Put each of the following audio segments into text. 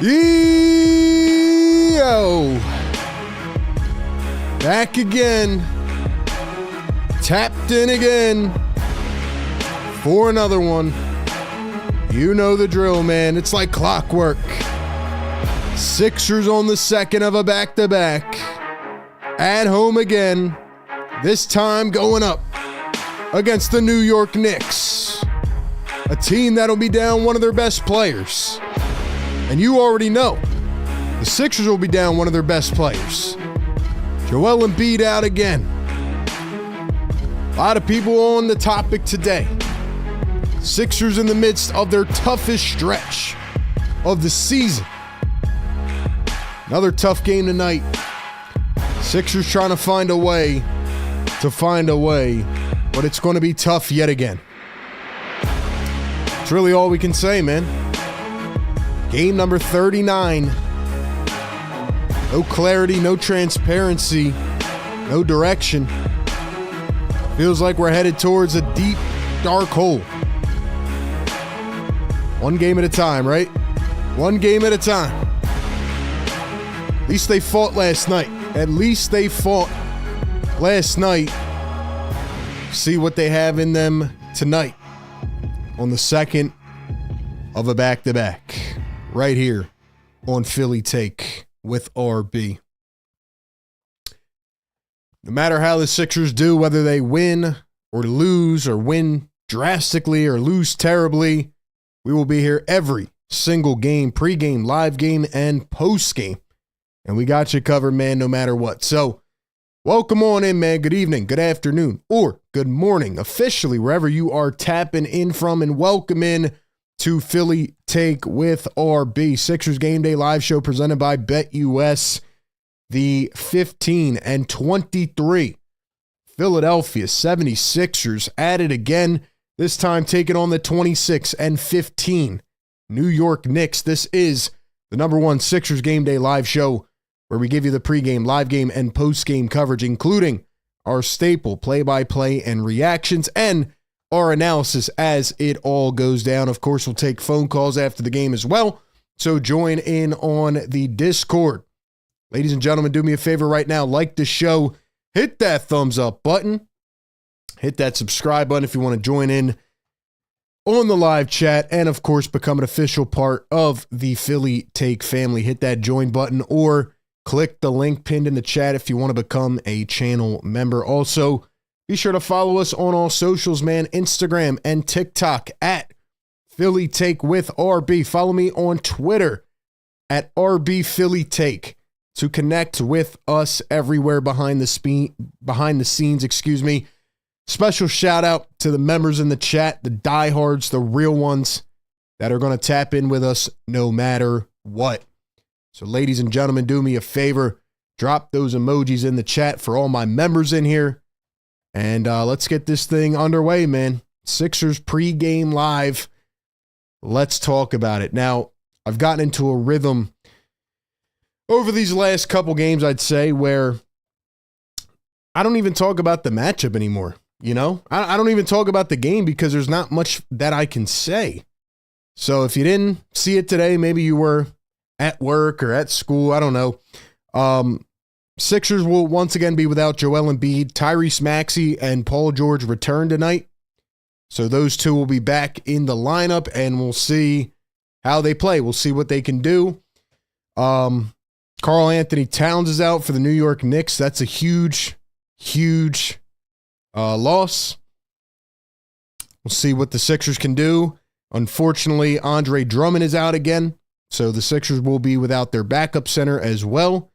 Yo! Back again. Tapped in again. For another one. You know the drill, man. It's like clockwork. Sixers on the second of a back-to-back. At home again. This time going up against the New York Knicks. A team that'll be down one of their best players. And you already know, the Sixers will be down one of their best players. Joel Embiid out again. A lot of people on the topic today. Sixers in the midst of their toughest stretch of the season. Another tough game tonight. Sixers trying to find a way, but it's going to be tough yet again. It's really all we can say, man. Game number 39. No clarity, no transparency, no direction. Feels like we're headed towards a deep, dark hole. One game at a time, right? One game at a time. At least they fought last night. See what they have in them tonight on the second of a back-to-back. Right here on Philly Take with RB. No matter how the Sixers do, whether they win or lose or win drastically or lose terribly, we will be here every single game, pregame, live game, and postgame. And we got you covered, man, no matter what. So, welcome on in, man. Good evening, good afternoon, or good morning, officially, wherever you are tapping in from, and welcome in to Philly Take with RB. Sixers Game Day live show presented by BetUS. The 15-23 Philadelphia 76ers at it again, this time taking on the 26-15 New York Knicks. This is the number one Sixers Game Day live show where we give you the pregame, live game, and postgame coverage, including our staple play-by-play and reactions and our analysis as it all goes down. Of course, we'll take phone calls after the game as well, so join in on the Discord. Ladies and gentlemen, do me a favor right now. Like the show. Hit that thumbs up button. Hit that subscribe button if you want to join in on the live chat. And, of course, become an official part of the Philly Take family. Hit that join button or click the link pinned in the chat if you want to become a channel member. Also, be sure to follow us on all socials, man. Instagram and TikTok at Philly Take with RB. Follow me on Twitter at RB Philly Take to connect with us everywhere behind the scenes. Special shout out to the members in the chat, the diehards, the real ones that are going to tap in with us no matter what. So, ladies and gentlemen, do me a favor. Drop those emojis in the chat for all my members in here. And let's get this thing underway, man. Sixers pregame live. Let's talk about it. Now, I've gotten into a rhythm over these last couple games, I'd say, where I don't even talk about the matchup anymore. You know, I don't even talk about the game because there's not much that I can say. So if you didn't see it today, maybe you were at work or at school. I don't know. Sixers will once again be without Joel Embiid. Tyrese Maxey and Paul George return tonight. So those two will be back in the lineup, and we'll see how they play. We'll see what they can do. Karl-Anthony Towns is out for the New York Knicks. That's a huge loss. We'll see what the Sixers can do. Unfortunately, Andre Drummond is out again, so the Sixers will be without their backup center as well.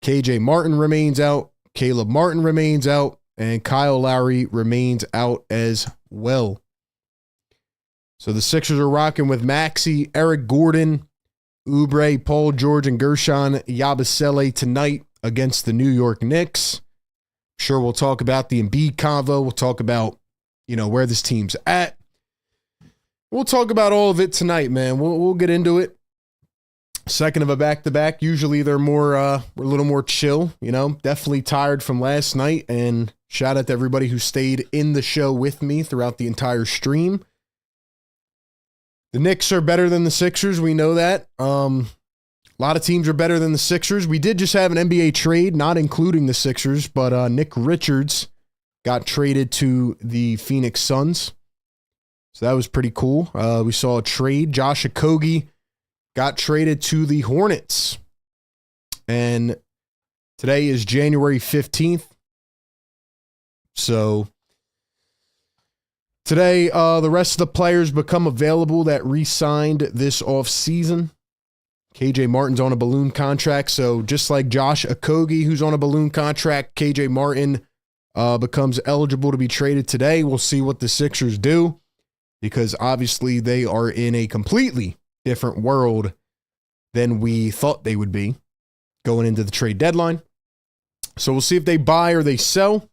KJ Martin remains out. Caleb Martin remains out. And Kyle Lowry remains out as well. So the Sixers are rocking with Maxey, Eric Gordon, Oubre, Paul George, and Gershon Yabusele tonight against the New York Knicks. Sure, we'll talk about the Embiid convo. We'll talk about, where this team's at. We'll talk about all of it tonight, man. We'll get into it. Second of a back-to-back. Usually they're we're a little more chill, definitely tired from last night. And shout out to everybody who stayed in the show with me throughout the entire stream. The Knicks are better than the Sixers. We know that. A lot of teams are better than the Sixers. We did just have an NBA trade, not including the Sixers, but Nick Richards got traded to the Phoenix Suns. So that was pretty cool. We saw a trade. Josh Okogie got traded to the Hornets. And today is January 15th. So today, the rest of the players become available that re-signed this offseason. KJ Martin's on a balloon contract. So just like Josh Okogie, who's on a balloon contract, KJ Martin becomes eligible to be traded today. We'll see what the Sixers do, because obviously they are in a completely different world than we thought they would be going into the trade deadline. So we'll see if they buy or they sell.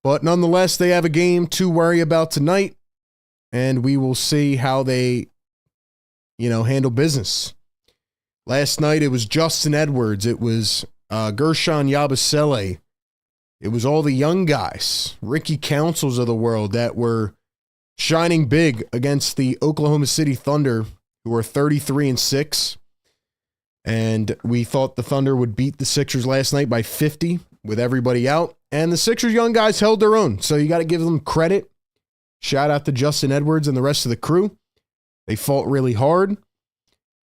But nonetheless, they have a game to worry about tonight, and we will see how they, handle business. Last night, it was Justin Edwards. It was Gershon Yabusele. It was all the young guys, Ricky Councils of the world, that were shining big against the Oklahoma City Thunder, who are 33-6. And we thought the Thunder would beat the Sixers last night by 50 with everybody out. And the Sixers young guys held their own. So you got to give them credit. Shout out to Justin Edwards and the rest of the crew. They fought really hard.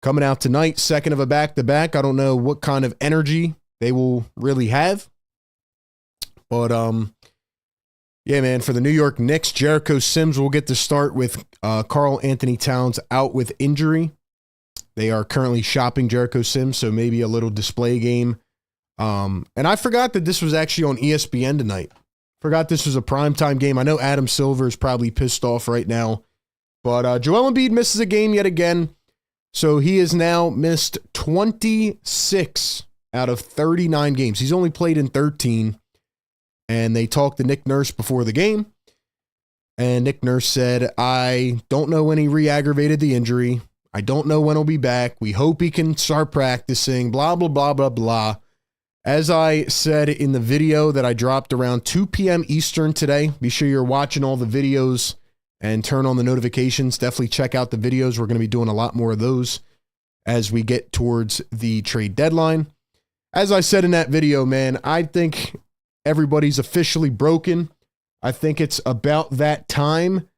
Coming out tonight, second of a back-to-back. I don't know what kind of energy they will really have. But, yeah, man, for the New York Knicks, Jericho Sims will get to start with Karl-Anthony Towns out with injury. They are currently shopping Jericho Sims, so maybe a little display game. And I forgot that this was actually on ESPN tonight. Forgot this was a primetime game. I know Adam Silver is probably pissed off right now. But Joel Embiid misses a game yet again. So he has now missed 26 out of 39 games. He's only played in 13. And they talked to Nick Nurse before the game. And Nick Nurse said, I don't know when he re-aggravated the injury. I don't know when he'll be back. We hope he can start practicing, blah, blah, blah, blah, blah. As I said in the video that I dropped around 2 p.m. Eastern today, be sure you're watching all the videos and turn on the notifications. Definitely check out the videos. We're going to be doing a lot more of those as we get towards the trade deadline. As I said in that video, man, I think everybody's officially broken. I think it's about that time,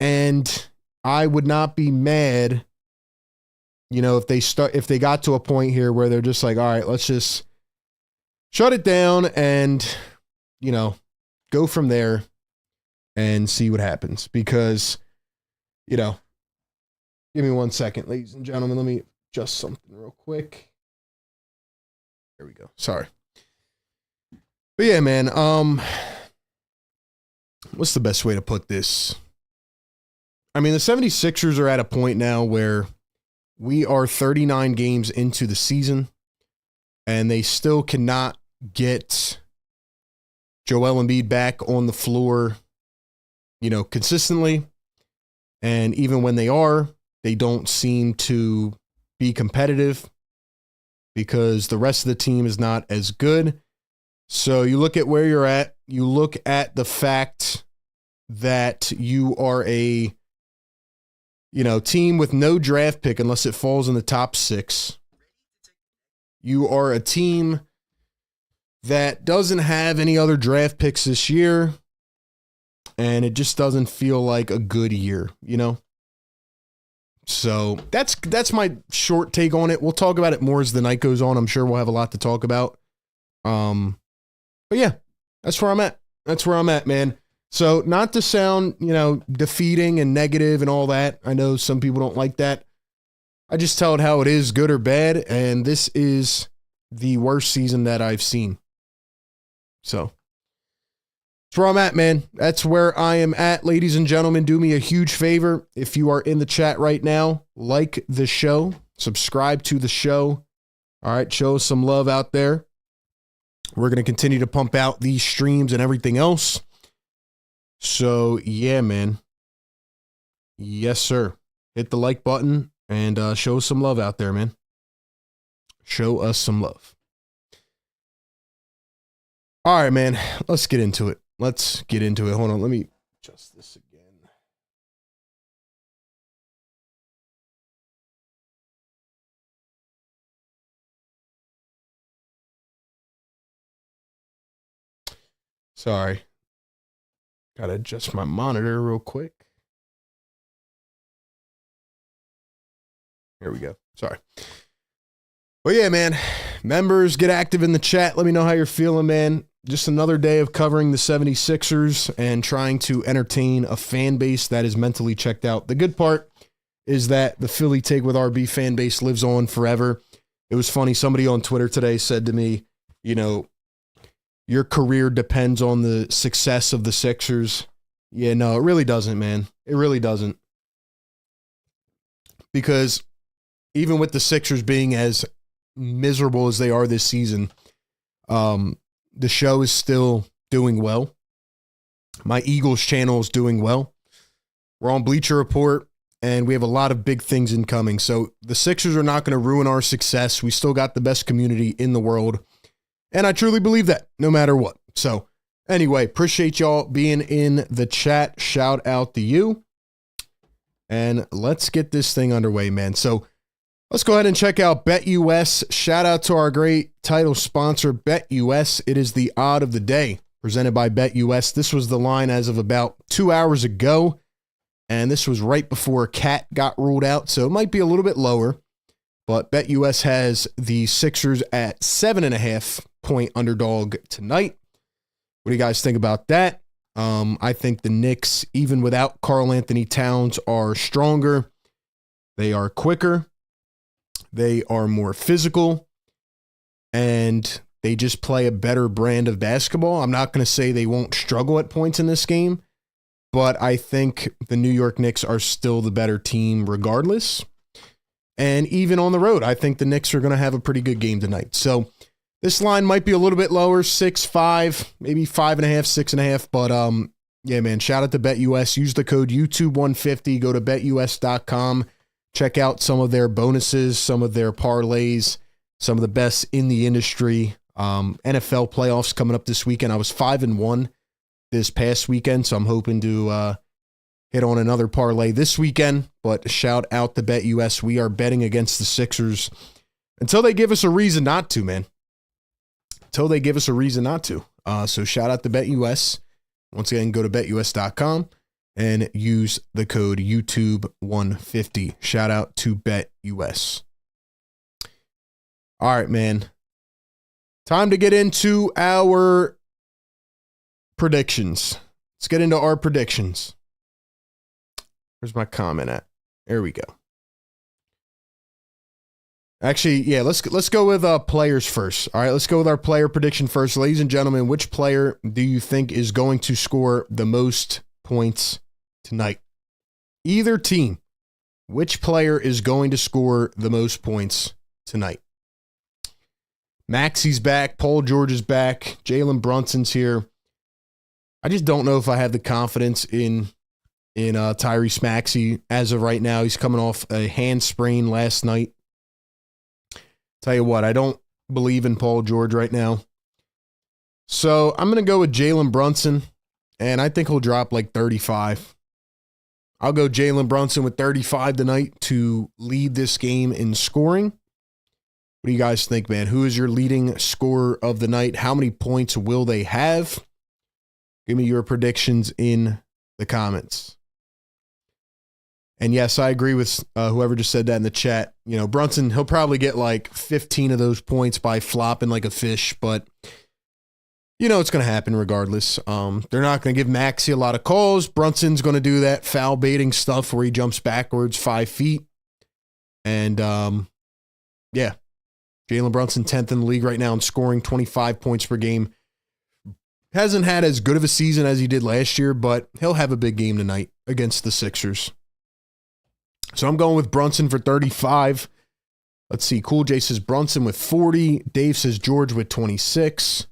and I would not be mad, if they got to a point here where they're just like, all right, let's just shut it down and, go from there and see what happens. Because, give me 1 second, ladies and gentlemen. Let me adjust something real quick. There we go. Sorry. But yeah, man, what's the best way to put this? I mean, the 76ers are at a point now where we are 39 games into the season, and they still cannot get Joel Embiid back on the floor, consistently. And even when they are, they don't seem to be competitive because the rest of the team is not as good. So you look at where you're at, you look at the fact that you are a, team with no draft pick unless it falls in the top 6. You are a team that doesn't have any other draft picks this year, and it just doesn't feel like a good year, So that's my short take on it. We'll talk about it more as the night goes on. I'm sure we'll have a lot to talk about. But yeah, that's where I'm at. That's where I'm at, man. So not to sound, defeating and negative and all that. I know some people don't like that. I just tell it how it is, good or bad. And this is the worst season that I've seen. So that's where I'm at, man. That's where I am at, ladies and gentlemen. Do me a huge favor. If you are in the chat right now, like the show, subscribe to the show. All right, show us some love out there. We're going to continue to pump out these streams and everything else. So, yeah, man. Yes, sir. Hit the like button and show us some love out there, man. Show us some love. All right, man. Let's get into it. Hold on. Let me adjust this again. Sorry. Gotta adjust my monitor real quick. Here we go. Sorry. Well, yeah, man. Members, get active in the chat. Let me know how you're feeling, man. Just another day of covering the 76ers and trying to entertain a fan base that is mentally checked out. The good part is that the Philly Take with RB fan base lives on forever. It was funny. Somebody on Twitter today said to me, you know, your career depends on the success of the Sixers. Yeah, no, it really doesn't, man. It really doesn't. Because even with the Sixers being as miserable as they are this season, the show is still doing well. My Eagles channel is doing well. We're on Bleacher Report, and we have a lot of big things incoming. So the Sixers are not going to ruin our success. We still got the best community in the world. And I truly believe that, no matter what. So anyway, appreciate y'all being in the chat. Shout out to you. And let's get this thing underway, man. So let's go ahead and check out BetUS. Shout out to our great title sponsor, BetUS. It is the odd of the day presented by BetUS. This was the line as of about 2 hours ago, and this was right before Cat got ruled out, so it might be a little bit lower, but BetUS has the Sixers at 7.5-point underdog tonight. What do you guys think about that? I think the Knicks, even without karl-Anthony Towns, are stronger. They are quicker. They are more physical, and they just play a better brand of basketball. I'm not going to say they won't struggle at points in this game, but I think the New York Knicks are still the better team regardless. And even on the road, I think the Knicks are going to have a pretty good game tonight. So this line might be a little bit lower, 6-5, maybe 5.5, 6.5. But yeah, man, shout out to BetUS. Use the code YouTube150. Go to betus.com. Check out some of their bonuses, some of their parlays, some of the best in the industry. NFL playoffs coming up this weekend. I was 5-1 this past weekend, so I'm hoping to hit on another parlay this weekend. But shout out to BetUS. We are betting against the Sixers until they give us a reason not to, man. Until they give us a reason not to. So shout out to BetUS. Once again, go to betus.com. and use the code YouTube150. Shout out to BetUS. All right, man. Time to get into our predictions. Let's get into our predictions. Where's my comment at? There we go. Actually, yeah, let's go with players first. All right, let's go with our player prediction first. Ladies and gentlemen, which player do you think is going to score the most points tonight? Either team, which player is going to score the most points tonight? Maxey's back. Paul George is back. Jalen Brunson's here. I just don't know if I have the confidence in Tyrese Maxey as of right now. He's coming off a hand sprain last night. Tell you what, I don't believe in Paul George right now. So I'm going to go with Jalen Brunson, and I think he'll drop like 35. I'll go Jalen Brunson with 35 tonight to lead this game in scoring. What do you guys think, man? Who is your leading scorer of the night? How many points will they have? Give me your predictions in the comments. And yes, I agree with whoever just said that in the chat. You know, Brunson, he'll probably get like 15 of those points by flopping like a fish, but you know it's going to happen regardless. They're not going to give Maxey a lot of calls. Brunson's going to do that foul baiting stuff where he jumps backwards 5 feet. And yeah, Jalen Brunson 10th in the league right now in scoring, 25 points per game. Hasn't had as good of a season as he did last year, but he'll have a big game tonight against the Sixers. So I'm going with Brunson for 35. Let's see. Cool J says Brunson with 40. Dave says George with 26.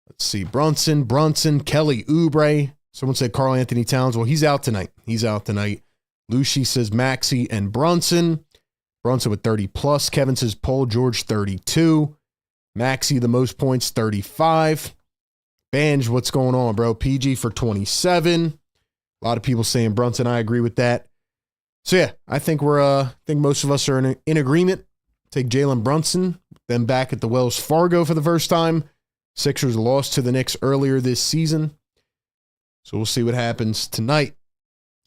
Let's see. Brunson, Kelly Oubre. Someone said karl-Anthony Towns. Well, he's out tonight. Lucy says Maxey and Brunson. Brunson with 30 plus. Kevin says Paul George 32. Maxey the most points 35. Banj, what's going on, bro? PG for 27. A lot of people saying Brunson. I agree with that. So yeah, I think most of us are in agreement. Take Jalen Brunson, then back at the Wells Fargo for the first time. Sixers lost to the Knicks earlier this season. So we'll see what happens tonight.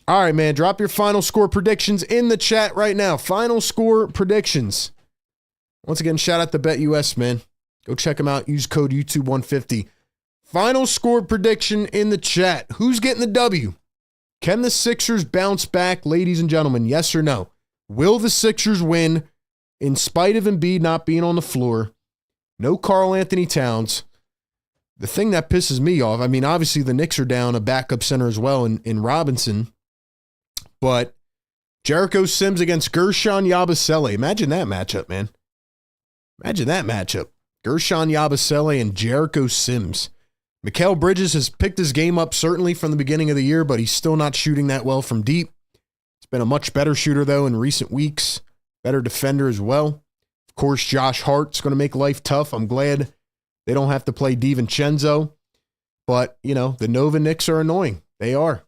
All right, man, drop your final score predictions in the chat right now. Final score predictions. Once again, shout out to BetUS, man. Go check them out. Use code YouTube150. Final score prediction in the chat. Who's getting the W? Can the Sixers bounce back, ladies and gentlemen? Yes or no? Will the Sixers win in spite of Embiid not being on the floor? No karl-Anthony Towns. The thing that pisses me off, I mean, obviously the Knicks are down a backup center as well in Robinson, but Jericho Sims against Gershon Yabusele. Imagine that matchup, man. Imagine that matchup. Gershon Yabusele and Jericho Sims. Mikal Bridges has picked his game up certainly from the beginning of the year, but he's still not shooting that well from deep. He's been a much better shooter, though, in recent weeks. Better defender as well. Of course, Josh Hart's going to make life tough. I'm glad they don't have to play DiVincenzo. But, you know, the Nova Knicks are annoying. They are.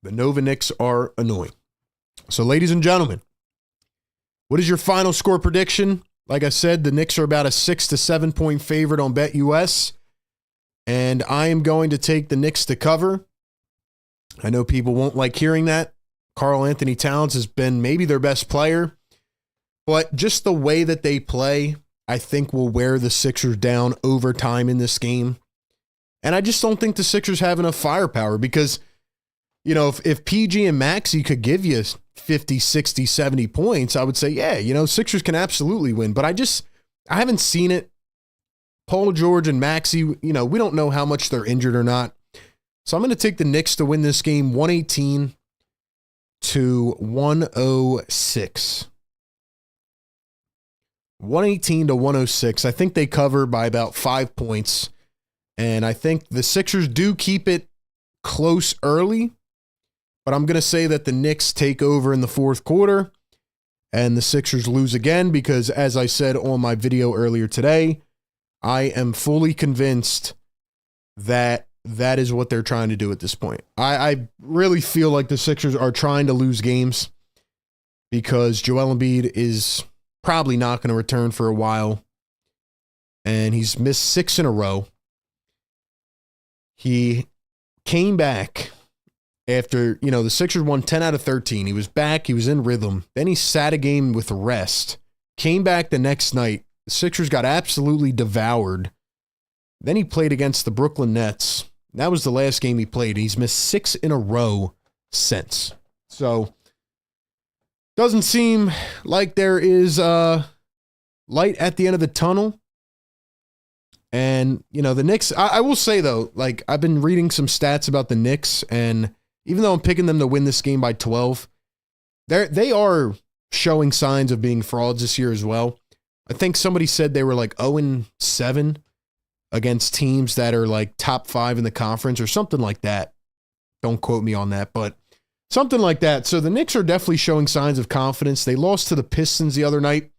The Nova Knicks are annoying. So, ladies and gentlemen, what is your final score prediction? Like I said, the Knicks are about a 6 to 7 point favorite on BetUS. And I am going to take the Knicks to cover. I know people won't like hearing that. Karl-Anthony Towns has been maybe their best player. But just the way that they play, I think will wear the Sixers down over time in this game. And I just don't think the Sixers have enough firepower because, you know, if PG and Maxey could give you 50, 60, 70 points, I would say, yeah, you know, Sixers can absolutely win. But I haven't seen it. Paul George and Maxey, you know, we don't know how much they're injured or not. So I'm going to take the Knicks to win this game 118 to 106. 118 to 106. I think they cover by about 5 points. And I think the Sixers do keep it close early. But I'm going to say that the Knicks take over in the fourth quarter and the Sixers lose again because, as I said on my video earlier today, I am fully convinced that that is what they're trying to do at this point. I really feel like the Sixers are trying to lose games because Joel Embiid is probably not going to return for a while, and he's missed 6 in a row. He came back after, you know, the Sixers won 10 out of 13. He was back. He was in rhythm. Then he sat a game with rest. Came back the next night. The Sixers got absolutely devoured. Then he played against the Brooklyn Nets. That was the last game he played. He's missed 6 in a row since. So, doesn't seem like there is light at the end of the tunnel. And, you know, the Knicks, I will say, though, like, I've been reading some stats about the Knicks, and even though I'm picking them to win this game by 12, they are showing signs of being frauds this year as well. I think somebody said they were like 0-7 against teams that are like top 5 in the conference or something like that. Don't quote me on that, but something like that. So the Knicks are definitely showing signs of confidence. They lost to the Pistons the other night,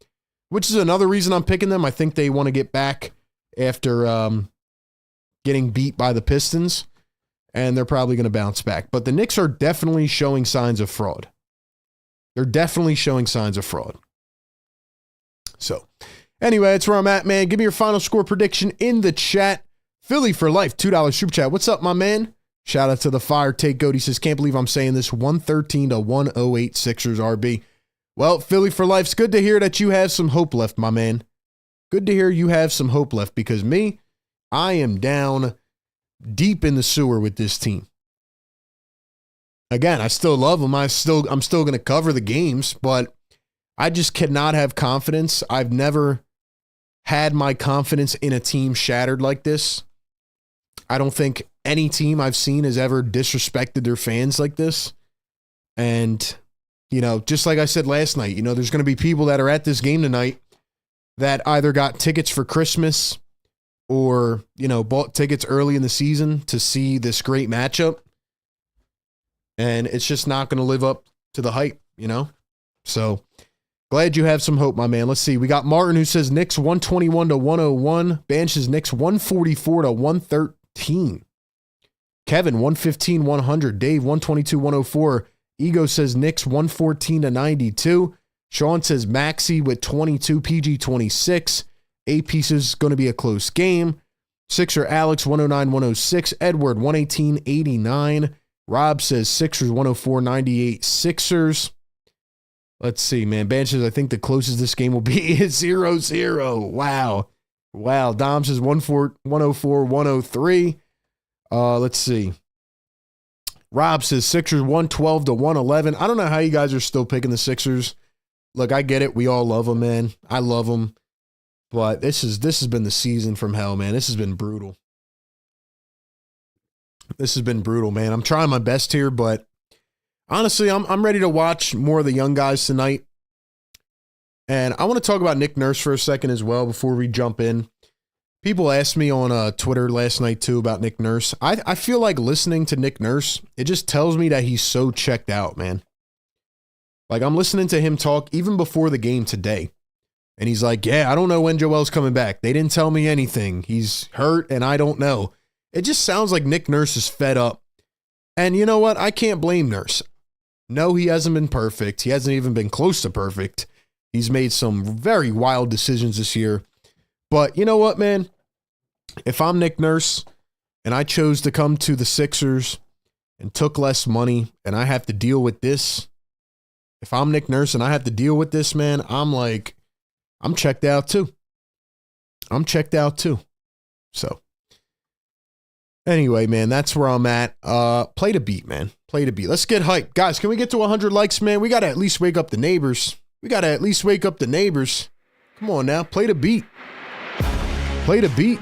which is another reason I'm picking them. I think they want to get back after getting beat by the Pistons, and they're probably going to bounce back. But the Knicks are definitely showing signs of fraud. They're definitely showing signs of fraud. So, anyway, that's where I'm at, man. Give me your final score prediction in the chat. Philly for life, $2 super chat. What's up, my man? Shout out to the Fire Take Goat. He says, can't believe I'm saying this. 113 to 108 Sixers RB. Well, Philly for life, it's good to hear that you have some hope left, my man. Good to hear you have some hope left because me, I am down deep in the sewer with this team. Again, I still love them. I'm still going to cover the games, but I just cannot have confidence. I've never had my confidence in a team shattered like this. I don't think any team I've seen has ever disrespected their fans like this. And, you know, just like I said last night, you know, there's going to be people that are at this game tonight that either got tickets for Christmas or, you know, bought tickets early in the season to see this great matchup. And it's just not going to live up to the hype, you know? So glad you have some hope, my man. Let's see. We got Martin who says Knicks 121 to 101. Ban says Knicks 144 to 113. Kevin 115 100. Dave 122 104. Ego says Knicks 114 to 92. Sean says Maxey with 22. PG 26. A-Piece is going to be a close game. Sixer Alex, 109-106. Edward, 118-89. Rob says Sixers, 104-98. Sixers. Let's see, man. Ban says, I think the closest this game will be is 0-0. Wow. Wow. Dom says 104-103. Let's see. Rob says Sixers 112-111. I don't know how you guys are still picking the Sixers. Look, I get it. We all love them, man. I love them. But this has been the season from hell, man. This has been brutal. This has been brutal, man. I'm trying my best here, but honestly, I'm ready to watch more of the young guys tonight. And I want to talk about Nick Nurse for a second as well before we jump in. People asked me on Twitter last night, too, about Nick Nurse. I feel like listening to Nick Nurse, it just tells me that he's so checked out, man. Like, I'm listening to him talk even before the game today. And he's like, yeah, I don't know when Joel's coming back. They didn't tell me anything. He's hurt, and I don't know. It just sounds like Nick Nurse is fed up. And you know what? I can't blame Nurse. No, he hasn't been perfect. He hasn't even been close to perfect. He's made some very wild decisions this year. But you know what, man? If I'm Nick Nurse and I chose to come to the Sixers and took less money and I have to deal with this, if I'm Nick Nurse and I have to deal with this, man, I'm checked out too. I'm checked out too. So anyway, man, that's where I'm at. Play the beat, man. Play the beat. Let's get hyped. Guys, can we get to 100 likes, man? We got to at least wake up the neighbors. Come on now. Play the beat. Play the beat.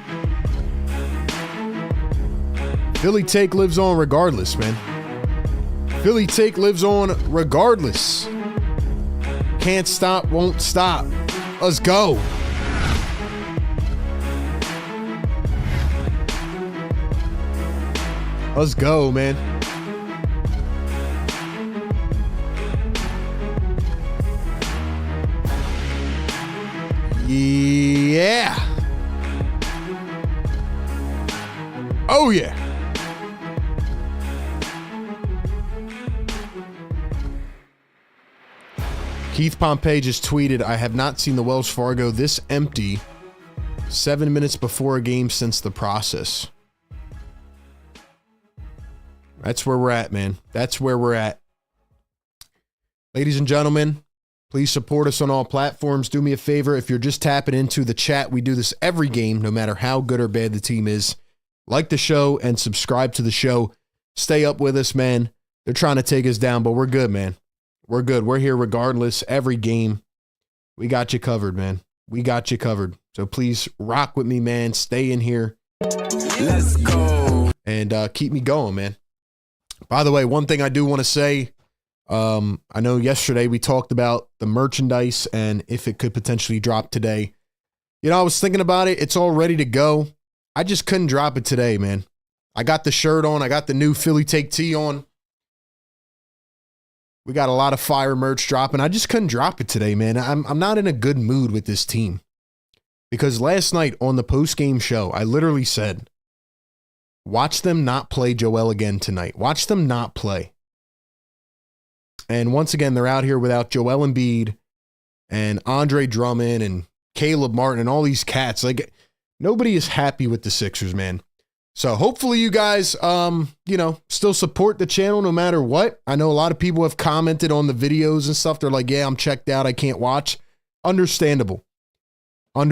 Philly Take lives on regardless, man. Philly Take lives on regardless. Can't stop, won't stop. Let's go. Let's go, man. Yeah. Oh, yeah. Keith Pompey just tweeted, I have not seen the Wells Fargo this empty 7 minutes before a game since the process. That's where we're at, man. That's where we're at. Ladies and gentlemen, please support us on all platforms. Do me a favor. If you're just tapping into the chat, we do this every game, no matter how good or bad the team is. Like the show and subscribe to the show. Stay up with us, man. They're trying to take us down, but we're good, man. We're good. We're here regardless. Every game. We got you covered, man. We got you covered. So please rock with me, man. Stay in here. Let's go. And keep me going, man. By the way, one thing I do want to say, I know yesterday we talked about the merchandise and if it could potentially drop today. You know, I was thinking about it. It's all ready to go. I just couldn't drop it today, man. I got the shirt on. I got the new Philly Take tee on. We got a lot of fire merch dropping. I just couldn't drop it today, man. I'm not in a good mood with this team. Because last night on the post-game show, I literally said, watch them not play Joel again tonight. Watch them not play. And once again, they're out here without Joel Embiid and Andre Drummond and Caleb Martin and all these cats. Like, nobody is happy with the Sixers, man. So hopefully you guys, still support the channel no matter what. I know a lot of people have commented on the videos and stuff. They're like, yeah, I'm checked out. I can't watch. Understandable. No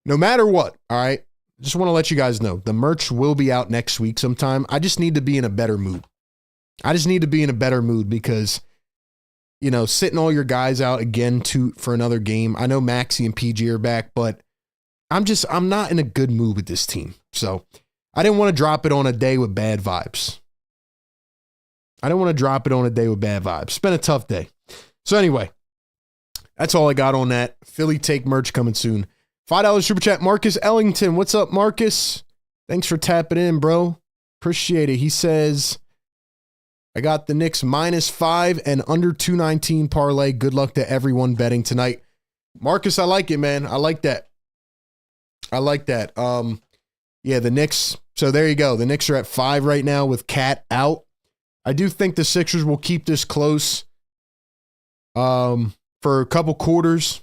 matter what, all right? Just want to let you guys know the merch will be out next week sometime. I just need to be in a better mood. Because, sitting all your guys out again for another game. I know Maxey and PG are back, but I'm not in a good mood with this team. So I didn't want to drop it on a day with bad vibes. It's been a tough day. So anyway, that's all I got on that. Philly Take merch coming soon. $5 super chat. Marcus Ellington. What's up, Marcus? Thanks for tapping in, bro. Appreciate it. He says, I got the Knicks -5 and under 219 parlay. Good luck to everyone betting tonight. Marcus, I like it, man. I like that. Yeah, the Knicks. So there you go. The Knicks are at 5 right now with Cat out. I do think the Sixers will keep this close for a couple quarters.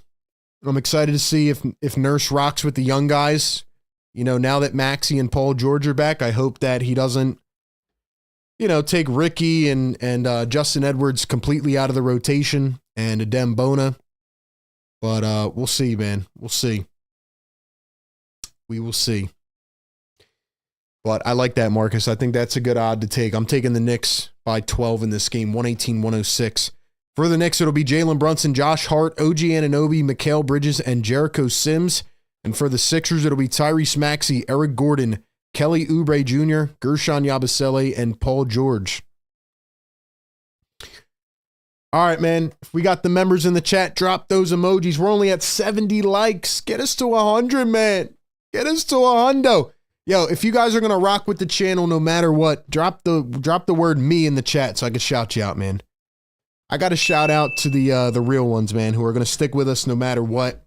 I'm excited to see if Nurse rocks with the young guys. You know, now that Maxey and Paul George are back, I hope that he doesn't, you know, take Ricky and Justin Edwards completely out of the rotation and Adem Bona. But we'll see, man. We'll see. We will see. But I like that, Marcus. I think that's a good odd to take. I'm taking the Knicks by 12 in this game, 118-106. For the Knicks, it'll be Jalen Brunson, Josh Hart, OG Anunoby, Mikal Bridges, and Jericho Sims. And for the Sixers, it'll be Tyrese Maxey, Eric Gordon, Kelly Oubre Jr., Gershon Yabusele, and Paul George. All right, man. If we got the members in the chat, drop those emojis. We're only at 70 likes. Get us to 100, man. Get us to 100. Yo, if you guys are going to rock with the channel no matter what, drop the word me in the chat so I can shout you out, man. I got to shout out to the real ones, man, who are going to stick with us no matter what.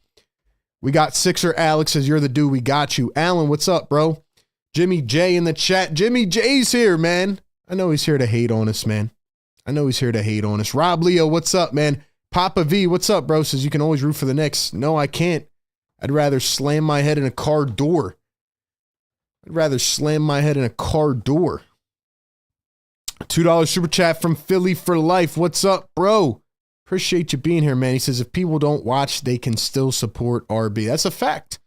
We got Sixer Alex says, you're the dude. We got you. Alan, what's up, bro? Jimmy J in the chat. Jimmy J's here, man. I know he's here to hate on us, man. I know he's here to hate on us. Rob Leo, what's up, man? Papa V, what's up, bro? Says you can always root for the Knicks. No, I can't. I'd rather slam my head in a car door. I'd rather slam my head in a car door. $2 super chat from Philly for life. What's up, bro? Appreciate you being here, man. He says if people don't watch, they can still support RB. That's a fact.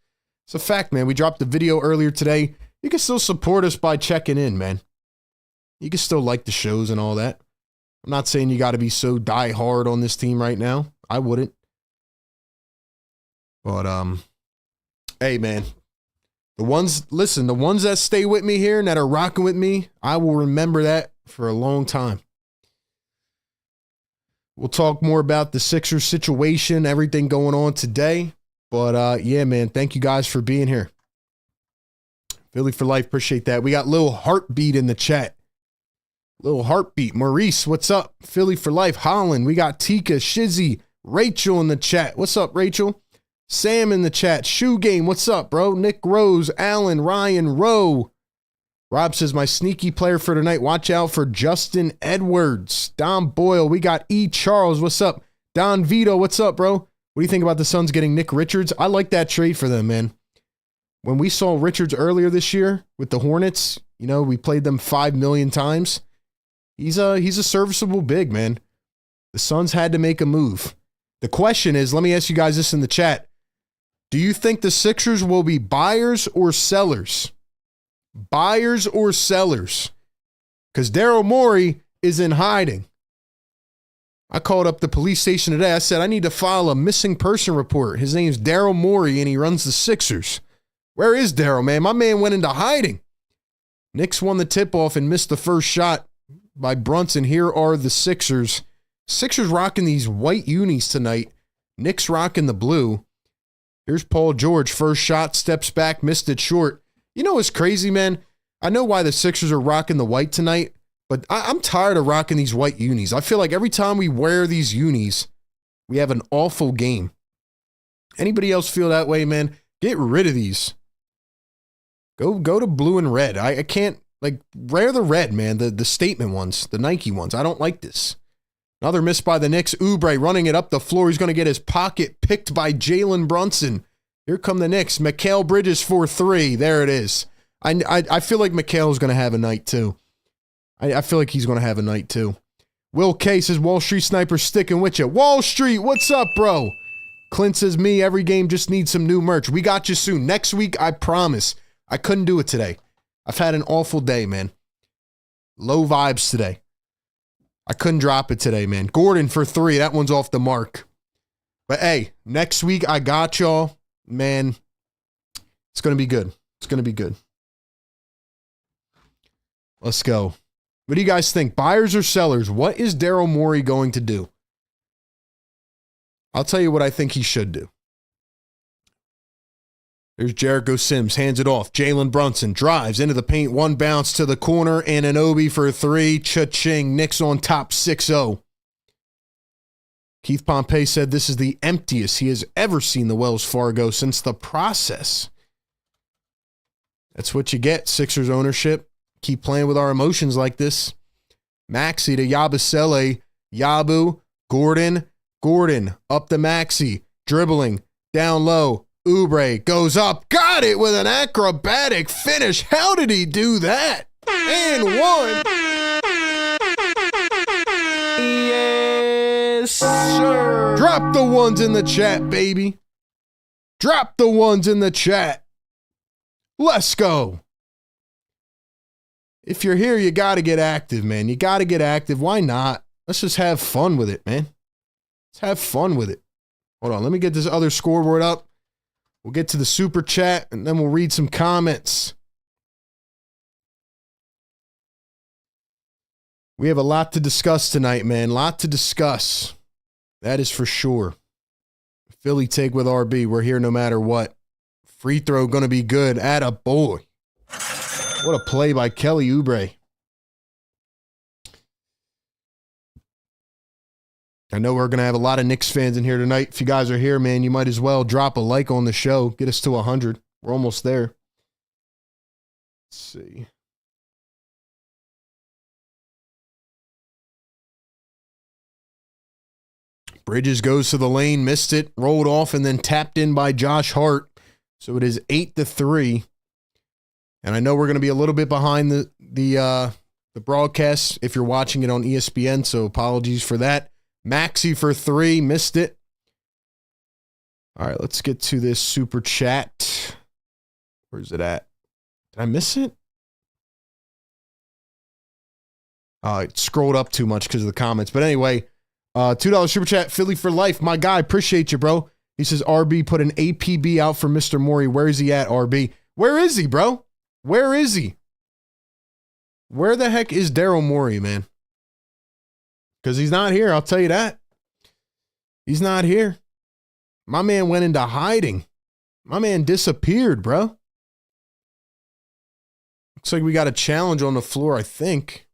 It's a fact, man. We dropped the video earlier today. You can still support us by checking in, man. You can still like the shows and all that. I'm not saying you got to be so die hard on this team right now. I wouldn't. But, hey, man. The ones that stay with me here and that are rocking with me, I will remember that for a long time. We'll talk more about the Sixers situation, everything going on today. But, yeah, man, thank you guys for being here. Philly for life, appreciate that. We got Lil Heartbeat in the chat. Little Heartbeat. Maurice, what's up? Philly for life. Holland. We got Tika, Shizzy, Rachel in the chat. What's up, Rachel? Sam in the chat. Shoe Game, what's up, bro? Nick Rose, Alan, Ryan, Rowe. Rob says, my sneaky player for tonight, watch out for Justin Edwards. Don Boyle, we got E. Charles, what's up? Don Vito, what's up, bro? What do you think about the Suns getting Nick Richards? I like that trade for them, man. When we saw Richards earlier this year with the Hornets, you know, we played them 5 million times. He's a serviceable big, man. The Suns had to make a move. The question is, let me ask you guys this in the chat. Do you think the Sixers will be buyers or sellers? Buyers or sellers? Because Daryl Morey is in hiding. I called up the police station today. I said, I need to file a missing person report. His name's Daryl Morey, and he runs the Sixers. Where is Daryl, man? My man went into hiding. Knicks won the tip-off and missed the first shot by Brunson. Here are the Sixers. Sixers rocking these white unis tonight. Knicks rocking the blue. Here's Paul George. First shot, steps back, missed it short. You know what's crazy, man? I know why the Sixers are rocking the white tonight, but I'm tired of rocking these white unis. I feel like every time we wear these unis, we have an awful game. Anybody else feel that way, man? Get rid of these. Go to blue and red. I can't, like, wear the red, man. The statement ones, the Nike ones. I don't like this. Another miss by the Knicks. Oubre running it up the floor. He's going to get his pocket picked by Jalen Brunson. Here come the Knicks. Mikal Bridges for 3. There it is. I feel like Mikal is going to have a night too. I feel like he's going to have a night too. Will K says, Wall Street Sniper sticking with you. Wall Street, what's up, bro? Clint says, me, every game just needs some new merch. We got you soon. Next week, I promise. I couldn't do it today. I've had an awful day, man. Low vibes today. I couldn't drop it today, man. Gordon for 3. That one's off the mark. But hey, next week I got y'all. Man, it's going to be good. It's going to be good. Let's go. What do you guys think? Buyers or sellers? What is Daryl Morey going to do? I'll tell you what I think he should do. There's Jericho Sims, hands it off. Jalen Brunson drives into the paint, one bounce to the corner, and Anunoby for 3. Cha-ching, Knicks on top 6-0. Keith Pompey said this is the emptiest he has ever seen the Wells Fargo since the process. That's what you get, Sixers ownership. Keep playing with our emotions like this. Maxey to Yabusele. Yabu, Gordon, up the Maxey. Dribbling. Down low. Oubre goes up. Got it with an acrobatic finish. How did he do that? And one. Yes, sir. Drop the ones in the chat, baby. Drop the ones in the chat. Let's go. If you're here, you got to get active, man. You got to get active. Why not? Let's just have fun with it, man. Let's have fun with it. Hold on. Let me get this other scoreboard up. We'll get to the super chat, and then we'll read some comments. We have a lot to discuss tonight, man. Lot to discuss. That is for sure. Philly take with RB. We're here no matter what. Free throw going to be good. Atta boy. What a play by Kelly Oubre. I know we're going to have a lot of Knicks fans in here tonight. If you guys are here, man, you might as well drop a like on the show. Get us to 100. We're almost there. Let's see. Bridges goes to the lane, missed it, rolled off, and then tapped in by Josh Hart. So it is 8-3. And I know we're going to be a little bit behind the broadcast if you're watching it on ESPN, so apologies for that. Maxey for 3, missed it. All right, let's get to this super chat. Where's it at? Did I miss it? I scrolled up too much because of the comments. But anyway, $2 super chat, Philly for life. My guy, appreciate you, bro. He says, RB put an APB out for Mr. Morey. Where is he at, RB? Where is he, bro? Where is he? Where the heck is Daryl Morey, man? Because he's not here, I'll tell you that. He's not here. My man went into hiding. My man disappeared, bro. Looks like we got a challenge on the floor, I think.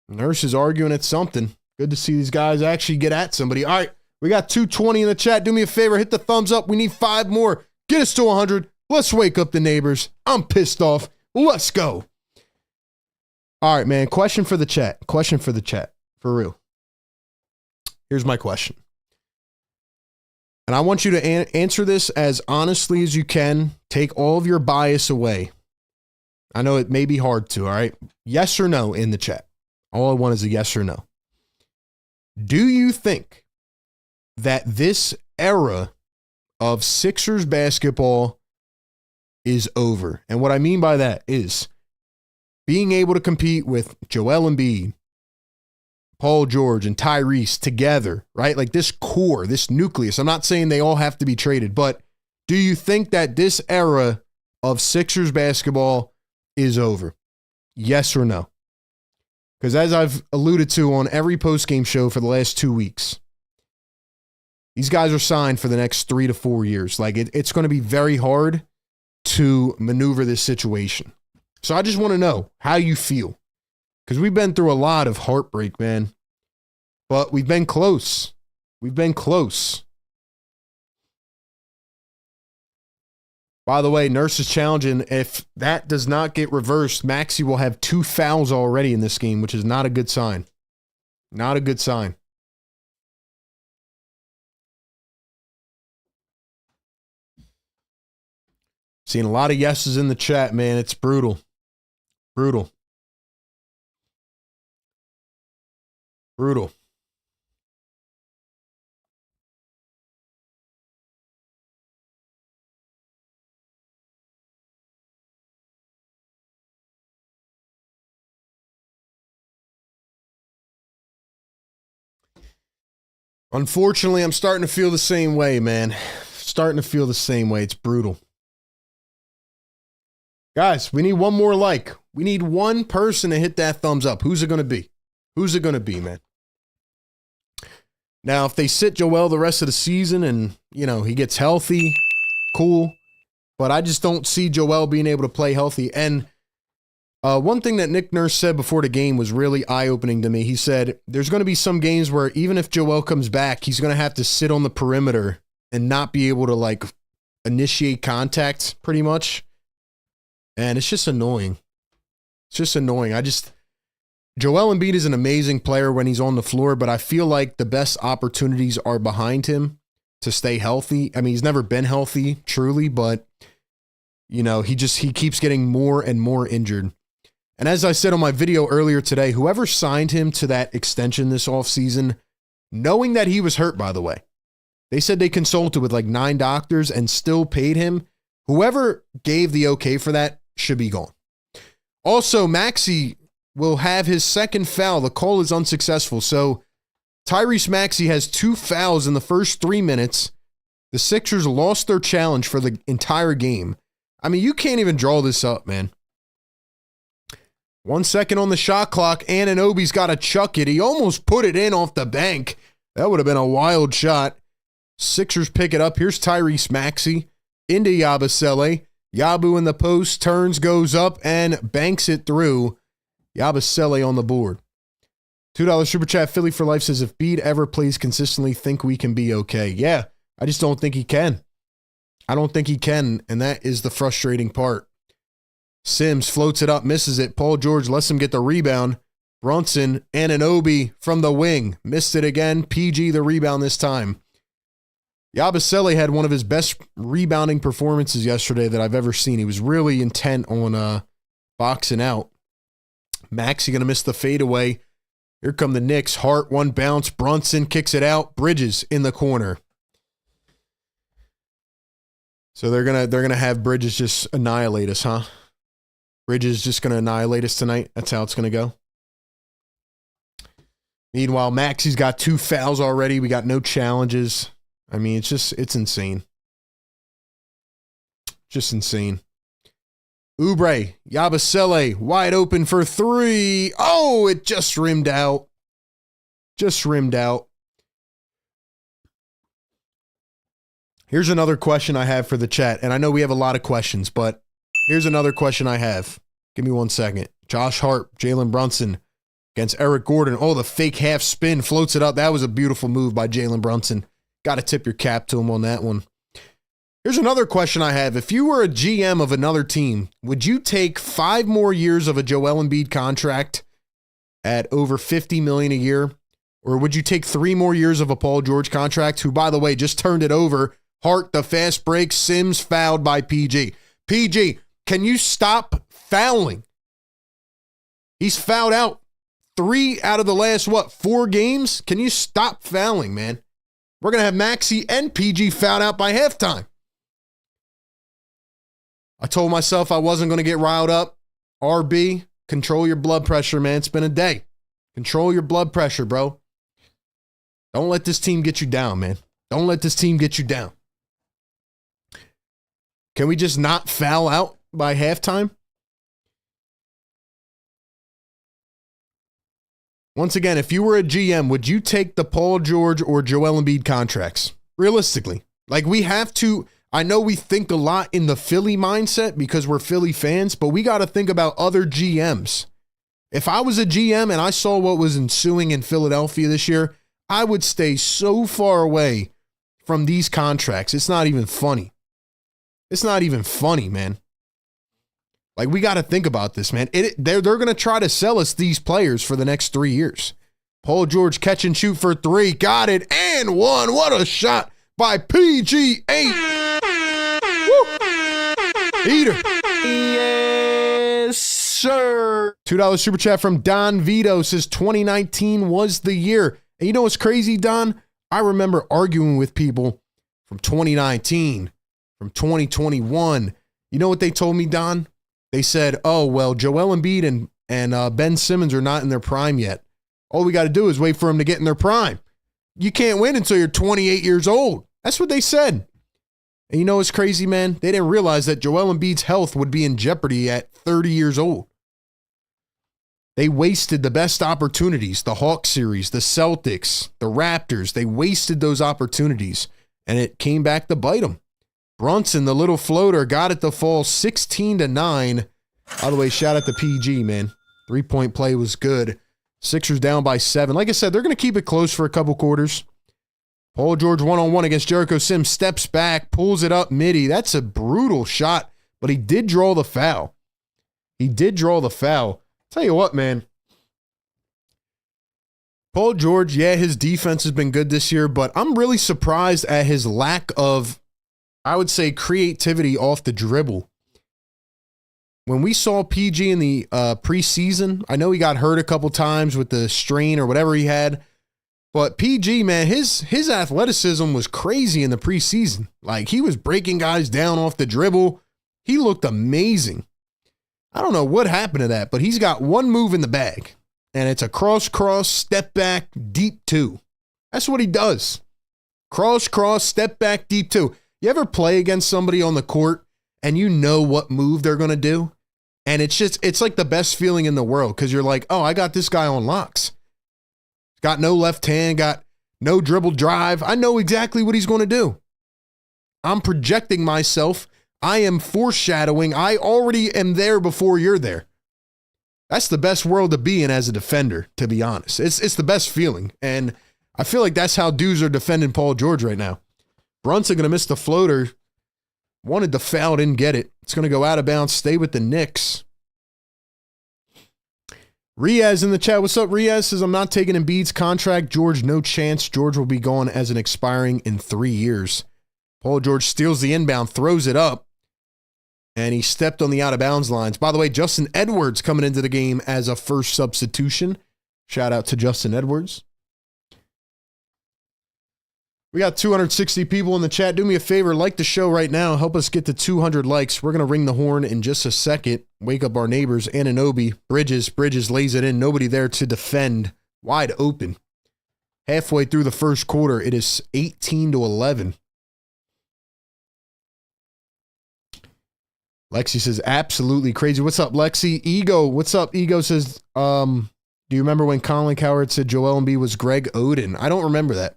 Nurse is arguing at something. Good to see these guys actually get at somebody. All right, we got 220 in the chat. Do me a favor, hit the thumbs up. We need 5 more. Get us to 100. Let's wake up the neighbors. I'm pissed off. Let's go. All right, man. Question for the chat. Question for the chat. For real. Here's my question. And I want you to answer this as honestly as you can. Take all of your bias away. I know it may be hard to, all right? Yes or no in the chat. All I want is a yes or no. Do you think that this era of Sixers basketball is over? And what I mean by that is being able to compete with Joel Embiid, Paul George, and Tyrese together, right? Like this core, this nucleus. I'm not saying they all have to be traded, but do you think that this era of Sixers basketball is over? Yes or no? Because as I've alluded to on every postgame show for the last 2 weeks, these guys are signed for the next 3 to 4 years. Like it's going to be very hard to maneuver this situation. So I just want to know how you feel. Because we've been through a lot of heartbreak, man. But we've been close. We've been close. By the way, Nurse is challenging. If that does not get reversed, Maxey will have 2 fouls already in this game, which is not a good sign. Not a good sign. Seeing a lot of yeses in the chat, man. It's brutal. Brutal. Brutal. Unfortunately, I'm starting to feel the same way, man. Starting to feel the same way. It's brutal. Guys, we need one more like. We need one person to hit that thumbs up. Who's it going to be? Who's it going to be, man? Now, if they sit Joel the rest of the season and, you know, he gets healthy, cool. But I just don't see Joel being able to play healthy. And one thing that Nick Nurse said before the game was really eye-opening to me. He said there's going to be some games where even if Joel comes back, he's going to have to sit on the perimeter and not be able to, like, initiate contact pretty much. And it's just annoying. It's just annoying. Joel Embiid is an amazing player when he's on the floor, but I feel like the best opportunities are behind him. to stay healthy. I mean, he's never been healthy, truly, but, you know, he keeps getting more and more injured. And as I said on my video earlier today, whoever signed him to that extension this offseason, knowing that he was hurt, by the way, they said they consulted with like 9 doctors and still paid him. Whoever gave the okay for that should be gone. Also, Maxey will have his second foul. The call is unsuccessful. So Tyrese Maxey has 2 fouls in the first 3 minutes. The Sixers lost their challenge for the entire game. I mean, you can't even draw this up, man. 1 second on the shot clock. Anunoby's got to chuck it. He almost put it in off the bank. That would have been a wild shot. Sixers pick it up. Here's Tyrese Maxey into Yabusele. Yabu in the post, turns, goes up, and banks it through. Yabusele on the board. $2 super chat. Philly for life says, if Bede ever plays consistently, think we can be okay. Yeah, I just don't think he can. I don't think he can, and that is the frustrating part. Sims floats it up, misses it. Paul George lets him get the rebound. Brunson, Anunoby from the wing. Missed it again. PG the rebound this time. Yabusele had one of his best rebounding performances yesterday that I've ever seen. He was really intent on boxing out. Maxey going to miss the fadeaway. Here come the Knicks. Hart, one bounce. Brunson kicks it out. Bridges in the corner. So they're gonna have Bridges just annihilate us, huh? Bridges just gonna annihilate us tonight. That's how it's gonna go. Meanwhile, Maxey's got 2 fouls already. We got no challenges. I mean, it's insane. Just insane. Oubre, Yabusele, wide open for 3. Oh, it just rimmed out. Just rimmed out. Here's another question I have for the chat. And I know we have a lot of questions, but here's another question I have. Give me 1 second. Josh Hart, Jalen Brunson against Eric Gordon. Oh, the fake half spin floats it up. That was a beautiful move by Jalen Brunson. Got to tip your cap to him on that one. Here's another question I have. If you were a GM of another team, would you take 5 more years of a Joel Embiid contract at over $50 million a year? Or would you take 3 more years of a Paul George contract, who, by the way, just turned it over? Hart, the fast break. Sims fouled by PG. PG, can you stop fouling? He's fouled out 3 out of the last, 4 games? Can you stop fouling, man? We're going to have Maxey and PG fouled out by halftime. I told myself I wasn't going to get riled up. RB, control your blood pressure, man. It's been a day. Control your blood pressure, bro. Don't let this team get you down, man. Don't let this team get you down. Can we just not foul out by halftime? Once again, if you were a GM, would you take the Paul George or Joel Embiid contracts? Realistically. Like, we have to, I know we think a lot in the Philly mindset because we're Philly fans, but we got to think about other GMs. If I was a GM and I saw what was ensuing in Philadelphia this year, I would stay so far away from these contracts. It's not even funny. It's not even funny, man. Like, we got to think about this, man. They're going to try to sell us these players for the next 3 years. Paul George catch and shoot for 3. Got it. And 1. What a shot by PG8. Woo. Eater. Yes, sir. $2 super chat from Don Vito says 2019 was the year. And you know what's crazy, Don? I remember arguing with people from 2019, from 2021. You know what they told me, Don? They said, oh, well, Joel Embiid and Ben Simmons are not in their prime yet. All we got to do is wait for them to get in their prime. You can't win until you're 28 years old. That's what they said. And you know what's crazy, man? They didn't realize that Joel Embiid's health would be in jeopardy at 30 years old. They wasted the best opportunities, the Hawks series, the Celtics, the Raptors. They wasted those opportunities, and it came back to bite them. Brunson, the little floater, got it to fall 16-9. By the way, shout out to PG, man. 3-point play was good. Sixers down by 7. Like I said, they're going to keep it close for a couple quarters. Paul George one-on-one against Jericho Sims. Steps back, pulls it up midi. That's a brutal shot, but he did draw the foul. He did draw the foul. Tell you what, man. Paul George, yeah, his defense has been good this year, but I'm really surprised at his lack of, I would say, creativity off the dribble. When we saw PG in the preseason, I know he got hurt a couple times with the strain or whatever he had, but PG, man, his athleticism was crazy in the preseason. Like, he was breaking guys down off the dribble. He looked amazing. I don't know what happened to that, but he's got one move in the bag, and it's a cross, step back, deep two. That's what he does. Cross, step back, deep two. You ever play against somebody on the court and you know what move they're going to do? And it's like the best feeling in the world because you're like, oh, I got this guy on locks. Got no left hand, got no dribble drive. I know exactly what he's going to do. I'm projecting myself. I am foreshadowing. I already am there before you're there. That's the best world to be in as a defender, to be honest. It's the best feeling. And I feel like that's how dudes are defending Paul George right now. Brunson going to miss the floater. Wanted the foul, didn't get it. It's going to go out of bounds, stay with the Knicks. Riaz in the chat. What's up, Riaz? Says, I'm not taking Embiid's contract. George, no chance. George will be gone as an expiring in 3 years. Paul George steals the inbound, throws it up, and he stepped on the out-of-bounds lines. By the way, Justin Edwards coming into the game as a first substitution. Shout out to Justin Edwards. We got 260 people in the chat. Do me a favor, like the show right now. Help us get to 200 likes. We're going to ring the horn in just a second. Wake up our neighbors. Anunoby, Bridges lays it in. Nobody there to defend. Wide open. Halfway through the first quarter, it is 18-11. Lexi says, absolutely crazy. What's up, Lexi? Ego, what's up? Ego says, do you remember when Colin Cowherd said Joel Embiid was Greg Oden? I don't remember that.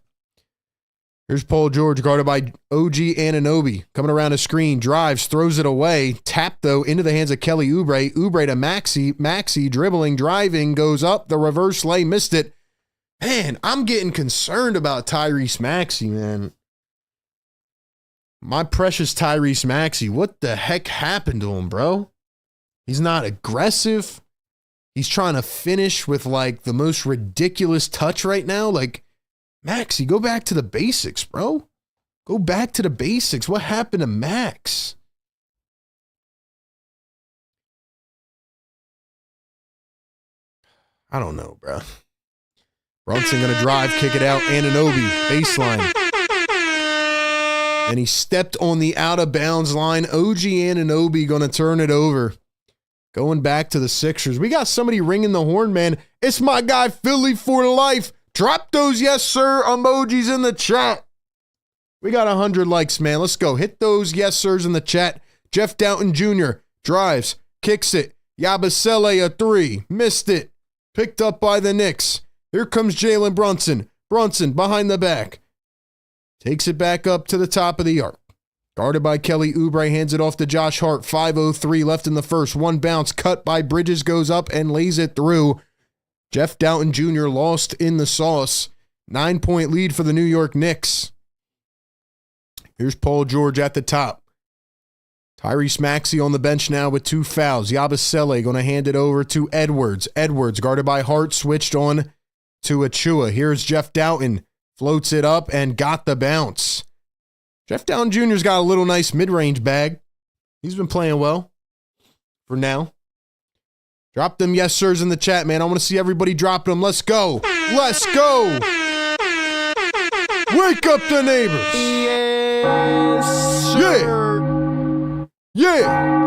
Here's Paul George guarded by OG Anunoby. Coming around a screen, drives, throws it away. Tap, though, into the hands of Kelly Oubre. Oubre to Maxey. Maxey dribbling, driving, goes up. The reverse lay, missed it. Man, I'm getting concerned about Tyrese Maxey, man. My precious Tyrese Maxey. What the heck happened to him, bro? He's not aggressive. He's trying to finish with, like, the most ridiculous touch right now. Like, Maxey, go back to the basics, bro. Go back to the basics. What happened to Max? I don't know, bro. Brunson going to drive, kick it out. Anunoby, baseline. And he stepped on the out-of-bounds line. OG Anunoby going to turn it over. Going back to the Sixers. We got somebody ringing the horn, man. It's my guy, Philly for life. Drop those yes, sir emojis in the chat. We got 100 likes, man. Let's go. Hit those yes, sirs in the chat. Jeff Doughton Jr. drives, kicks it. Yabusele a three. Missed it. Picked up by the Knicks. Here comes Jalen Brunson. Brunson behind the back. Takes it back up to the top of the arc. Guarded by Kelly Oubre. Hands it off to Josh Hart. 5:03 left in the first. One bounce cut by Bridges. Goes up and lays it through. Jeff Doughton Jr. lost in the sauce. 9-point lead for the New York Knicks. Here's Paul George at the top. Tyrese Maxey on the bench now with 2 fouls. Yabusele going to hand it over to Edwards. Edwards guarded by Hart, switched on to Achua. Here's Jeff Doughton. Floats it up and got the bounce. Jeff Doughton Jr.'s got a little nice mid-range bag. He's been playing well for now. Drop them yes, sirs in the chat, man. I want to see everybody dropping them. Let's go. Let's go. Wake up the neighbors. Yeah. Yeah.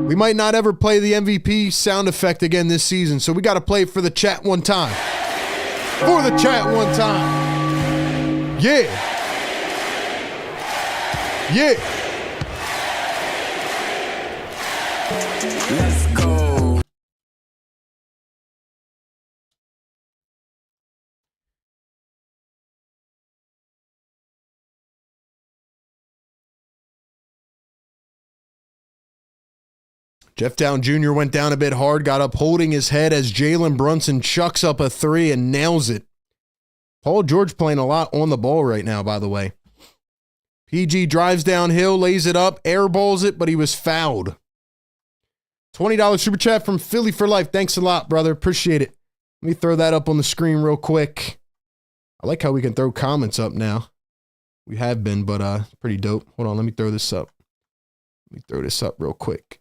We might not ever play the MVP sound effect again this season, so we got to play it for the chat one time. For the chat one time. Yeah. Yeah. Let's go. Jeff Doughton Jr. went down a bit hard, got up holding his head as Jalen Brunson chucks up a three and nails it. Paul George playing a lot on the ball right now, by the way. PG drives downhill, lays it up, airballs it, but he was fouled. $20 super chat from Philly for life. Thanks a lot, brother. Appreciate it. Let me throw that up on the screen real quick. I like how we can throw comments up now. We have been, but pretty dope. Hold on, let me throw this up. Let me throw this up real quick.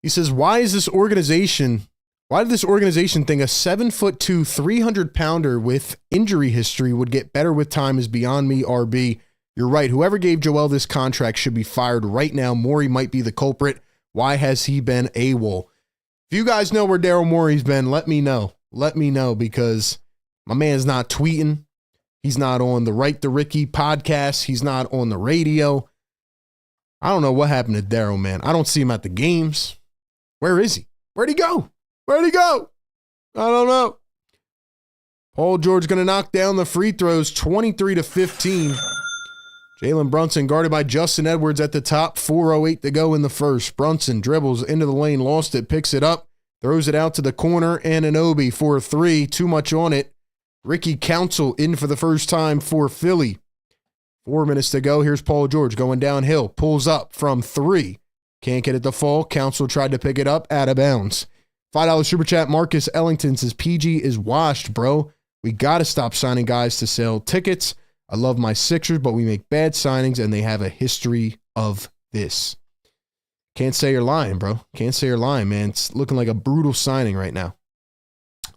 He says, why did this organization think a 7'2", 300-pounder with injury history would get better with time is beyond me, RB. You're right. Whoever gave Joel this contract should be fired right now. Morey might be the culprit. Why has he been AWOL? If you guys know where Daryl Morey's been, let me know. Let me know, because my man's not tweeting. He's not on the Right to Ricky podcast. He's not on the radio. I don't know what happened to Daryl, man. I don't see him at the games. Where is he? Where'd he go? Where'd he go? I don't know. Paul George going to knock down the free throws, 23-15. Jalen Brunson guarded by Justin Edwards at the top, 4:08 to go in the first. Brunson dribbles into the lane, lost it, picks it up, throws it out to the corner, and Anunoby for a three. Too much on it. Ricky Council in for the first time for Philly. 4 minutes to go. Here's Paul George going downhill, pulls up from three. Can't get it to fall. Council tried to pick it up, out of bounds. $5 super chat. Marcus Ellington says, PG is washed, bro. We got to stop signing guys to sell tickets. I love my Sixers, but we make bad signings, and they have a history of this. Can't say you're lying, bro. Can't say you're lying, man. It's looking like a brutal signing right now.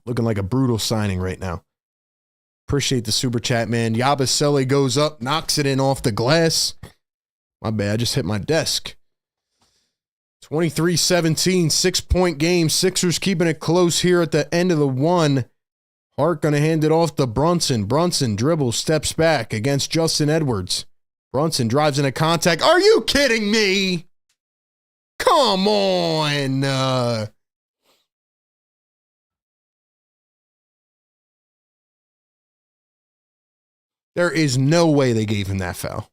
Looking like a brutal signing right now. Appreciate the super chat, man. Yabusele goes up, knocks it in off the glass. My bad, I just hit my desk. 23-17, 6-point game. Sixers keeping it close here at the end of the one. Hart going to hand it off to Brunson. Brunson dribbles, steps back against Justin Edwards. Brunson drives into contact. Are you kidding me? Come on. There is no way they gave him that foul.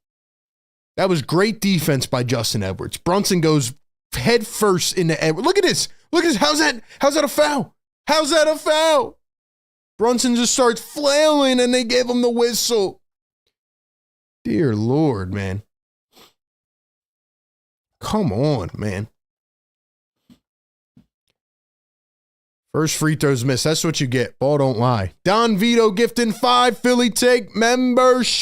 That was great defense by Justin Edwards. Brunson goes head first into Edwards. Look at this. Look at this. How's that a foul? How's that a foul? Brunson just starts flailing and they gave him the whistle. Dear Lord, man. Come on, man. First free throws missed. That's what you get. Ball don't lie. Don Vito gifting 5 Philly Take memberships.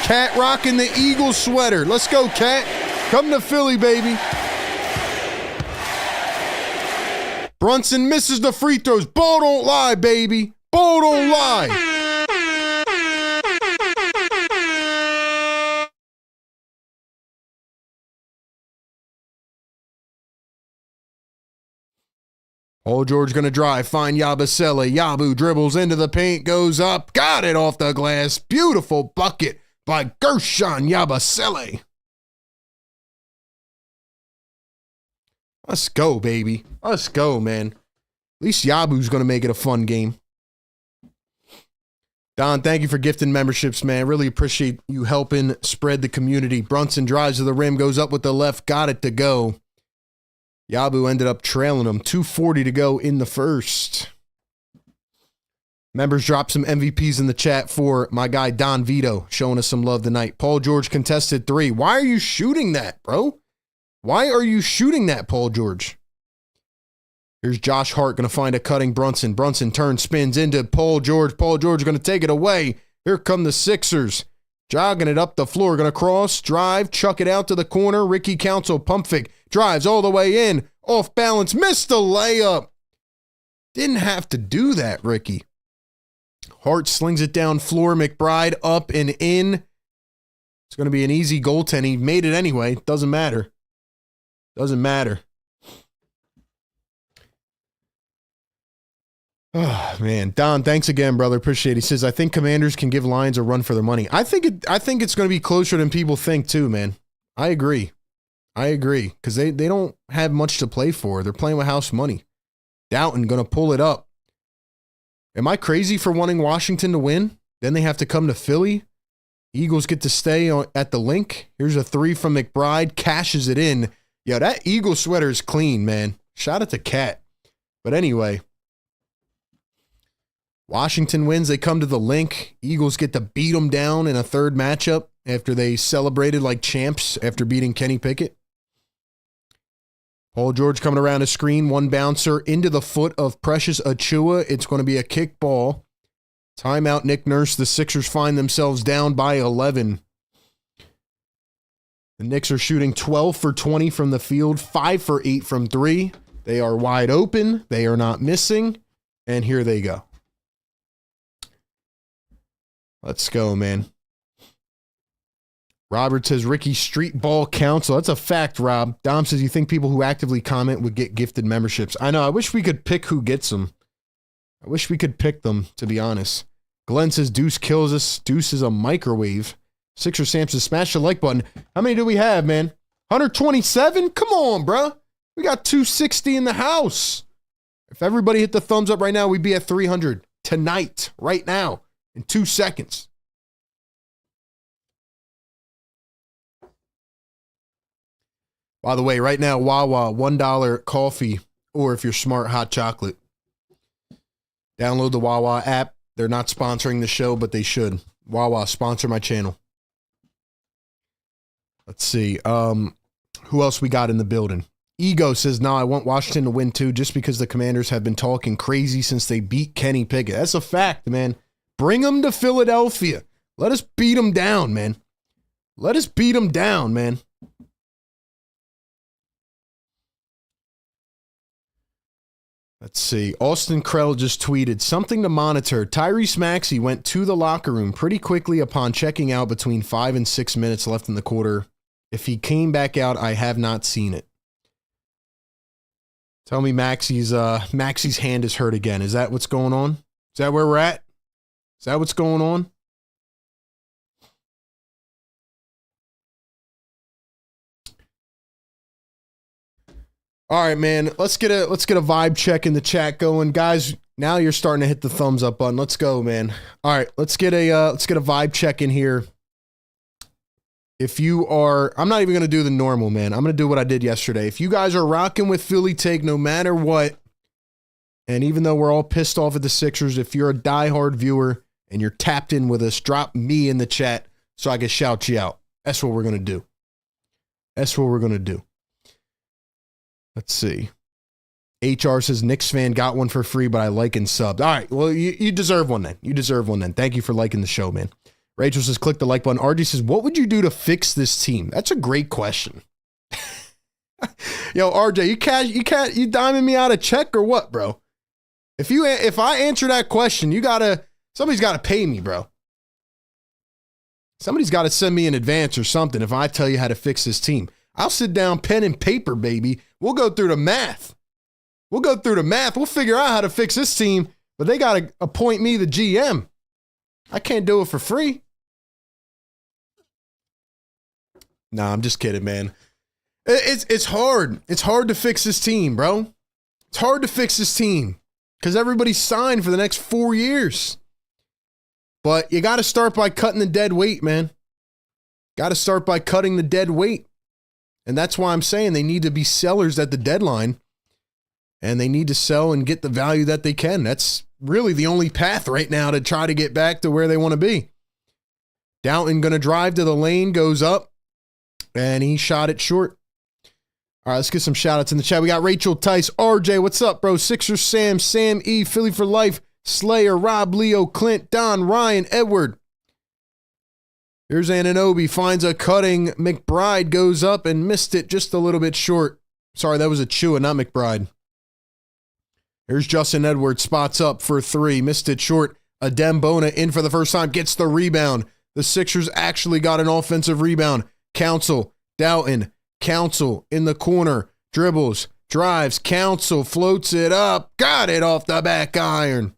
Cat rocking the Eagles sweater. Let's go, Cat. Come to Philly, baby. Brunson misses the free throws. Ball don't lie, baby. Ball don't lie. Paul George going to drive, find Yabusele. Yabu dribbles into the paint, goes up, got it off the glass. Beautiful bucket by Gershon Yabusele. Let's go, baby. Let's go, man. At least Yabu's going to make it a fun game. Don, thank you for gifting memberships, man. Really appreciate you helping spread the community. Brunson drives to the rim, goes up with the left, got it to go. Yabu ended up trailing him. 2:40 to go in the first. Members drop some MVPs in the chat for my guy Don Vito, showing us some love tonight. Paul George contested 3. Why are you shooting that, bro? Why are you shooting that, Paul George? Here's Josh Hart going to find a cutting Brunson. Brunson turns, spins into Paul George. Paul George going to take it away. Here come the Sixers. Jogging it up the floor. Going to cross, drive, chuck it out to the corner. Ricky Council, pump fake. Drives all the way in. Off balance. Missed the layup. Didn't have to do that, Ricky. Hart slings it down floor. McBride up and in. It's going to be an easy goaltend. He made it anyway. Doesn't matter. Doesn't matter. Oh, man. Don, thanks again, brother. Appreciate it. He says, I think Commanders can give Lions a run for their money. I think it's going to be closer than people think too, man. I agree. Because they don't have much to play for. They're playing with house money. Doughton going to pull it up. Am I crazy for wanting Washington to win? Then they have to come to Philly. Eagles get to stay at the link. Here's a 3 from McBride. Cashes it in. Yo, that Eagle sweater is clean, man. Shout out to Cat. But anyway. Washington wins. They come to the Link. Eagles get to beat them down in a third matchup after they celebrated like champs after beating Kenny Pickett. Paul George coming around a screen. One bouncer into the foot of Precious Achiuwa. It's going to be a kick ball. Timeout, Nick Nurse. The Sixers find themselves down by 11. The Knicks are shooting 12 for 20 from the field, 5 for 8 from 3. They are wide open. They are not missing. And here they go. Let's go, man. Robert says Ricky Street Ball Council. That's a fact, Rob. Dom says you think people who actively comment would get gifted memberships. I know. I wish we could pick who gets them. I wish we could pick them, to be honest. Glenn says Deuce kills us. Deuce is a microwave. Sixer Samson, smash the like button. How many do we have, man? 127? Come on, bro. We got 260 in the house. If everybody hit the thumbs up right now, we'd be at 300 tonight, right now, in 2 seconds. By the way, right now, Wawa, $1 coffee, or if you're smart, hot chocolate. Download the Wawa app. They're not sponsoring the show, but they should. Wawa, sponsor my channel. Let's see. Who else we got in the building? Ego says, no, I want Washington to win too, just because the Commanders have been talking crazy since they beat Kenny Pickett. That's a fact, man. Bring them to Philadelphia. Let us beat them down, man. Let us beat them down, man. Let's see. Austin Krell just tweeted, something to monitor. Tyrese Maxey went to the locker room pretty quickly upon checking out between 5 and 6 minutes left in the quarter. If he came back out, I have not seen it. Tell me Maxey's hand is hurt again. Is that what's going on? Is that where we're at? Is that what's going on? All right, man. Let's get a vibe check in the chat going, guys. Now you're starting to hit the thumbs up button. Let's go, man. All right, let's get a vibe check in here. If you are, I'm not even going to do the normal, man. I'm going to do what I did yesterday. If you guys are rocking with Philly Take no matter what, and even though we're all pissed off at the Sixers, if you're a diehard viewer and you're tapped in with us, drop me in the chat so I can shout you out. That's what we're going to do. That's what we're going to do. Let's see. HR says, Knicks fan got one for free, but I like and subbed. All right, well, you deserve one then. You deserve one then. Thank you for liking the show, man. Rachel says, click the like button. RG says, what would you do to fix this team? That's a great question. Yo, RJ, you diming me out a check or what, bro? If I answer that question, somebody's gotta pay me, bro. Somebody's got to send me in advance or something if I tell you how to fix this team. I'll sit down, pen and paper, baby. We'll go through the math. We'll figure out how to fix this team, but they got to appoint me the GM. I can't do it for free. Nah, I'm just kidding, man. It's hard. It's hard to fix this team, bro. It's hard to fix this team because everybody's signed for the next 4 years. But you got to start by cutting the dead weight, man. Got to start by cutting the dead weight. And that's why I'm saying they need to be sellers at the deadline. And they need to sell and get the value that they can. That's really the only path right now to try to get back to where they want to be. Downton going to drive to the lane, goes up, and he shot it short. All right, let's get some shout-outs in the chat. We got Rachel Tice, RJ, what's up, bro? Sixers, Sam E, Philly for life, Slayer, Rob, Leo, Clint, Don, Ryan, Edward. Here's Ananobi, finds a cutting. McBride goes up and missed it just a little bit short. Sorry, that was Achiuwa, not McBride. Here's Justin Edwards, spots up for 3, missed it short. Adem Bona in for the first time, gets the rebound. The Sixers actually got an offensive rebound. Council, Doughton, Council in the corner, dribbles, drives, Council floats it up, got it off the back iron.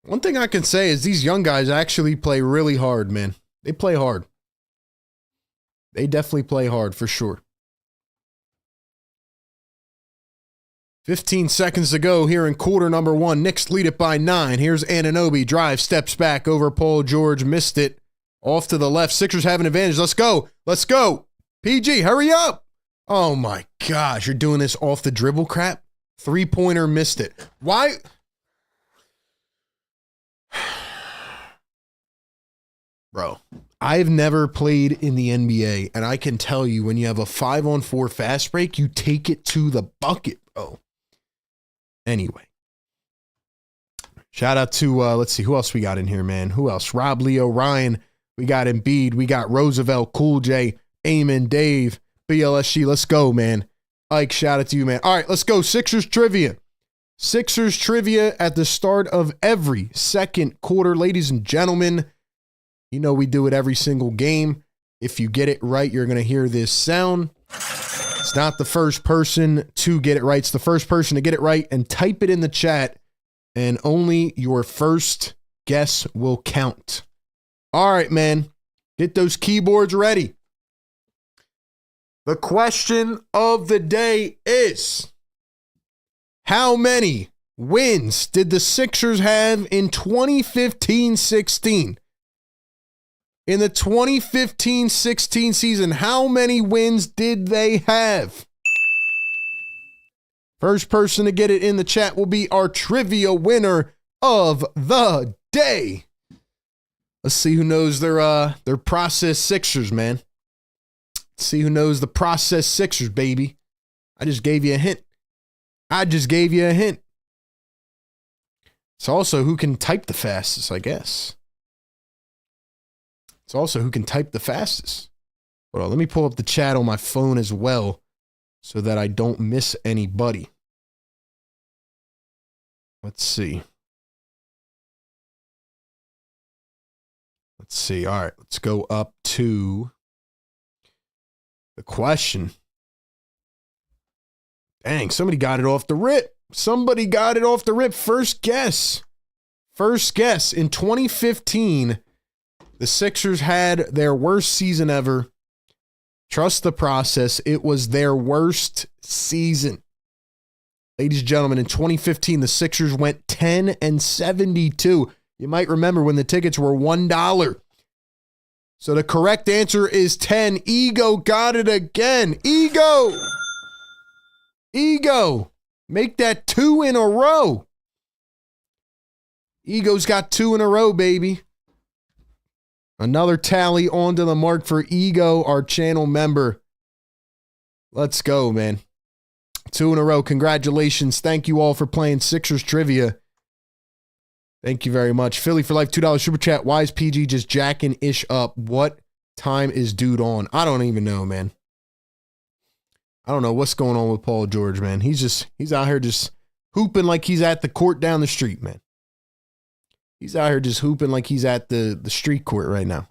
One thing I can say is these young guys actually play really hard, man. They play hard. They definitely play hard for sure. 15 seconds to go here in quarter number 1. Knicks lead it by 9. Here's Anunoby. Drive, steps back over Paul George. Missed it. Off to the left. Sixers have an advantage. Let's go. Let's go. PG, hurry up. Oh, my gosh. You're doing this off the dribble crap? Three-pointer missed it. Why? Bro, I've never played in the NBA, and I can tell you when you have a 5-on-4 fast break, you take it to the bucket, bro. Anyway. Shout out to, let's see, who else we got in here, man? Who else? Rob, Leo, Ryan. We got Embiid. We got Roosevelt, Cool J, Eamon, Dave, BLSG. Let's go, man. Ike, shout out to you, man. All right, let's go. Sixers trivia. Sixers trivia at the start of every second quarter. Ladies and gentlemen, you know we do it every single game. If you get it right, you're going to hear this sound. It's not the first person to get it right. It's the first person to get it right and type it in the chat, and only your first guess will count. All right, man. Get those keyboards ready. The question of the day is, how many wins did the Sixers have in 2015-16? In the 2015-16 season, how many wins did they have? First person to get it in the chat will be our trivia winner of the day. Let's see who knows their process Sixers, man. Let's see who knows the process Sixers, baby. I just gave you a hint. It's also who can type the fastest, I guess. It's also who can type the fastest. Hold on, let me pull up the chat on my phone as well so that I don't miss anybody. Let's see. All right, let's go up to the question. Dang, somebody got it off the rip. First guess. In 2015, the Sixers had their worst season ever. Trust the process. It was their worst season. Ladies and gentlemen, in 2015, the Sixers went 10-72. You might remember when the tickets were $1. So the correct answer is 10. Ego got it again. Ego. Make that 2 in a row. Ego's got 2 in a row, baby. Another tally onto the mark for Ego, our channel member. Let's go, man. 2 in a row. Congratulations. Thank you all for playing Sixers Trivia. Thank you very much. Philly for Life, $2 super chat. Why is PG just jacking ish up? What time is dude on? I don't even know, man. I don't know what's going on with Paul George, man. He's out here just hooping like he's at the court down the street, man. He's out here just hooping like he's at the street court right now.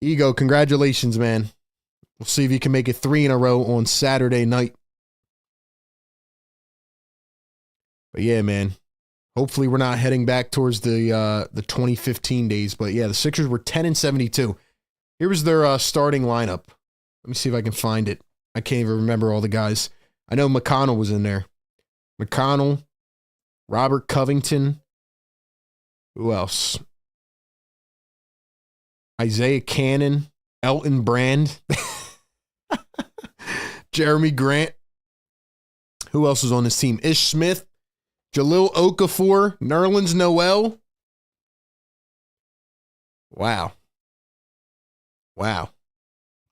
Ego, congratulations, man. We'll see if you can make it 3 in a row on Saturday night. But yeah, man. Hopefully we're not heading back towards the 2015 days. But yeah, the Sixers were 10-72. Here was their starting lineup. Let me see if I can find it. I can't even remember all the guys. I know McConnell was in there. McConnell, Robert Covington. Who else? Isaiah Cannon, Elton Brand, Jeremy Grant. Who else was on this team? Ish Smith, Jahlil Okafor, Nerlens Noel. Wow.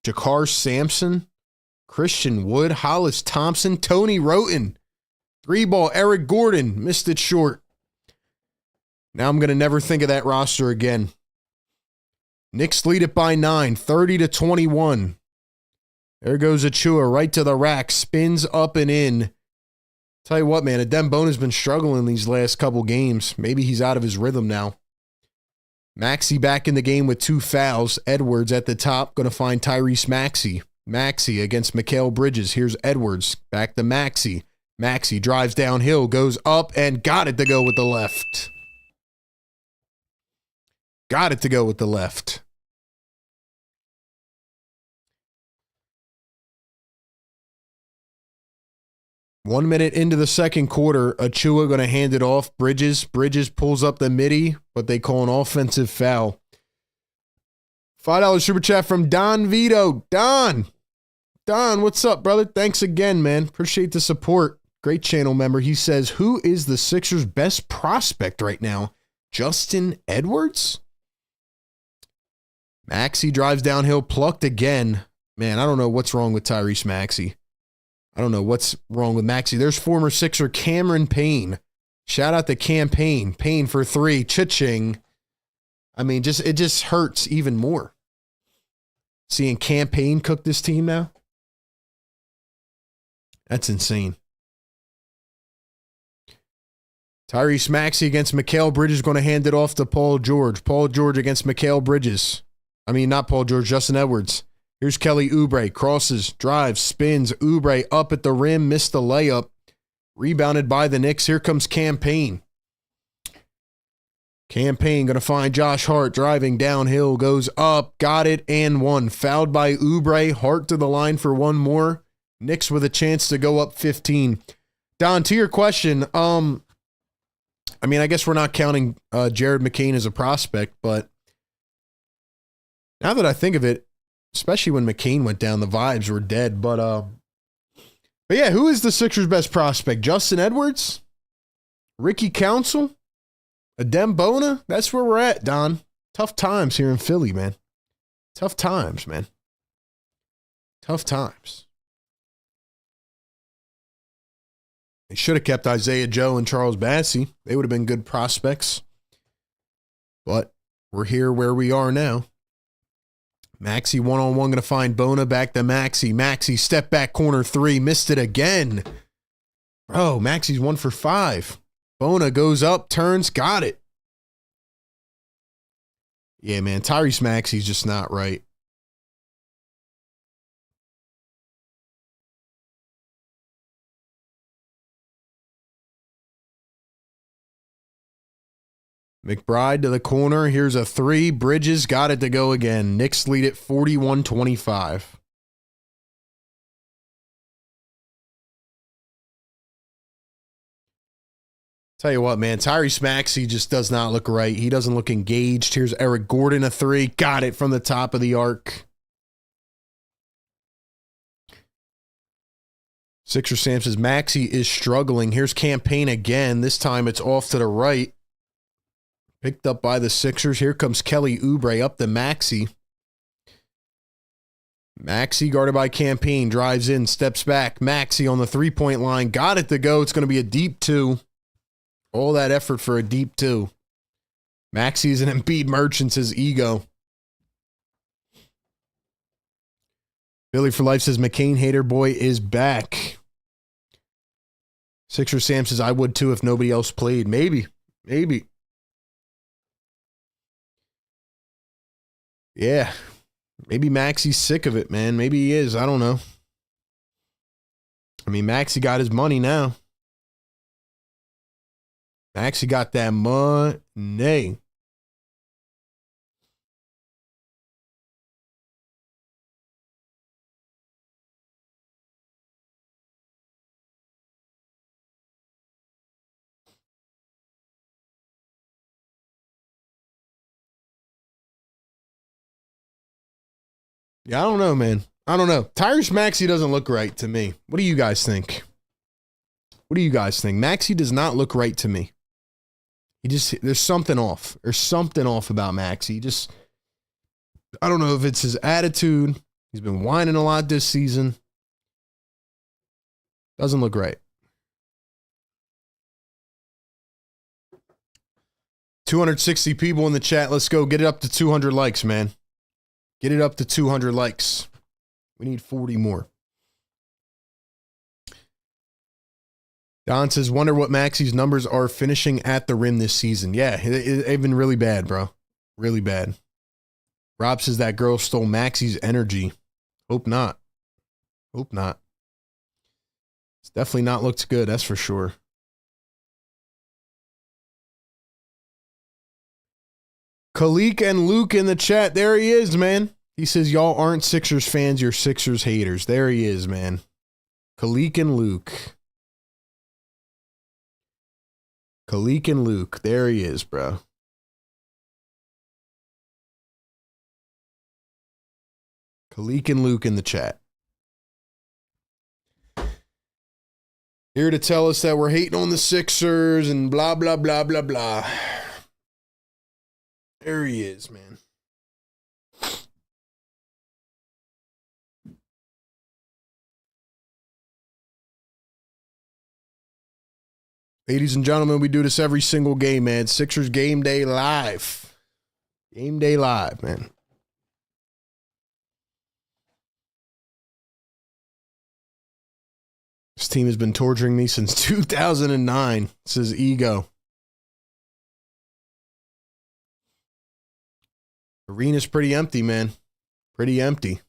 Jakar Sampson, Christian Wood, Hollis Thompson, Tony Roten, 3-ball, Eric Gordon, missed it short. Now I'm going to never think of that roster again. Knicks lead it by 9, 30-21. There goes Achua right to the rack, spins up and in. Tell you what, man, Adembonne's been struggling these last couple games. Maybe he's out of his rhythm now. Maxey back in the game with 2 fouls. Edwards at the top, going to find Tyrese Maxey. Maxey against Mikal Bridges. Here's Edwards, back to Maxey. Maxey drives downhill, goes up, and got it to go with the left. 1 minute into the second quarter, Achua going to hand it off. Bridges pulls up the midi, but they call an offensive foul. $5 super chat from Don Vito. Don, Don, what's up, brother? Thanks again, man. Appreciate the support. Great channel member. He says, who is the Sixers' best prospect right now? Justin Edwards? Maxey drives downhill, plucked again. Man, I don't know what's wrong with Tyrese Maxey. I don't know what's wrong with Maxey. There's former Sixer Cameron Payne. Shout out to Cam Payne. Payne for 3. Cha-ching. I mean, it just hurts even more. Seeing Cam Payne cook this team now? That's insane. Tyrese Maxey against Mikal Bridges, going to hand it off to Paul George. Paul George against Mikal Bridges. I mean, not Paul George, Justin Edwards. Here's Kelly Oubre. Crosses, drives, spins. Oubre up at the rim, missed the layup. Rebounded by the Knicks. Here comes Cam Payne. Cam Payne going to find Josh Hart. Driving downhill, goes up, got it, and one. Fouled by Oubre. Hart to the line for one more. Knicks with a chance to go up 15. Don, to your question, I mean, I guess we're not counting Jared McCain as a prospect, but now that I think of it, especially when McCain went down, the vibes were dead. But yeah, who is the Sixers' best prospect? Justin Edwards? Ricky Council? Adem Bona? That's where we're at, Don. Tough times here in Philly, man. Tough times, man. Tough times. They should have kept Isaiah Joe and Charles Bassey. They would have been good prospects. But we're here where we are now. Maxey one-on-one going to find Bona, back to Maxey. Maxey step back corner 3, missed it again. Bro, Maxey's 1 for 5. Bona goes up, turns, got it. Yeah, man, Tyrese Maxey's just not right. McBride to the corner. Here's a 3. Bridges got it to go again. Knicks lead at 41-25. Tell you what, man, Tyrese Maxey just does not look right. He doesn't look engaged. Here's Eric Gordon, a 3. Got it from the top of the arc. Sixer Sam says Maxey is struggling. Here's Cam Payne again. This time it's off to the right. Picked up by the Sixers. Here comes Kelly Oubre up to Maxey. Maxey guarded by Cam Payne. Drives in, steps back. Maxey on the 3-point line. Got it to go. It's going to be a deep 2. All that effort for a deep 2. Maxey's an Embiid merchant, his ego. Billy for Life says McCain hater boy is back. Sixer Sam says I would too if nobody else played. Maybe. Yeah. Maybe Maxey's sick of it, man. Maybe he is. I don't know. I mean, Maxey got his money now. Maxey got that money. Yeah, I don't know, man. I don't know. Tyrese Maxey doesn't look right to me. What do you guys think? Maxey does not look right to me. There's something off. There's something off about Maxey. I don't know if it's his attitude. He's been whining a lot this season. Doesn't look right. 260 people in the chat. Let's go. Get it up to 200 likes, man. Get it up to 200 likes. We need 40 more. Don says, wonder what Maxey's numbers are finishing at the rim this season. Yeah, they've been really bad, bro. Really bad. Rob says that girl stole Maxey's energy. Hope not. Hope not. It's definitely not looked good, that's for sure. Khalik and Luke in the chat. There he is, man. He says, y'all aren't Sixers fans, you're Sixers haters. There he is, man. Khalik and Luke. Khalik and Luke. There he is, bro. Khalik and Luke in the chat. Here to tell us that we're hating on the Sixers and blah, blah, blah, blah, blah. There he is, man. Ladies and gentlemen, we do this every single game, man. Sixers Game Day Live. Game Day Live, man. This team has been torturing me since 2009. This is ego. Arena's pretty empty, man. Pretty empty.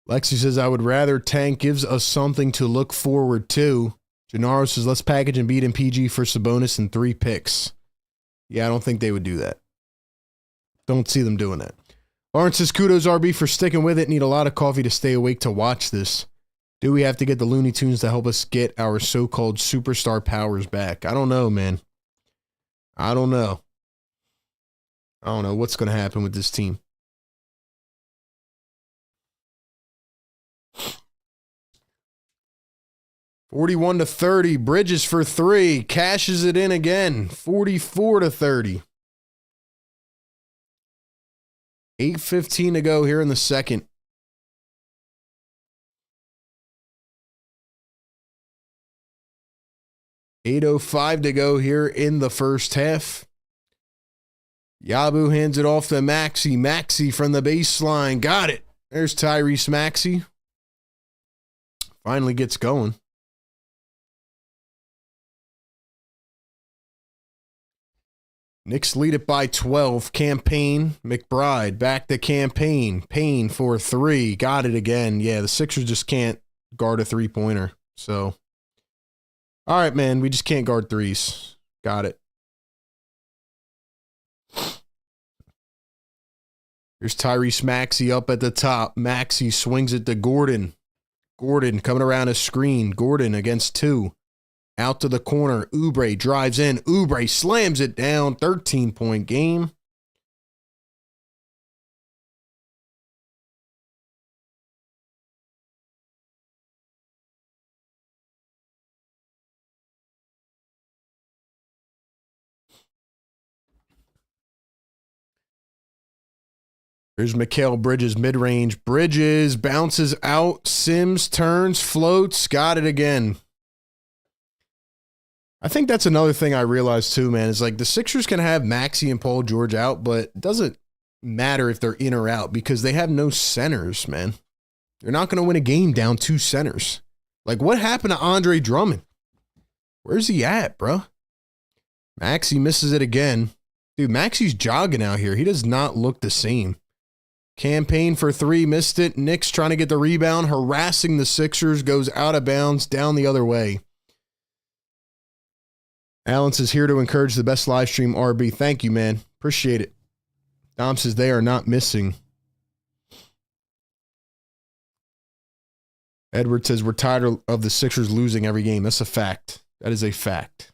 Lexi says, I would rather tank, gives us something to look forward to. Gennaro says, let's package and beat in PG for Sabonis and 3 picks. Yeah, I don't think they would do that. Don't see them doing that. Lawrence says, kudos RB for sticking with it. Need a lot of coffee to stay awake to watch this. Do we have to get the Looney Tunes to help us get our so-called superstar powers back? I don't know, man. I don't know. I don't know what's going to happen with this team. $41-30. Bridges for 3. Cashes it in again. 44-30. 8:15 to go here in the second. $8:05 to go here in the first half. Yabu hands it off to Maxey. Maxey from the baseline. Got it. There's Tyrese Maxey. Finally gets going. Knicks lead it by 12. Campaign. McBride back to Campaign. Payne for 3. Got it again. Yeah, the Sixers just can't guard a three-pointer. So, all right, man. We just can't guard threes. Got it. Here's Tyrese Maxey up at the top. Maxey swings it to Gordon. Gordon coming around a screen. Gordon against 2. Out to the corner. Oubre drives in. Oubre slams it down. 13-point game. There's Mikal Bridges mid-range. Bridges bounces out. Sims turns, floats. Got it again. I think that's another thing I realized too, man, is like the Sixers can have Maxey and Paul George out, but it doesn't matter if they're in or out because they have no centers, man. They're not going to win a game down 2 centers. Like, what happened to Andre Drummond? Where's he at, bro? Maxey misses it again. Dude, Maxey's jogging out here. He does not look the same. Campaign for 3, missed it. Knicks trying to get the rebound, harassing the Sixers, goes out of bounds, down the other way. Allen says, here to encourage the best live stream, RB. Thank you, man. Appreciate it. Dom says, they are not missing. Edward says, we're tired of the Sixers losing every game. That's a fact. That is a fact.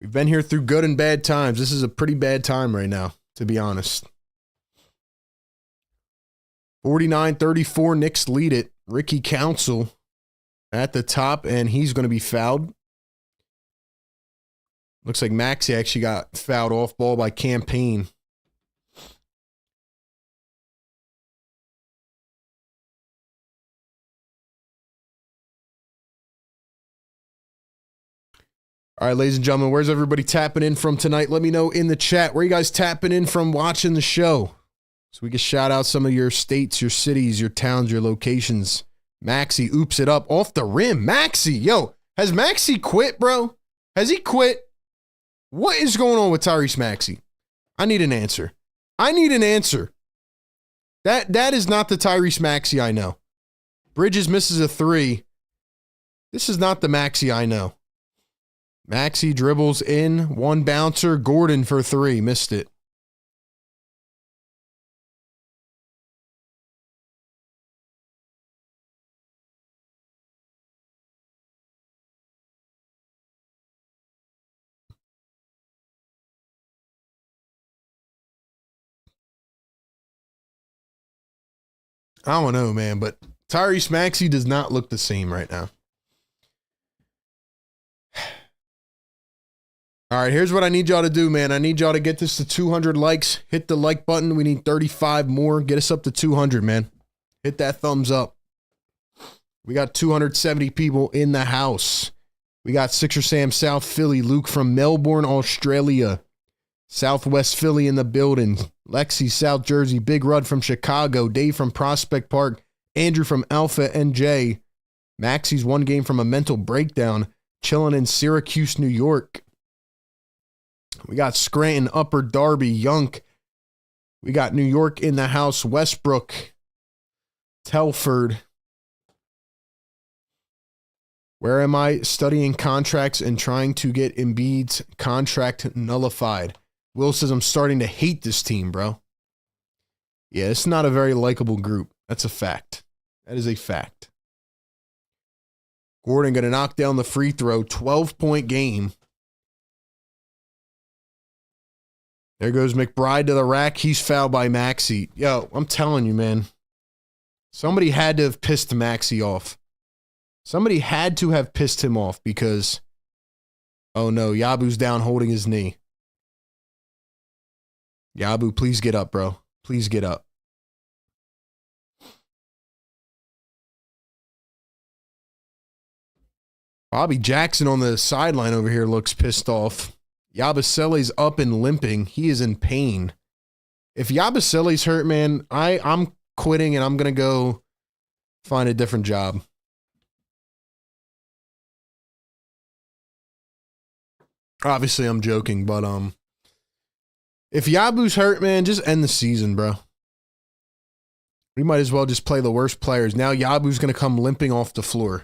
We've been here through good and bad times. This is a pretty bad time right now, to be honest. 49-34, Knicks lead it. Ricky Council at the top, and he's going to be fouled. Looks like Maxey actually got fouled off ball by Campaign. All right, ladies and gentlemen, where's everybody tapping in from tonight? Let me know in the chat. Where you guys tapping in from watching the show? So we can shout out some of your states, your cities, your towns, your locations. Maxey oops it up off the rim. Maxey, yo, has Maxey quit, bro? Has he quit? What is going on with Tyrese Maxey? I need an answer. I need an answer. That is not the Tyrese Maxey I know. Bridges misses a 3. This is not the Maxey I know. Maxey dribbles in, 1 bouncer. Gordon for 3, missed it. I don't know, man, but Tyrese Maxey does not look the same right now. All right, here's what I need y'all to do, man. I need y'all to get this to 200 likes. Hit the like button. We need 35 more. Get us up to 200, man. Hit that thumbs up. We got 270 people in the house. We got Sixer Sam, South Philly. Luke from Melbourne, Australia. Southwest Philly in the building. Lexi, South Jersey. Big Rud from Chicago. Dave from Prospect Park. Andrew from Alpha NJ. Maxie's one game from a mental breakdown. Chilling in Syracuse, New York. We got Scranton, Upper Darby, Yunk. We got New York in the house. Westbrook. Telford. Where am I? Studying contracts and trying to get Embiid's contract nullified. Will says, I'm starting to hate this team, bro. Yeah, it's not a very likable group. That's a fact. That is a fact. Gordon going to knock down the free throw. 12-point game. There goes McBride to the rack. He's fouled by Maxey. Yo, I'm telling you, man. Somebody had to have pissed Maxey off. Somebody had to have pissed him off because, oh no, Yabu's down holding his knee. Yabu, please get up, bro. Please get up. Bobby Jackson on the sideline over here looks pissed off. Yabusele's up and limping. He is in pain. If Yabusele's hurt, man, I'm quitting and I'm going to go find a different job. Obviously, I'm joking, but if Yabu's hurt, man, just end the season, bro. We might as well just play the worst players. Now Yabu's going to come limping off the floor.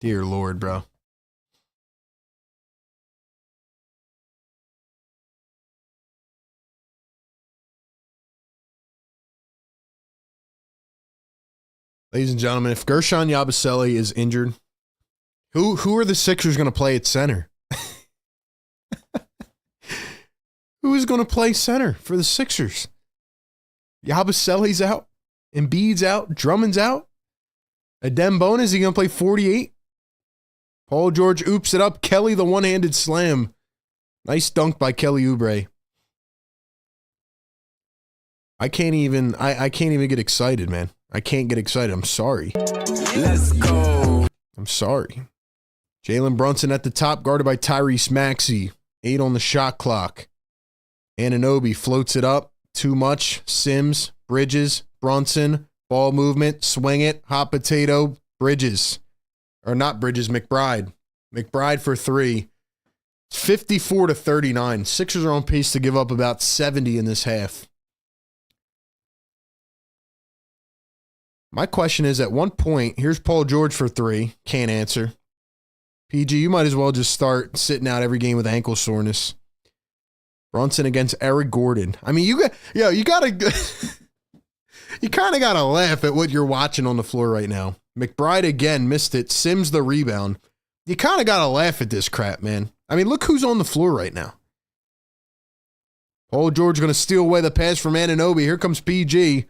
Dear Lord, bro. Ladies and gentlemen, if Gershon Yabusele is injured, who are the Sixers going to play at center? Who is going to play center for the Sixers? Yabusele's out. Embiid's out. Drummond's out. Adembona, is he going to play 48? Paul George oops it up. Kelly, the one-handed slam. Nice dunk by Kelly Oubre. I can't even get excited, man. I can't get excited. I'm sorry. Let's go. I'm sorry. Jalen Brunson at the top, guarded by Tyrese Maxey. 8 on the shot clock. Anunoby floats it up. Too much. Sims, Bridges, Brunson, ball movement, swing it, hot potato, Bridges. Or not Bridges, McBride. McBride for 3. 54-39. Sixers are on pace to give up about 70 in this half. My question is, at one point, here's Paul George for 3. Can't answer. PG, you might as well just start sitting out every game with ankle soreness. Brunson against Eric Gordon. I mean, you gotta, you kind of gotta laugh at what you're watching on the floor right now. McBride again missed it. Sims the rebound. You kind of gotta laugh at this crap, man. I mean, look who's on the floor right now. Paul George going to steal away the pass from Anunoby. Here comes PG.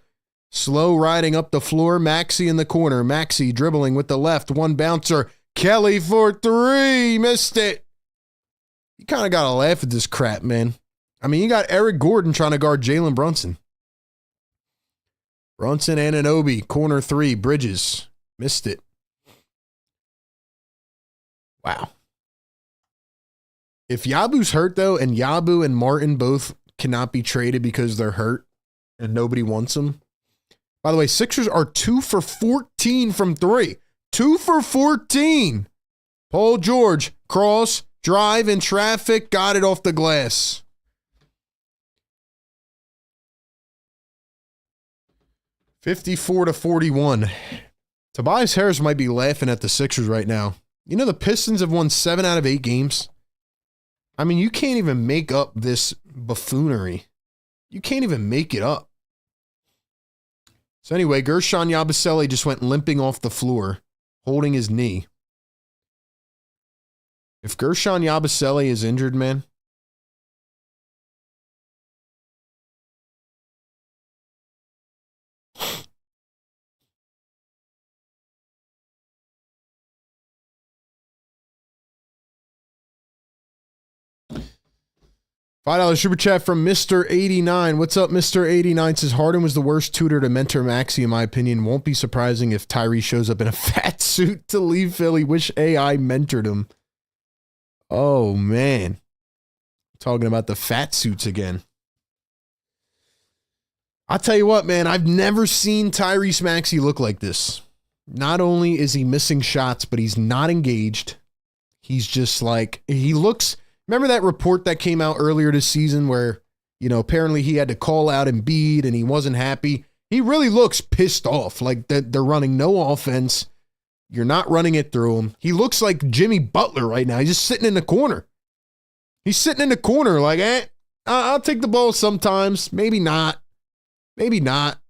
Slow riding up the floor. Maxey in the corner. Maxey dribbling with the left. One bouncer. Kelly for 3. Missed it. You kind of got to laugh at this crap, man. I mean, you got Eric Gordon trying to guard Jalen Brunson. Brunson, Anunoby. Corner 3. Bridges. Missed it. Wow. If Yabu's hurt, though, and Yabu and Martin both cannot be traded because they're hurt and nobody wants them. By the way, Sixers are 2 for 14 from 3. 2 for 14. Paul George, cross, drive in traffic, got it off the glass. (54-41). Tobias Harris might be laughing at the Sixers right now. You know, the Pistons have won 7 out of 8 games. I mean, you can't even make up this buffoonery. You can't even make it up. So anyway, Gershon Yabusele just went limping off the floor, holding his knee. If Gershon Yabusele is injured, man, $5 super chat from Mr. 89. What's up, Mr. 89? Says Harden was the worst tutor to mentor Maxey, in my opinion. Won't be surprising if Tyrese shows up in a fat suit to leave Philly. Wish AI mentored him. Oh, man. Talking about the fat suits again. I'll tell you what, man. I've never seen Tyrese Maxey look like this. Not only is he missing shots, but he's not engaged. He's just like, he looks... Remember that report that came out earlier this season where, you know, apparently he had to call out Embiid and he wasn't happy? He really looks pissed off. Like they're running no offense. You're not running it through him. He looks like Jimmy Butler right now. He's just sitting in the corner. He's sitting in the corner like, I'll take the ball sometimes. Maybe not. Maybe not.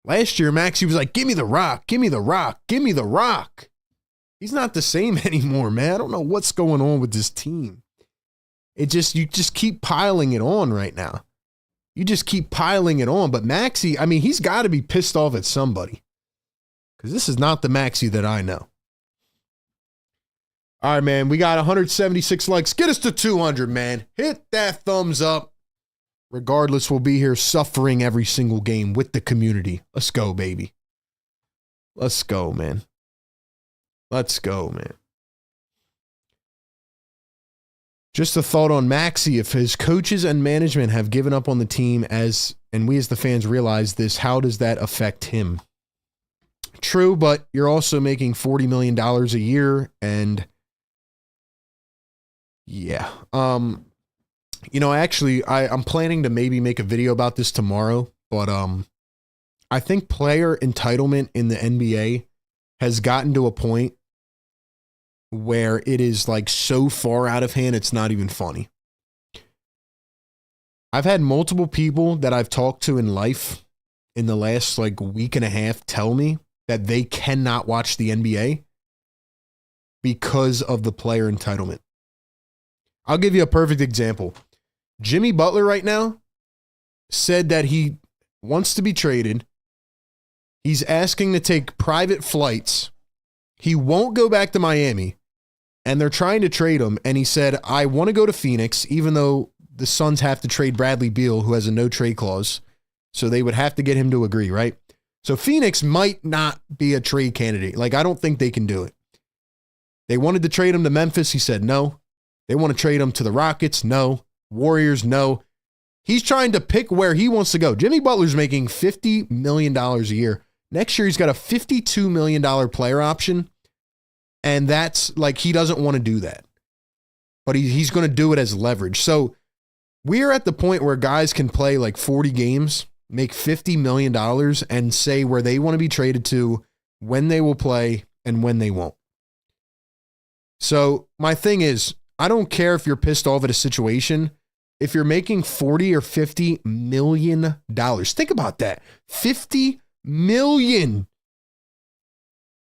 Last year, Maxey was like, give me the rock. Give me the rock. Give me the rock. He's not the same anymore, man. I don't know what's going on with this team. You just keep piling it on right now. You just keep piling it on. But Maxey, I mean, he's got to be pissed off at somebody. Because this is not the Maxey that I know. All right, man. We got 176 likes. Get us to 200, man. Hit that thumbs up. Regardless, we'll be here suffering every single game with the community. Let's go, baby. Let's go, man. Let's go, man. Just a thought on Maxey. If his coaches and management have given up on the team and we as the fans realize this, how does that affect him? True, but you're also making $40 million a year. And yeah. You know, actually, I'm planning to maybe make a video about this tomorrow, but I think player entitlement in the NBA has gotten to a point where it is like so far out of hand, it's not even funny. I've had multiple people that I've talked to in life in the last like week and a half tell me that they cannot watch the NBA because of the player entitlement. I'll give you a perfect example. Jimmy Butler right now said that he wants to be traded. He's asking to take private flights. He won't go back to Miami, and they're trying to trade him. And he said, I want to go to Phoenix, even though the Suns have to trade Bradley Beal, who has a no trade clause. So they would have to get him to agree, right? So Phoenix might not be a trade candidate. Like, I don't think they can do it. They wanted to trade him to Memphis. He said no. They want to trade him to the Rockets. No. Warriors, no. He's trying to pick where he wants to go. Jimmy Butler's making $50 million a year. Next year, he's got a $52 million player option. And that's like, he doesn't want to do that. But he's going to do it as leverage. So we're at the point where guys can play like 40 games, make $50 million, and say where they want to be traded to, when they will play, and when they won't. So my thing is, I don't care if you're pissed off at a situation. If you're making 40 or $50 million, think about that. 50 million.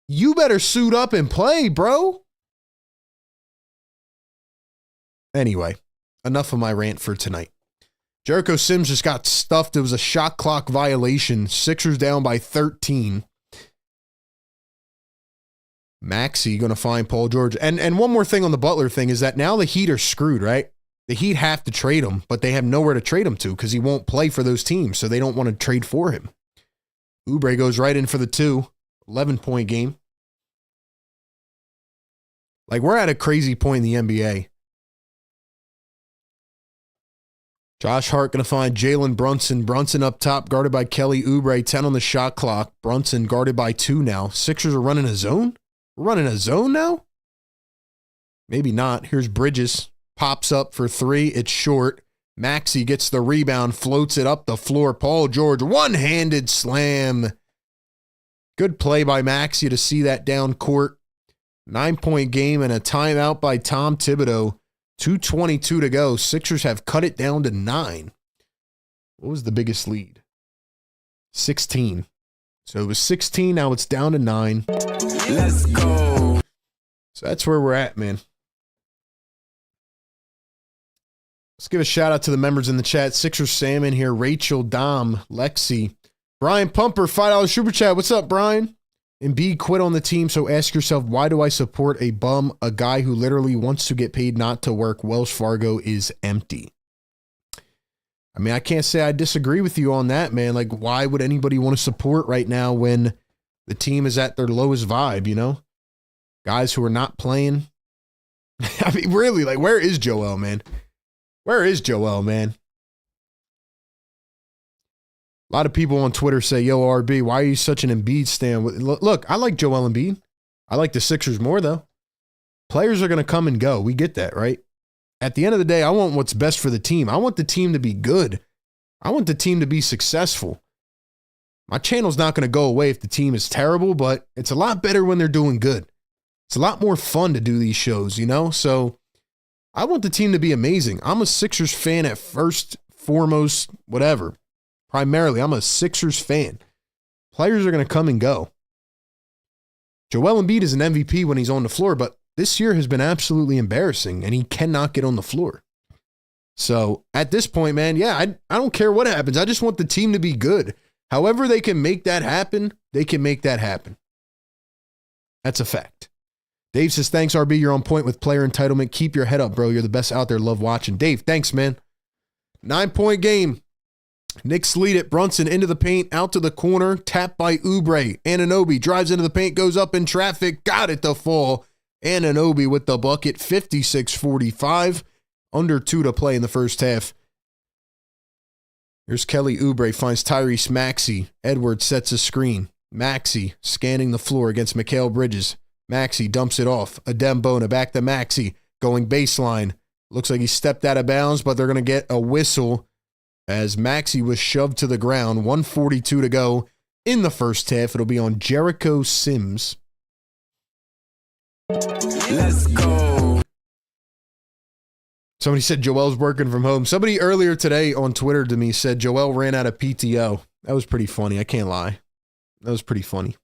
You better suit up and play, bro. Anyway, enough of my rant for tonight. Jericho Sims just got stuffed. It was a shot clock violation. Sixers down by 13. Maxey going to find Paul George. And one more thing on the Butler thing is that now the Heat are screwed, right? The Heat have to trade him, but they have nowhere to trade him to because he won't play for those teams, so they don't want to trade for him. Oubre goes right in for the 11-point game. Like, we're at a crazy point in the NBA. Josh Hart going to find Jalen Brunson. Brunson up top, guarded by Kelly Oubre. 10 on the shot clock. Brunson guarded by 2 now. Sixers are running a zone? We're running a zone now? Maybe not. Here's Bridges. Pops up for 3. It's short. Maxey gets the rebound, floats it up the floor. Paul George, one-handed slam. Good play by Maxey to see that down court. 9-point game and a timeout by Tom Thibodeau. 2:22 to go. Sixers have cut it down to 9. What was the biggest lead? 16. So it was 16. Now it's down to 9. Let's go. So that's where we're at, man. Let's give a shout out to the members in the chat. Sixers Salmon here. Rachel, Dom, Lexi, Brian Pumper, $5 super chat. What's up, Brian? Embiid quit on the team, so ask yourself, why do I support a bum, a guy who literally wants to get paid not to work? Wells Fargo is empty. I mean, I can't say I disagree with you on that, man. Like, why would anybody want to support right now when the team is at their lowest vibe, you know? Guys who are not playing. I mean, really, like, where is Joel, man? Where is Joel, man? A lot of people on Twitter say, yo, RB, why are you such an Embiid stan? Look, I like Joel Embiid. I like the Sixers more, though. Players are going to come and go. We get that, right? At the end of the day, I want what's best for the team. I want the team to be good. I want the team to be successful. My channel's not going to go away if the team is terrible, but it's a lot better when they're doing good. It's a lot more fun to do these shows, you know? So I want the team to be amazing. I'm a Sixers fan at first, foremost, whatever. Primarily, I'm a Sixers fan. Players are going to come and go. Joel Embiid is an MVP when he's on the floor, but this year has been absolutely embarrassing, and he cannot get on the floor. So at this point, man, yeah, I don't care what happens. I just want the team to be good. However they can make that happen, they can make that happen. That's a fact. Dave says, thanks, RB. You're on point with player entitlement. Keep your head up, bro. You're the best out there. Love watching. Dave, thanks, man. 9-point game. Knicks lead it. Brunson into the paint, out to the corner, tapped by Oubre. Anunoby drives into the paint, goes up in traffic, got it to fall. Anunoby with the bucket, 56-45. Under 2 to play in the first half. Here's Kelly Oubre, finds Tyrese Maxey. Edwards sets a screen. Maxey scanning the floor against Mikal Bridges. Maxey dumps it off. Adem Bona back to Maxey, going baseline. Looks like he stepped out of bounds, but they're going to get a whistle as Maxey was shoved to the ground. 1:42 to go in the first half. It'll be on Jericho Sims. Let's go. Somebody said Joel's working from home. Somebody earlier today on Twitter to me said Joel ran out of PTO. That was pretty funny. I can't lie. That was pretty funny.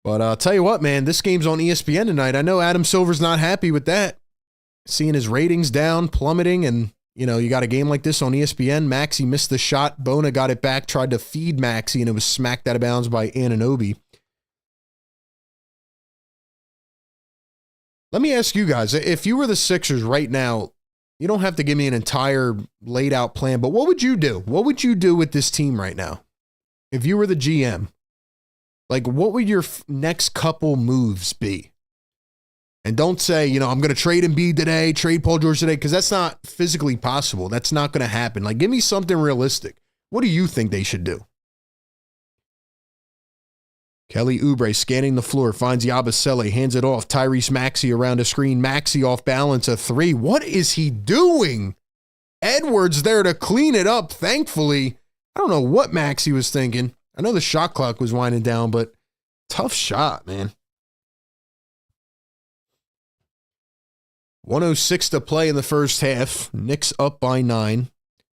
But I'll tell you what, man, this game's on ESPN tonight. I know Adam Silver's not happy with that. Seeing his ratings down, plummeting, and, you know, you got a game like this on ESPN. Maxey missed the shot. Bona got it back, tried to feed Maxey, and it was smacked out of bounds by Anunoby. Let me ask you guys, if you were the Sixers right now, you don't have to give me an entire laid out plan, but what would you do? What would you do with this team right now? If you were the GM, like, what would your next couple moves be? And don't say, you know, I'm going to trade Embiid today, trade Paul George today, because that's not physically possible. That's not going to happen. Like, give me something realistic. What do you think they should do? Kelly Oubre scanning the floor, finds Yabusele, hands it off. Tyrese Maxey around a screen. Maxey off balance, a 3. What is he doing? Edwards there to clean it up, thankfully. I don't know what Maxey was thinking. I know the shot clock was winding down, but tough shot, man. 1:06 to play in the first half. Knicks up by 9.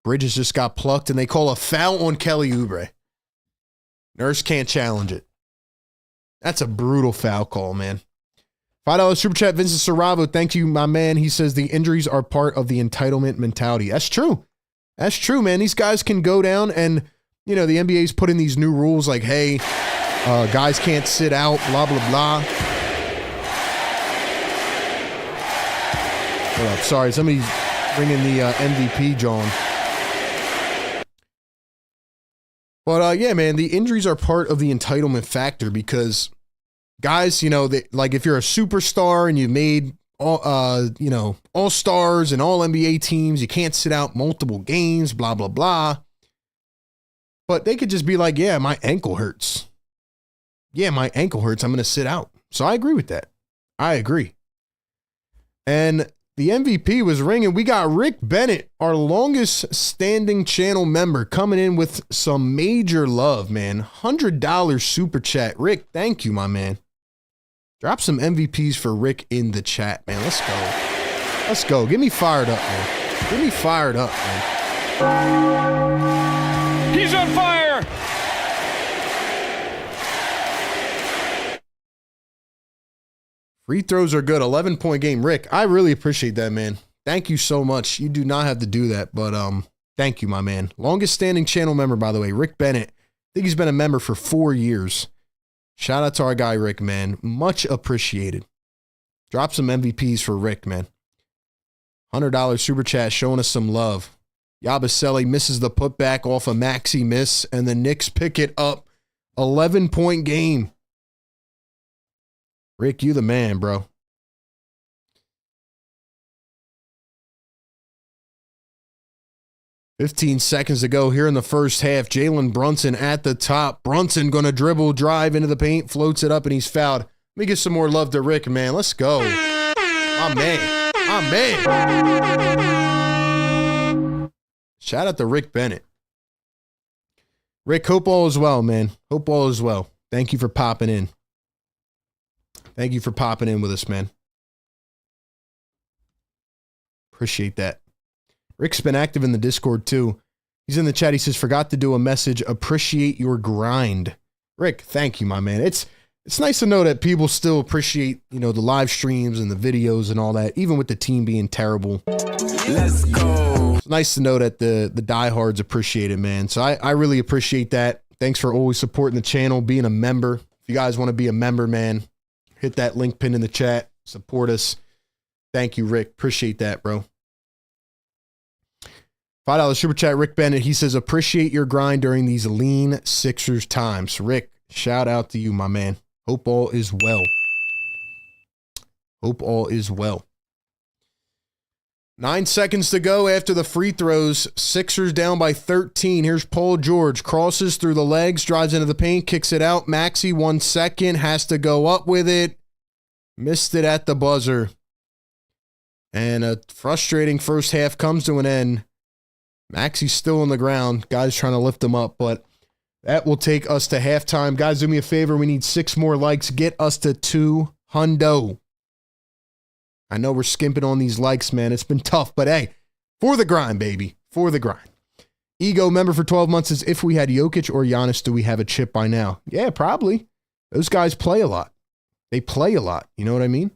Bridges just got plucked, and they call a foul on Kelly Oubre. Nurse can't challenge it. That's a brutal foul call, man. $5 super chat, Vincent Saravo. Thank you, my man. He says the injuries are part of the entitlement mentality. That's true. That's true, man. These guys can go down, and, you know, the NBA's put in these new rules like, hey, guys can't sit out, blah, blah, blah. Hold up. Sorry, somebody's bringing the MVP, John. But, yeah, man, the injuries are part of the entitlement factor because guys, you know, like if you're a superstar and you've made all-stars and all NBA teams, you can't sit out multiple games, blah, blah, blah. But they could just be like, yeah, my ankle hurts. Yeah, my ankle hurts. I'm going to sit out. So I agree with that. I agree. And the MVP was ringing. We got Rick Bennett, our longest standing channel member, coming in with some major love, man. $100 super chat. Rick, thank you, my man. Drop some MVPs for Rick in the chat, man. Let's go. Let's go. Get me fired up, man. Get me fired up, man. He's on fire! Free throws are good. 11-point game. Rick, I really appreciate that, man. Thank you so much. You do not have to do that, but thank you, my man. Longest standing channel member, by the way, Rick Bennett. think he's been a member for 4 years. Shout out to our guy, Rick, man. Much appreciated. Drop some MVPs for Rick, man. $100 super chat showing us some love. Yabusele misses the putback off a Maxey miss, and the Knicks pick it up. 11-point game. Rick, you the man, bro. "15 seconds to go here in the first half. Jalen Brunson at the top. Brunson going to dribble, drive into the paint, floats it up, and he's fouled. Let me give some more love to Rick, man. Let's go. My man. My man. Shout out to Rick Bennett. Rick, hope all is well, man. Hope all is well. Thank you for popping in. Thank you for popping in with us, man. Appreciate that. Rick's been active in the Discord, too. He's in the chat. He says, forgot to do a message. Appreciate your grind. Rick, thank you, my man. It's nice to know that people still appreciate, the live streams and the videos and all that, even with the team being terrible. Let's go. It's nice to know that the diehards appreciate it, man. So I really appreciate that. Thanks for always supporting the channel, being a member. If you guys want to be a member, man, hit that link pin in the chat. Support us. Thank you, Rick. Appreciate that, bro. $5 super chat, Rick Bennett. He says, appreciate your grind during these lean Sixers times. Rick, shout out to you, my man. Hope all is well. Hope all is well. 9 seconds to go after the free throws. Sixers down by 13. Here's Paul George. Crosses through the legs, drives into the paint, kicks it out. Maxey, 1 second, has to go up with it. Missed it at the buzzer. And a frustrating first half comes to an end. Maxey's still on the ground. Guys trying to lift him up, but that will take us to halftime. Guys, do me a favor. We need 6 more likes. Get us to 200. I know we're skimping on these likes, man. It's been tough, but hey, for the grind, baby. For the grind. Ego member for 12 months says, if we had Jokic or Giannis, do we have a chip by now? Yeah, probably. Those guys play a lot. They play a lot. You know what I mean?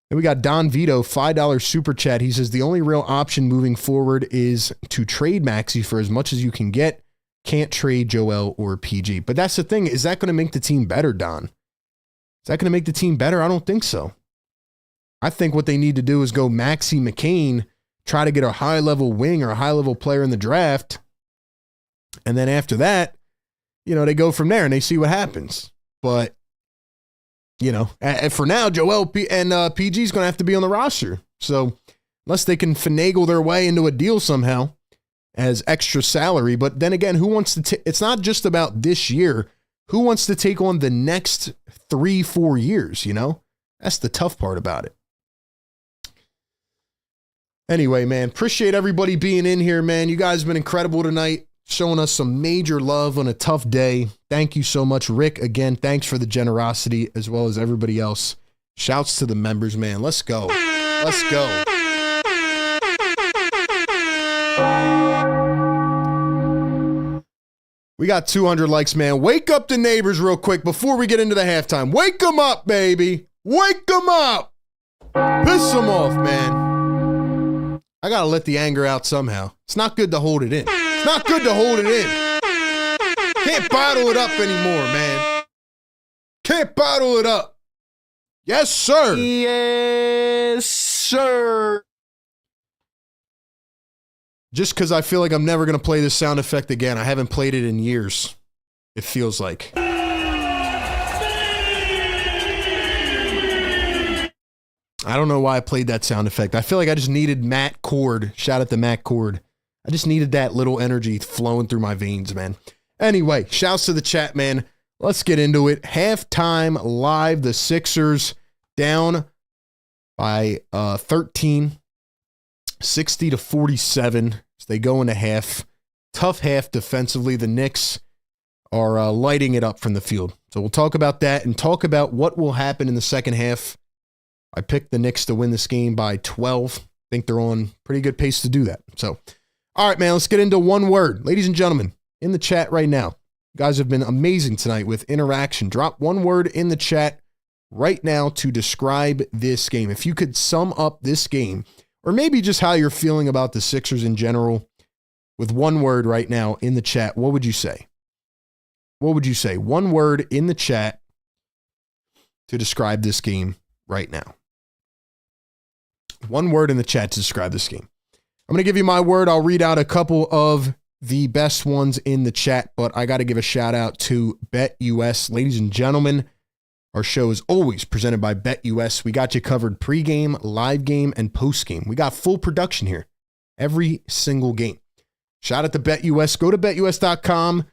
Then we got Don Vito, $5 super chat. He says, the only real option moving forward is to trade Maxey for as much as you can get. Can't trade Joel or PG. But that's the thing. Is that going to make the team better, Don? Is that going to make the team better? I don't think so. I think what they need to do is go Maxey McCain, try to get a high-level wing or a high-level player in the draft. And then after that, they go from there and they see what happens. But, for now, Joel and PG is going to have to be on the roster. So unless they can finagle their way into a deal somehow as extra salary. But then again, who wants to it's not just about this year. Who wants to take on the next 3-4 years, That's the tough part about it. Anyway, man, appreciate everybody being in here, man. You guys have been incredible tonight, showing us some major love on a tough day. Thank you so much, Rick. Again, thanks for the generosity as well as everybody else. Shouts to the members, man. Let's go. Let's go. We got 200 likes, man. Wake up the neighbors real quick before we get into the halftime. Wake them up, baby. Wake them up. Piss them off, man. I got to let the anger out somehow. It's not good to hold it in. It's not good to hold it in. Can't bottle it up anymore, man. Can't bottle it up. Yes, sir. Yes, sir. Just because I feel like I'm never going to play this sound effect again. I haven't played it in years. It feels like. I don't know why I played that sound effect. I feel like I just needed Matt Cord. Shout out to Matt Cord. I just needed that little energy flowing through my veins, man. Anyway, shouts to the chat, man. Let's get into it. Halftime live. The Sixers down by 13, 60-47. So they go into half. Tough half defensively. The Knicks are lighting it up from the field. So we'll talk about that and talk about what will happen in the second half. I picked the Knicks to win this game by 12. I think they're on pretty good pace to do that. So, all right, man, let's get into one word. Ladies and gentlemen, in the chat right now, you guys have been amazing tonight with interaction. Drop one word in the chat right now to describe this game. If you could sum up this game, or maybe just how you're feeling about the Sixers in general with one word right now in the chat, what would you say? What would you say? One word in the chat to describe this game right now. One word in the chat to describe this game. I'm going to give you my word. I'll read out a couple of the best ones in the chat, but I got to give a shout out to BetUS. Ladies and gentlemen, our show is always presented by BetUS. We got you covered pregame, live game, and postgame. We got full production here every single game. Shout out to BetUS. Go to betus.com.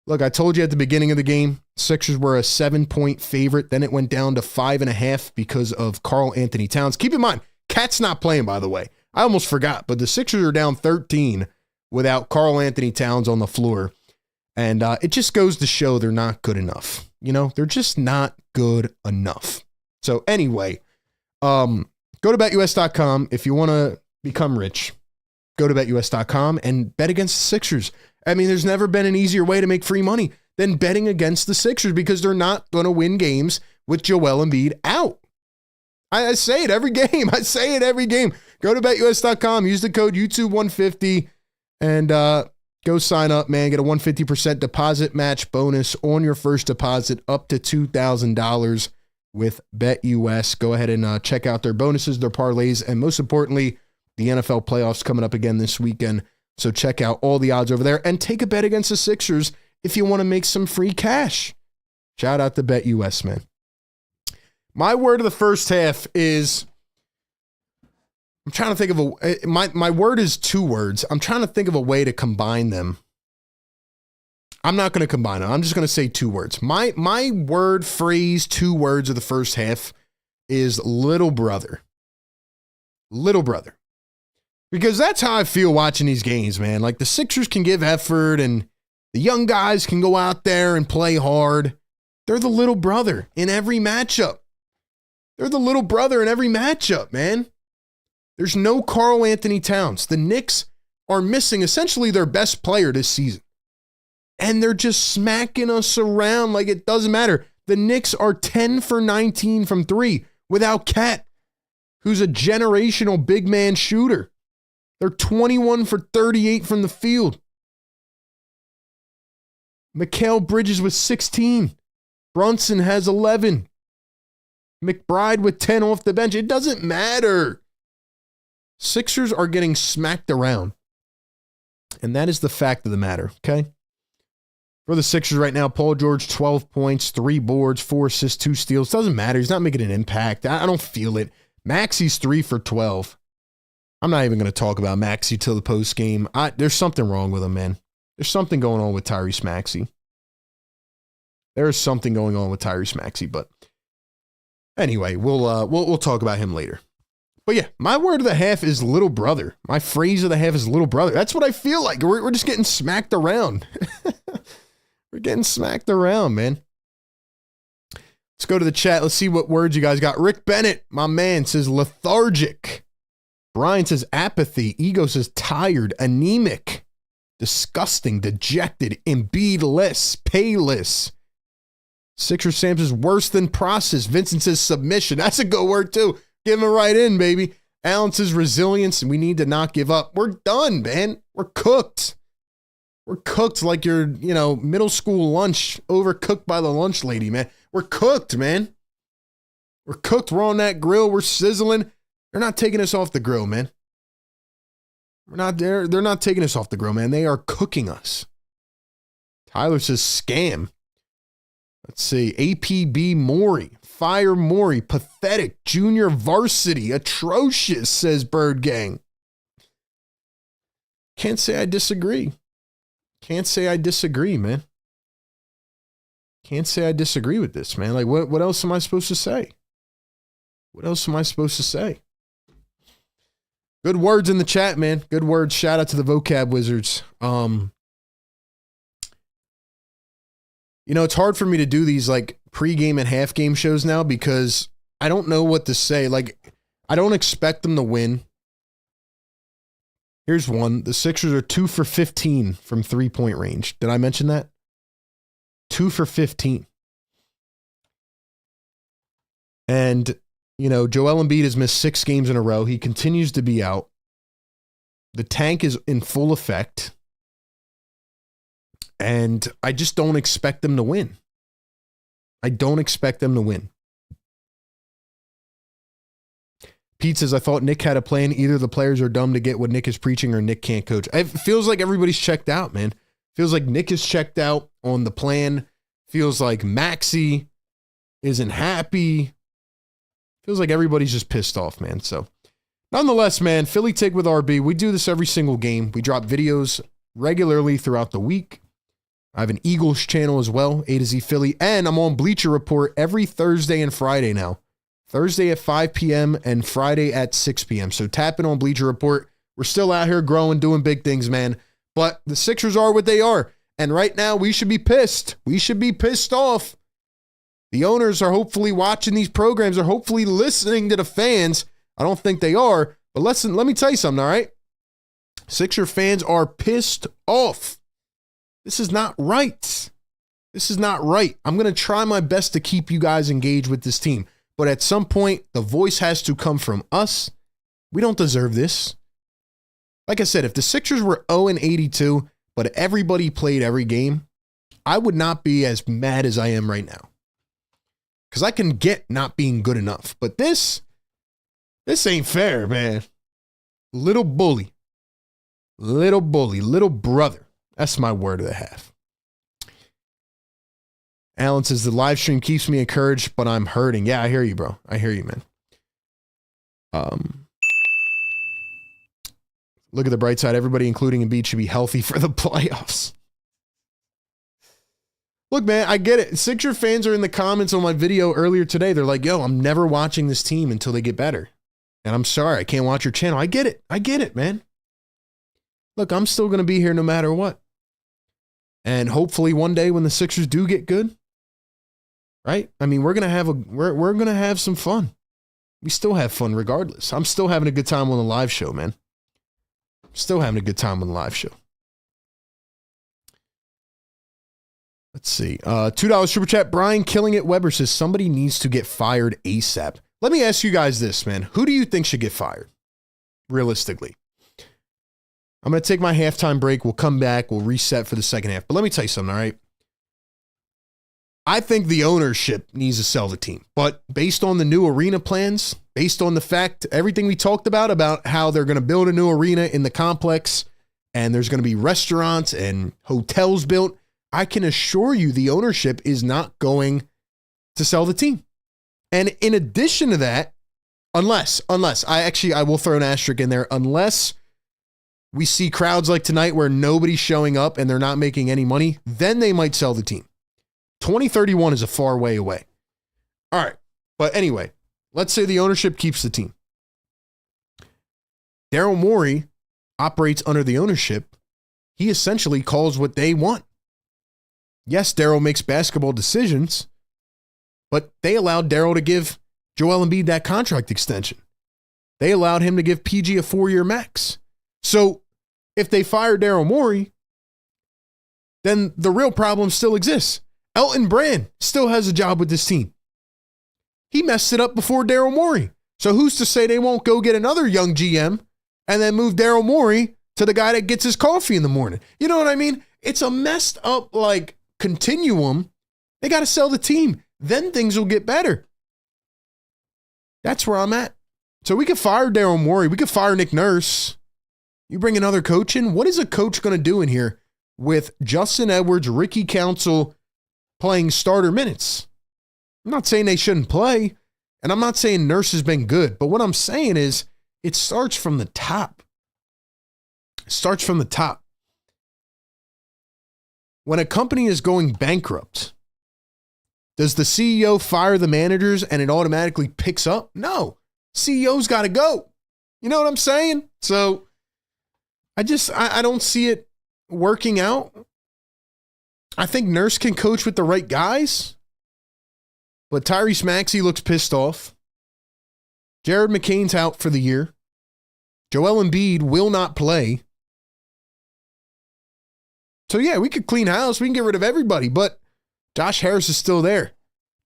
Look, I told you at the beginning of the game, Sixers were a 7-point favorite. Then it went down to 5.5 because of Karl-Anthony Towns. Keep in mind, Cat's not playing, by the way. I almost forgot, but the Sixers are down 13 without Karl-Anthony Towns on the floor. And it just goes to show they're not good enough. You know, they're just not good enough. So anyway, go to betus.com. If you want to become rich, go to betus.com and bet against the Sixers. I mean, there's never been an easier way to make free money than betting against the Sixers because they're not going to win games with Joel Embiid out. I say it every game. I say it every game. Go to betus.com, use the code YouTube150, and go sign up, man. Get a 150% deposit match bonus on your first deposit up to $2,000 with BetUS. Go ahead and check out their bonuses, their parlays, and most importantly, the NFL playoffs coming up again this weekend. So check out all the odds over there and take a bet against the Sixers if you want to make some free cash. Shout out to BetUS, man. My word of the first half is, I'm trying to think of my word is two words. I'm trying to think of a way to combine them. I'm not going to combine them. I'm just going to say two words. My word, phrase, two words of the first half is little brother. Little brother. Because that's how I feel watching these games, man. Like the Sixers can give effort and the young guys can go out there and play hard. They're the little brother in every matchup. They're the little brother in every matchup, man. There's no Karl-Anthony Towns. The Knicks are missing essentially their best player this season. And they're just smacking us around like it doesn't matter. The Knicks are 10 for 19 from three without Cat, who's a generational big man shooter. They're 21 for 38 from the field. Mikal Bridges with 16. Brunson has 11. McBride with 10 off the bench. It doesn't matter. Sixers are getting smacked around. And that is the fact of the matter, okay? For the Sixers right now, Paul George, 12 points, 3 boards, 4 assists, 2 steals. Doesn't matter. He's not making an impact. I don't feel it. Maxi's 3 for 12. I'm not even going to talk about Maxey till the post game. There's something wrong with him, man. There's something going on with Tyrese Maxey. There is something going on with Tyrese Maxey, but anyway, we'll talk about him later. But yeah, my word of the half is little brother. My phrase of the half is little brother. That's what I feel like. We're just getting smacked around. We're getting smacked around, man. Let's go to the chat. Let's see what words you guys got. Rick Bennett, my man, says lethargic. Brian says apathy. Ego says tired, anemic, disgusting, dejected, Embiid-less, payless. Sixer Sam says worse than process. Vincent says submission. That's a good word too. Give him right in, baby. Allen says resilience, and we need to not give up. We're done, man. We're cooked. We're cooked like your, middle school lunch, overcooked by the lunch lady, man. We're cooked, man. We're cooked. We're on that grill. We're sizzling. They're not taking us off the grill, man. We're not there. They're not taking us off the grill, man. They are cooking us. Tyler says scam. Let's see. APB Maury. Fire Maury. Pathetic. Junior varsity. Atrocious, says Bird Gang. Can't say I disagree. Can't say I disagree, man. Can't say I disagree with this, man. Like, what else am I supposed to say? What else am I supposed to say? Good words in the chat, man. Good words. Shout out to the vocab wizards. It's hard for me to do these like pregame and half game shows now because I don't know what to say. Like, I don't expect them to win. Here's one. The Sixers are 2 for 15 from 3-point range. Did I mention that? 2 for 15. And Joel Embiid has missed 6 games in a row. He continues to be out. The tank is in full effect. And I just don't expect them to win. I don't expect them to win. Pete says, I thought Nick had a plan. Either the players are dumb to get what Nick is preaching or Nick can't coach. It feels like everybody's checked out, man. Feels like Nick is checked out on the plan. Feels like Maxey isn't happy. Feels like everybody's just pissed off, man. So, nonetheless, man, Philly Take with RB. We do this every single game. We drop videos regularly throughout the week. I have an Eagles channel as well, A to Z Philly. And I'm on Bleacher Report every Thursday and Friday now. Thursday at 5 p.m. and Friday at 6 p.m. So tap in on Bleacher Report. We're still out here growing, doing big things, man. But the Sixers are what they are. And right now, we should be pissed. We should be pissed off. The owners are hopefully watching these programs, are hopefully listening to the fans. I don't think they are. But listen, let me tell you something, all right? Sixer fans are pissed off. This is not right. This is not right. I'm going to try my best to keep you guys engaged with this team. But at some point, the voice has to come from us. We don't deserve this. Like I said, if the Sixers were 0-82, but everybody played every game, I would not be as mad as I am right now. Because I can get not being good enough. But this ain't fair, man. Little bully. Little bully. Little brother. That's my word of the half. Alan says, the live stream keeps me encouraged, but I'm hurting. Yeah, I hear you, bro. I hear you, man. Look at the bright side. Everybody, including Embiid, should be healthy for the playoffs. Look, man, I get it. Sixer fans are in the comments on my video earlier today. They're like, yo, I'm never watching this team until they get better. And I'm sorry, I can't watch your channel. I get it. I get it, man. Look, I'm still going to be here no matter what. And hopefully one day when the Sixers do get good, right? I mean, we're going to have some fun. We still have fun regardless. I'm still having a good time on the live show, man. Still having a good time on the live show. Let's see. $2 super chat. Brian Killing It Weber says somebody needs to get fired ASAP. Let me ask you guys this, man. Who do you think should get fired? Realistically. I'm going to take my halftime break. We'll come back. We'll reset for the second half. But let me tell you something, all right? I think the ownership needs to sell the team. But based on the new arena plans, based on the fact, everything we talked about how they're going to build a new arena in the complex, and there's going to be restaurants and hotels built, I can assure you the ownership is not going to sell the team. And in addition to that, unless I will throw an asterisk in there, unless we see crowds like tonight where nobody's showing up and they're not making any money, then they might sell the team. 2031 is a far way away. All right. But anyway, let's say the ownership keeps the team. Daryl Morey operates under the ownership. He essentially calls what they want. Yes, Daryl makes basketball decisions, but they allowed Daryl to give Joel Embiid that contract extension. They allowed him to give PG a 4-year max. So if they fire Daryl Morey, then the real problem still exists. Elton Brand still has a job with this team. He messed it up before Daryl Morey. So who's to say they won't go get another young GM and then move Daryl Morey to the guy that gets his coffee in the morning? You know what I mean? It's a messed up continuum. They got to sell the team. Then things will get better. That's where I'm at. So we could fire Daryl Morey. We could fire Nick Nurse. You bring another coach in. What is a coach going to do in here with Justin Edwards, Ricky Council playing starter minutes? I'm not saying they shouldn't play, and I'm not saying Nurse has been good, but what I'm saying is it starts from the top. It starts from the top. When a company is going bankrupt, does the CEO fire the managers and it automatically picks up? No. CEO's got to go. You know what I'm saying? So I don't see it working out. I think Nurse can coach with the right guys, but Tyrese Maxey looks pissed off. Jared McCain's out for the year. Joel Embiid will not play. So yeah, we could clean house. We can get rid of everybody, but Josh Harris is still there.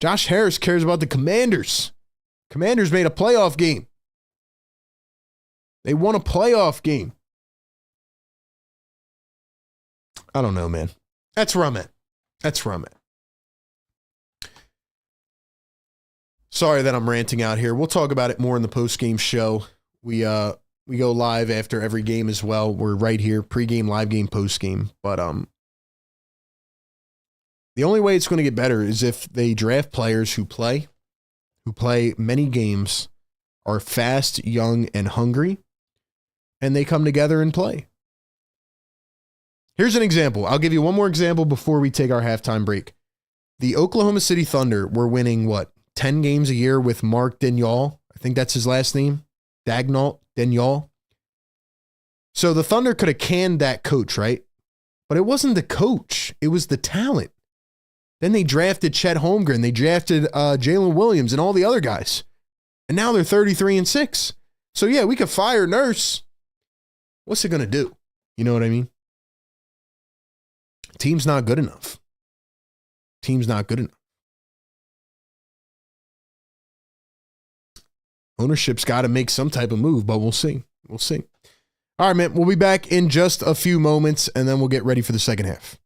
Josh Harris cares about the Commanders. Commanders made a playoff game. They won a playoff game. I don't know, man. That's where I'm at. That's where I'm at. Sorry that I'm ranting out here. We'll talk about it more in the post-game show. We go live after every game as well. We're right here, pregame, live game, post-game. But the only way it's going to get better is if they draft players who play many games, are fast, young, and hungry, and they come together and play. Here's an example. I'll give you one more example before we take our halftime break. The Oklahoma City Thunder were winning, 10 games a year with Mark Daigneault. I think that's his last name. Daigneault. So the Thunder could have canned that coach, right? But it wasn't the coach. It was the talent. Then they drafted Chet Holmgren. They drafted Jalen Williams and all the other guys. And now they're 33-6. So yeah, we could fire Nurse. What's it going to do? You know what I mean? Team's not good enough. Team's not good enough. Ownership's got to make some type of move, but we'll see. We'll see. All right, man. We'll be back in just a few moments, and then we'll get ready for the second half.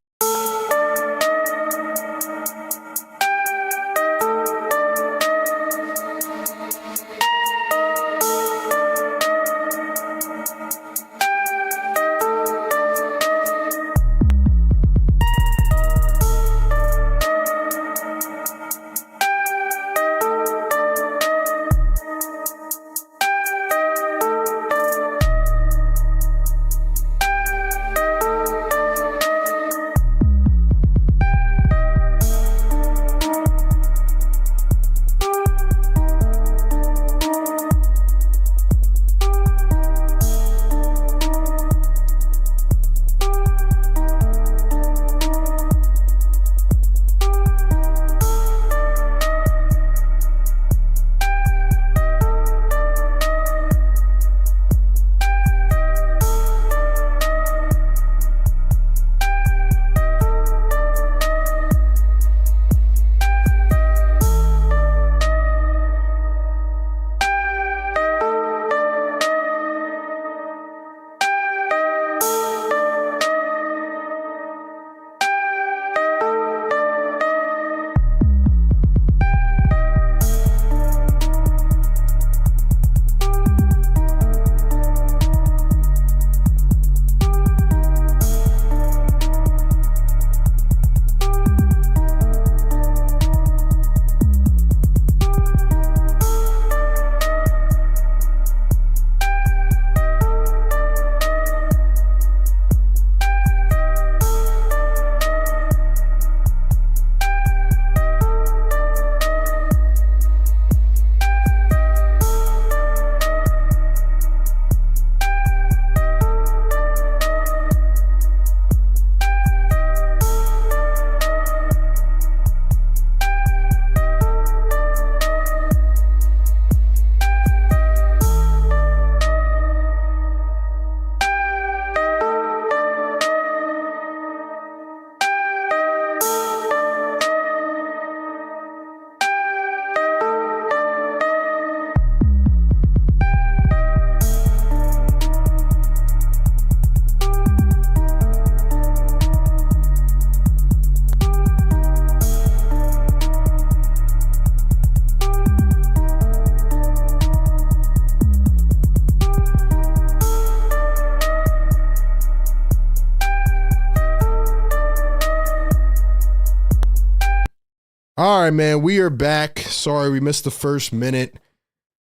All right, man, we are back. Sorry, we missed the first minute.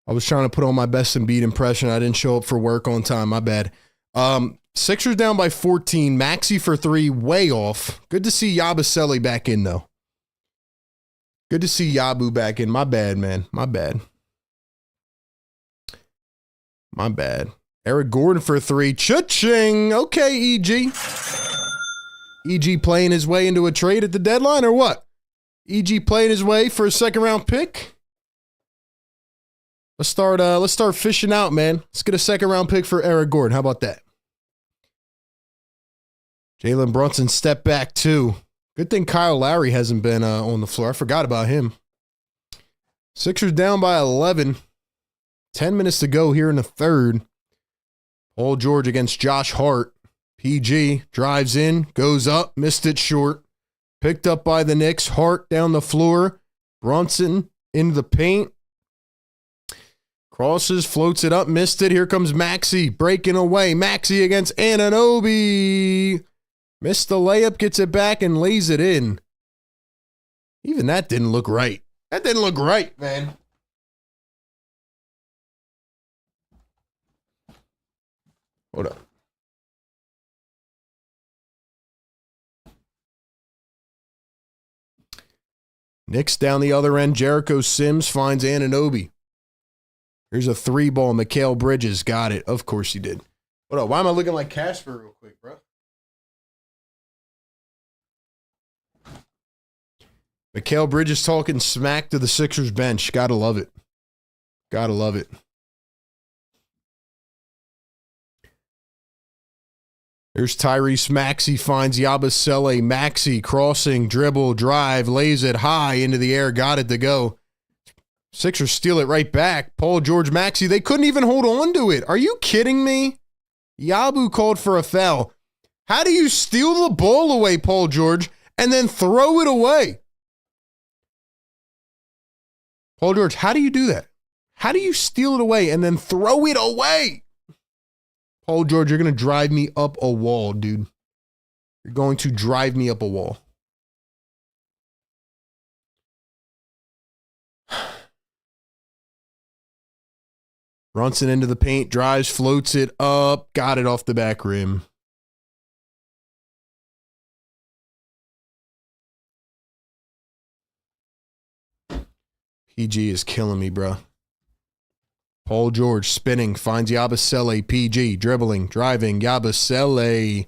I was trying to put on my best Embiid impression. I didn't show up for work on time. My bad. Sixers down by 14. Maxey for three, way off. Good to see Yabusele back in, though. Good to see Yabu back in. My bad, man. My bad. My bad. Eric Gordon for three. Cha-ching. Okay, EG. EG playing his way into a trade at the deadline or what? EG playing his way for a second-round pick? Let's start fishing out, man. Let's get a second-round pick for Eric Gordon. How about that? Jalen Brunson step back, too. Good thing Kyle Lowry hasn't been on the floor. I forgot about him. Sixers down by 11. 10 minutes to go here in the third. Paul George against Josh Hart. PG drives in, goes up, missed it short. Picked up by the Knicks. Hart down the floor. Brunson into the paint. Crosses, floats it up, missed it. Here comes Maxey breaking away. Maxey against Anunoby. Missed the layup, gets it back, and lays it in. Even that didn't look right. That didn't look right, man. Hold up. Knicks down the other end. Jericho Sims finds Anunoby. Here's a three ball. Mikal Bridges got it. Of course he did. Hold up. Why am I looking like Casper real quick, bro? Mikal Bridges talking smack to the Sixers bench. Gotta love it. Gotta love it. Here's Tyrese Maxey finds Yabusele. Maxey crossing, dribble, drive, lays it high into the air, got it to go. Sixers steal it right back. Paul George Maxey, they couldn't even hold on to it. Are you kidding me? Yabu called for a foul. How do you steal the ball away, Paul George, and then throw it away? Paul George, how do you do that? How do you steal it away and then throw it away? Paul George, you're going to drive me up a wall, dude. You're going to drive me up a wall. Brunson into the paint, drives, floats it up, got it off the back rim. PG is killing me, bro. Paul George spinning, finds Yabusele. PG dribbling, driving, Yabusele.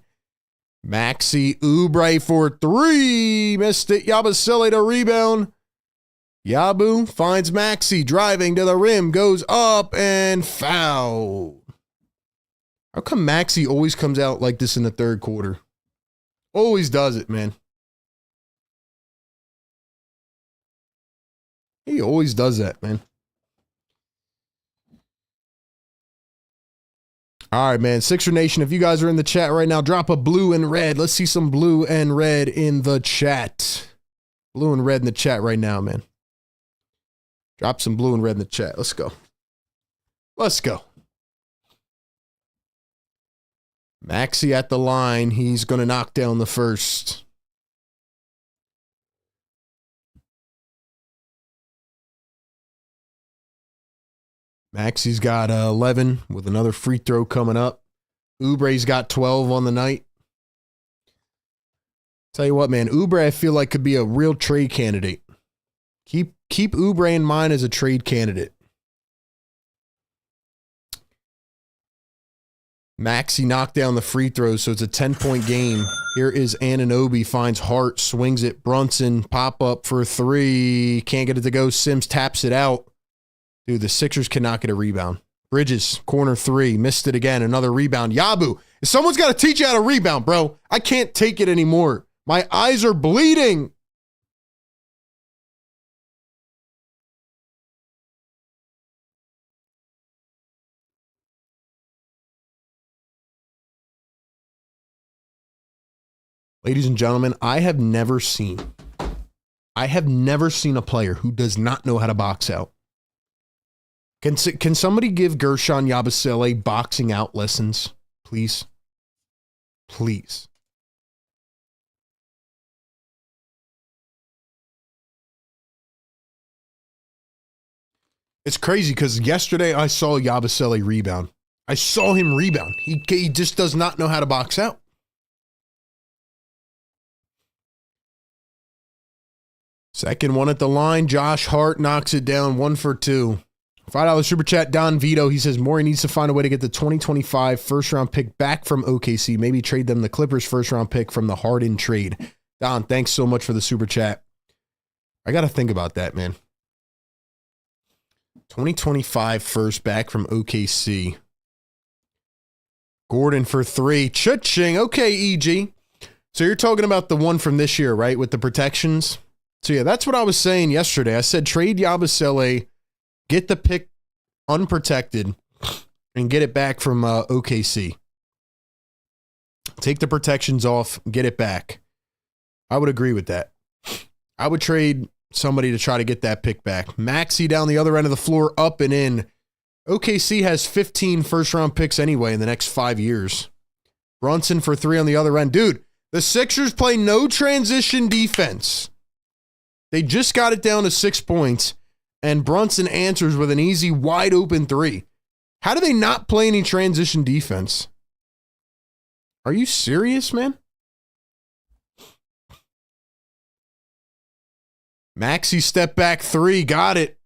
Maxey Oubre for three. Missed it. Yabusele to rebound. Yabu finds Maxey driving to the rim, goes up and foul. How come Maxey always comes out like this in the third quarter? Always does it, man. He always does that, man. All right, man. Sixer Nation, if you guys are in the chat right now, drop a blue and red. Let's see some blue and red in the chat. Blue and red in the chat right now, man. Drop some blue and red in the chat. Let's go. Let's go. Maxey at the line. He's going to knock down the first. Maxey's got 11 with another free throw coming up. Oubre's got 12 on the night. Tell you what, man, Oubre I feel like could be a real trade candidate. Keep Oubre in mind as a trade candidate. Maxey knocked down the free throws, so it's a 10-point game. Here is Anunoby, finds Hart, swings it. Brunson, pop up for three. Can't get it to go. Sims taps it out. Dude, the Sixers cannot get a rebound. Bridges, corner three, missed it again. Another rebound. Yabu, someone's got to teach you how to rebound, bro. I can't take it anymore. My eyes are bleeding. Ladies and gentlemen, I have never seen a player who does not know how to box out. Can somebody give Gershon Yabusele boxing out lessons, please? Please. It's crazy because yesterday I saw Yabusele rebound. I saw him rebound. He just does not know how to box out. Second one at the line. Josh Hart knocks it down, 1 for 2. $5 super chat. Don Vito. He says Morey needs to find a way to get the 2025 first round pick back from OKC. Maybe trade them the Clippers first round pick from the Harden trade. Don, thanks so much for the super chat. I got to think about that, man. 2025 first back from OKC. Gordon for three. Cha-ching. Okay, EG. So you're talking about the one from this year, right? With the protections. So yeah, that's what I was saying yesterday. I said trade Yabusele, get the pick unprotected, and get it back from OKC. Take the protections off, get it back. I would agree with that. I would trade somebody to try to get that pick back. Maxey down the other end of the floor, up and in. OKC has 15 first-round picks anyway in the next 5 years. Brunson for 3 on the other end. Dude, the Sixers play no transition defense. They just got it down to 6 points, and Brunson answers with an easy, wide-open 3. How do they not play any transition defense? Are you serious, man? Maxey step back 3. Got it.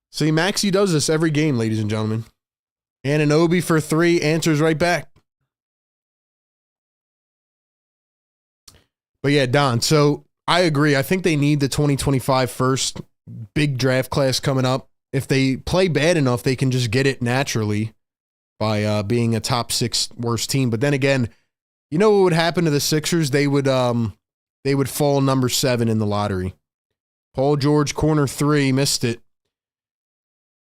See, Maxey does this every game, ladies and gentlemen. Anunoby for 3, answers right back. But yeah, Don, so I agree. I think they need the 2025 first big draft class coming up. If they play bad enough, they can just get it naturally by being a top 6 worst team. But then again, you know what would happen to the Sixers? They would fall number 7 in the lottery. Paul George, corner 3, missed it.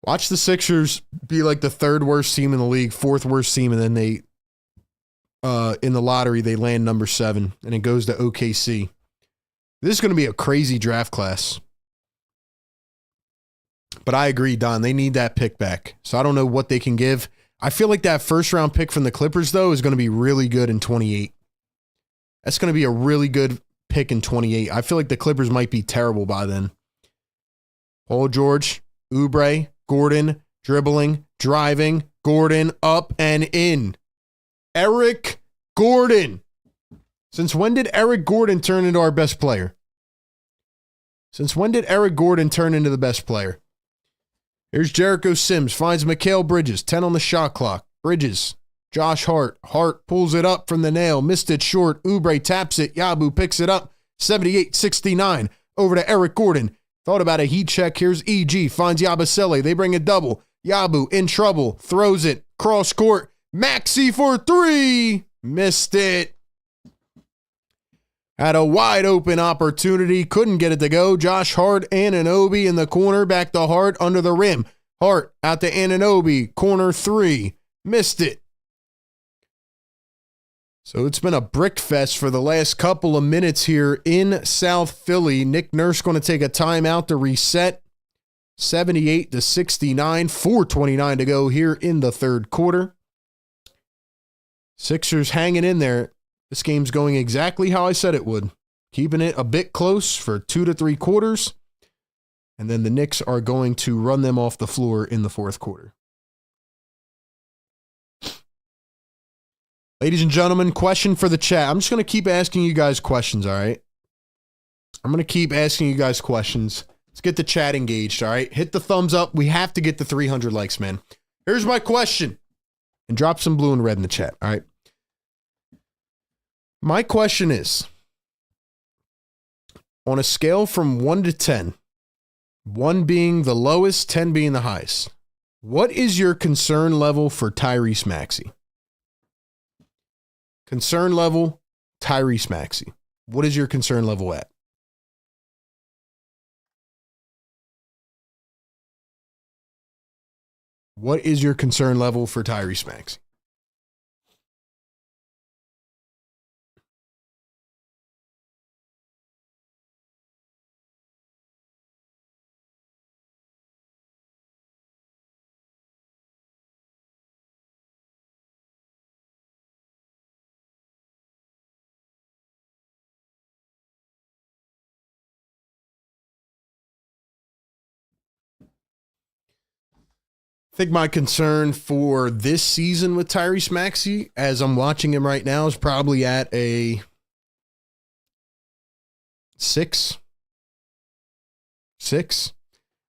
Watch the Sixers be like the 3rd worst team in the league, 4th worst team, and then they, in the lottery, they land number 7, and it goes to OKC. This is going to be a crazy draft class. But I agree, Don. They need that pick back. So I don't know what they can give. I feel like that first-round pick from the Clippers, though, is going to be really good in 28. That's going to be a really good pick in 28. I feel like the Clippers might be terrible by then. Paul George, Oubre, Gordon, dribbling, driving, Gordon, up and in. Eric Gordon. Since when did Eric Gordon turn into our best player? Since when did Eric Gordon turn into the best player? Here's Jericho Sims, finds Mikal Bridges, 10 on the shot clock. Bridges, Josh Hart. Hart pulls it up from the nail, missed it short. Oubre taps it. Yabu picks it up. 78-69. Over to Eric Gordon. Thought about a heat check. Here's EG. Finds Yabusele. They bring a double. Yabu in trouble. Throws it. Cross court. Maxey for 3. Missed it. Had a wide open opportunity. Couldn't get it to go. Josh Hart, Anunoby in the corner. Back to Hart under the rim. Hart out to Anunoby. Corner 3. Missed it. So it's been a brick fest for the last couple of minutes here in South Philly. Nick Nurse going to take a timeout to reset. 78-69, 4:29 to go here in the third quarter. Sixers hanging in there. This game's going exactly how I said it would. Keeping it a bit close for 2 to 3 quarters. And then the Knicks are going to run them off the floor in the fourth quarter. Ladies and gentlemen, question for the chat. I'm just going to keep asking you guys questions, all right? I'm going to keep asking you guys questions. Let's get the chat engaged, all right? Hit the thumbs up. We have to get the 300 likes, man. Here's my question. And drop some blue and red in the chat, all right? My question is, on a scale from 1 to 10, 1 being the lowest, 10 being the highest, what is your concern level for Tyrese Maxey? Concern level, Tyrese Maxey. What is your concern level at? What is your concern level for Tyrese Maxey? I think my concern for this season with Tyrese Maxey, as I'm watching him right now, is probably at a 6. 6.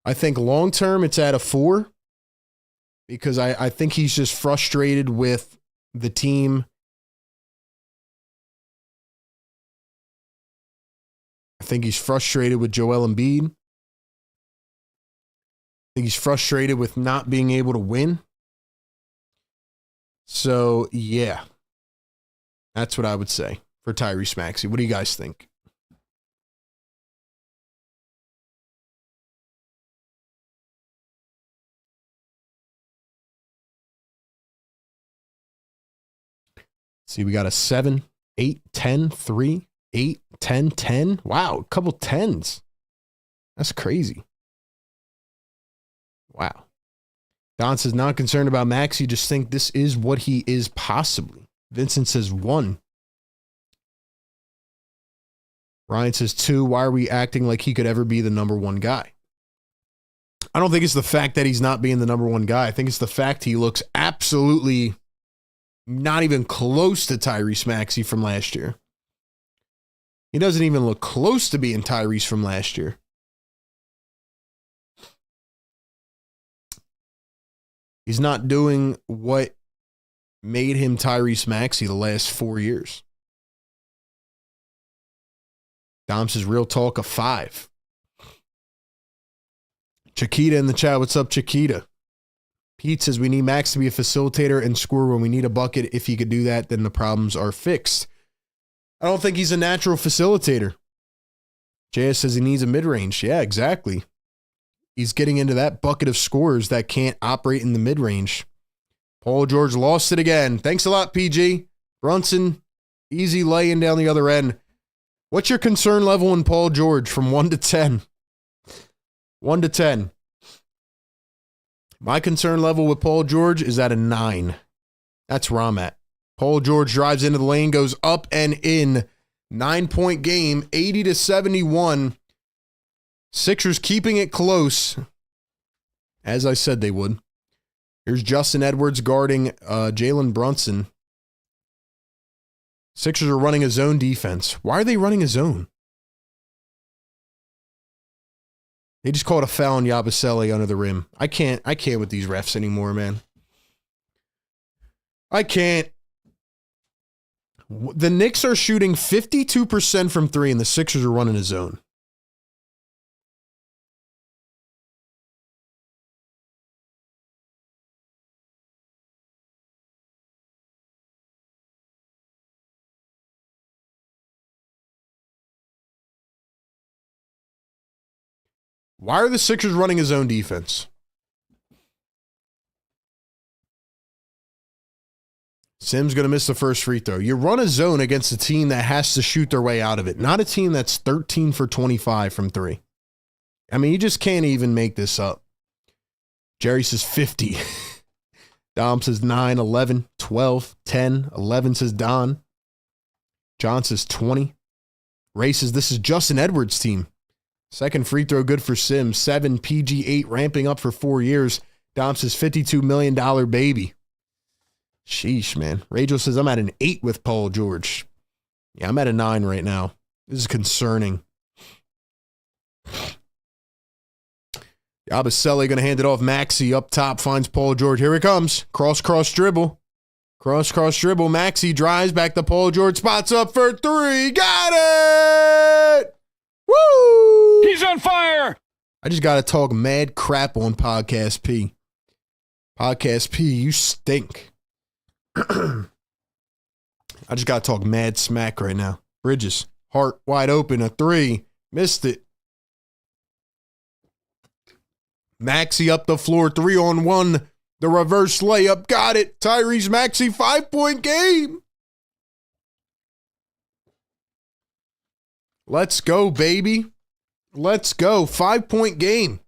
I think long-term it's at a 4 because I think he's just frustrated with the team. I think he's frustrated with Joel Embiid. I think he's frustrated with not being able to win. So, yeah. That's what I would say for Tyrese Maxey. What do you guys think? See, we got a 7, 8, 10, 3, 8, 10, 10. Wow, a couple 10s. That's crazy. Wow. Don says, not concerned about Max. You just think this is what he is possibly. Vincent says 1. Ryan says 2. Why are we acting like he could ever be the number 1 guy? I don't think it's the fact that he's not being the number 1 guy. I think it's the fact he looks absolutely not even close to Tyrese Maxey from last year. He doesn't even look close to being Tyrese from last year. He's not doing what made him Tyrese Maxey the last 4 years. Dom says, real talk, a 5. Chiquita in the chat. What's up, Chiquita? Pete says, we need Max to be a facilitator and score when we need a bucket. If he could do that, then the problems are fixed. I don't think he's a natural facilitator. JS says he needs a mid-range. Yeah, exactly. He's getting into that bucket of scorers that can't operate in the mid-range. Paul George lost it again. Thanks a lot, PG. Brunson, easy laying down the other end. What's your concern level in Paul George from 1 to 10? 1 to 10. My concern level with Paul George is at a 9. That's where I'm at. Paul George drives into the lane, goes up and in. 9-point game, 80-71. Sixers keeping it close, as I said they would. Here's Justin Edwards guarding Jalen Brunson. Sixers are running a zone defense. Why are they running a zone? They just called a foul on Yabusele under the rim. I can't with these refs anymore, man. I can't. The Knicks are shooting 52% from 3, and the Sixers are running a zone. Why are the Sixers running a zone defense? Sims going to miss the first free throw. You run a zone against a team that has to shoot their way out of it, not a team that's 13 for 25 from 3. I mean, you just can't even make this up. Jerry says 50. Dom says 9, 11, 12, 10, 11 says Don. John says 20. Ray says this is Justin Edwards' team. Second free throw good for Sims. 7, PG 8, ramping up for 4 years. Dom says $52 million baby. Sheesh, man. Rachel says I'm at an 8 with Paul George. Yeah, I'm at a 9 right now. This is concerning. Yabusele going to hand it off. Maxey up top finds Paul George. Here it comes. Cross dribble. Cross dribble. Maxey drives back to Paul George. Spots up for 3. Got it! Woo! He's on fire! I just got to talk mad crap on Podcast P. Podcast P, you stink. I just got to talk mad smack right now. Bridges, heart wide open, a 3. Missed it. Maxey up the floor, 3-on-1. The reverse layup, got it. Tyrese Maxey, 5-point game. Let's go, baby. Let's go. 5-point game.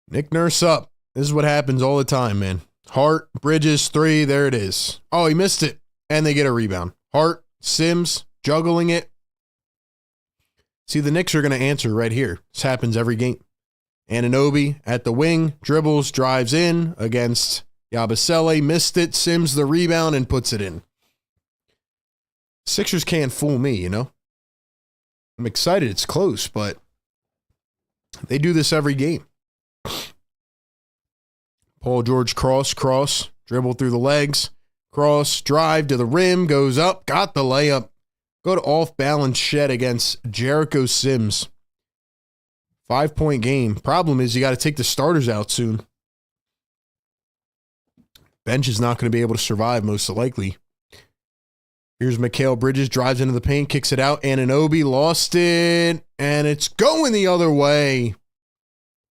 Nick Nurse up. This is what happens all the time, man. Hart, Bridges, 3. There it is. Oh, he missed it. And they get a rebound. Hart, Sims, juggling it. See, the Knicks are going to answer right here. This happens every game. Anunoby at the wing, dribbles, drives in against Yabusele. Missed it. Sims the rebound and puts it in. Sixers can't fool me, you know? I'm excited it's close, but they do this every game. Paul George cross, dribble through the legs, cross, drive to the rim, goes up, got the layup. Go to off-balance shed against Jericho Sims. 5-point game. Problem is you got to take the starters out soon. Bench is not going to be able to survive, most likely. Here's Mikal Bridges, drives into the paint, kicks it out. Anunoby lost it, and it's going the other way.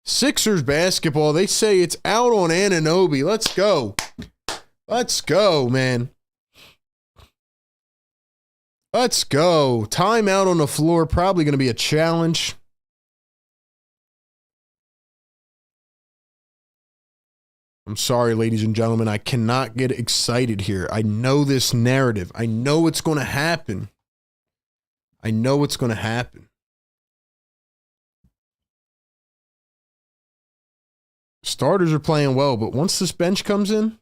Sixers basketball, they say it's out on Anunoby. Let's go. Let's go, man. Let's go. Timeout on the floor. Probably going to be a challenge. I'm sorry, ladies and gentlemen. I cannot get excited here. I know this narrative. I know what's going to happen. I know what's going to happen. Starters are playing well, but once this bench comes in,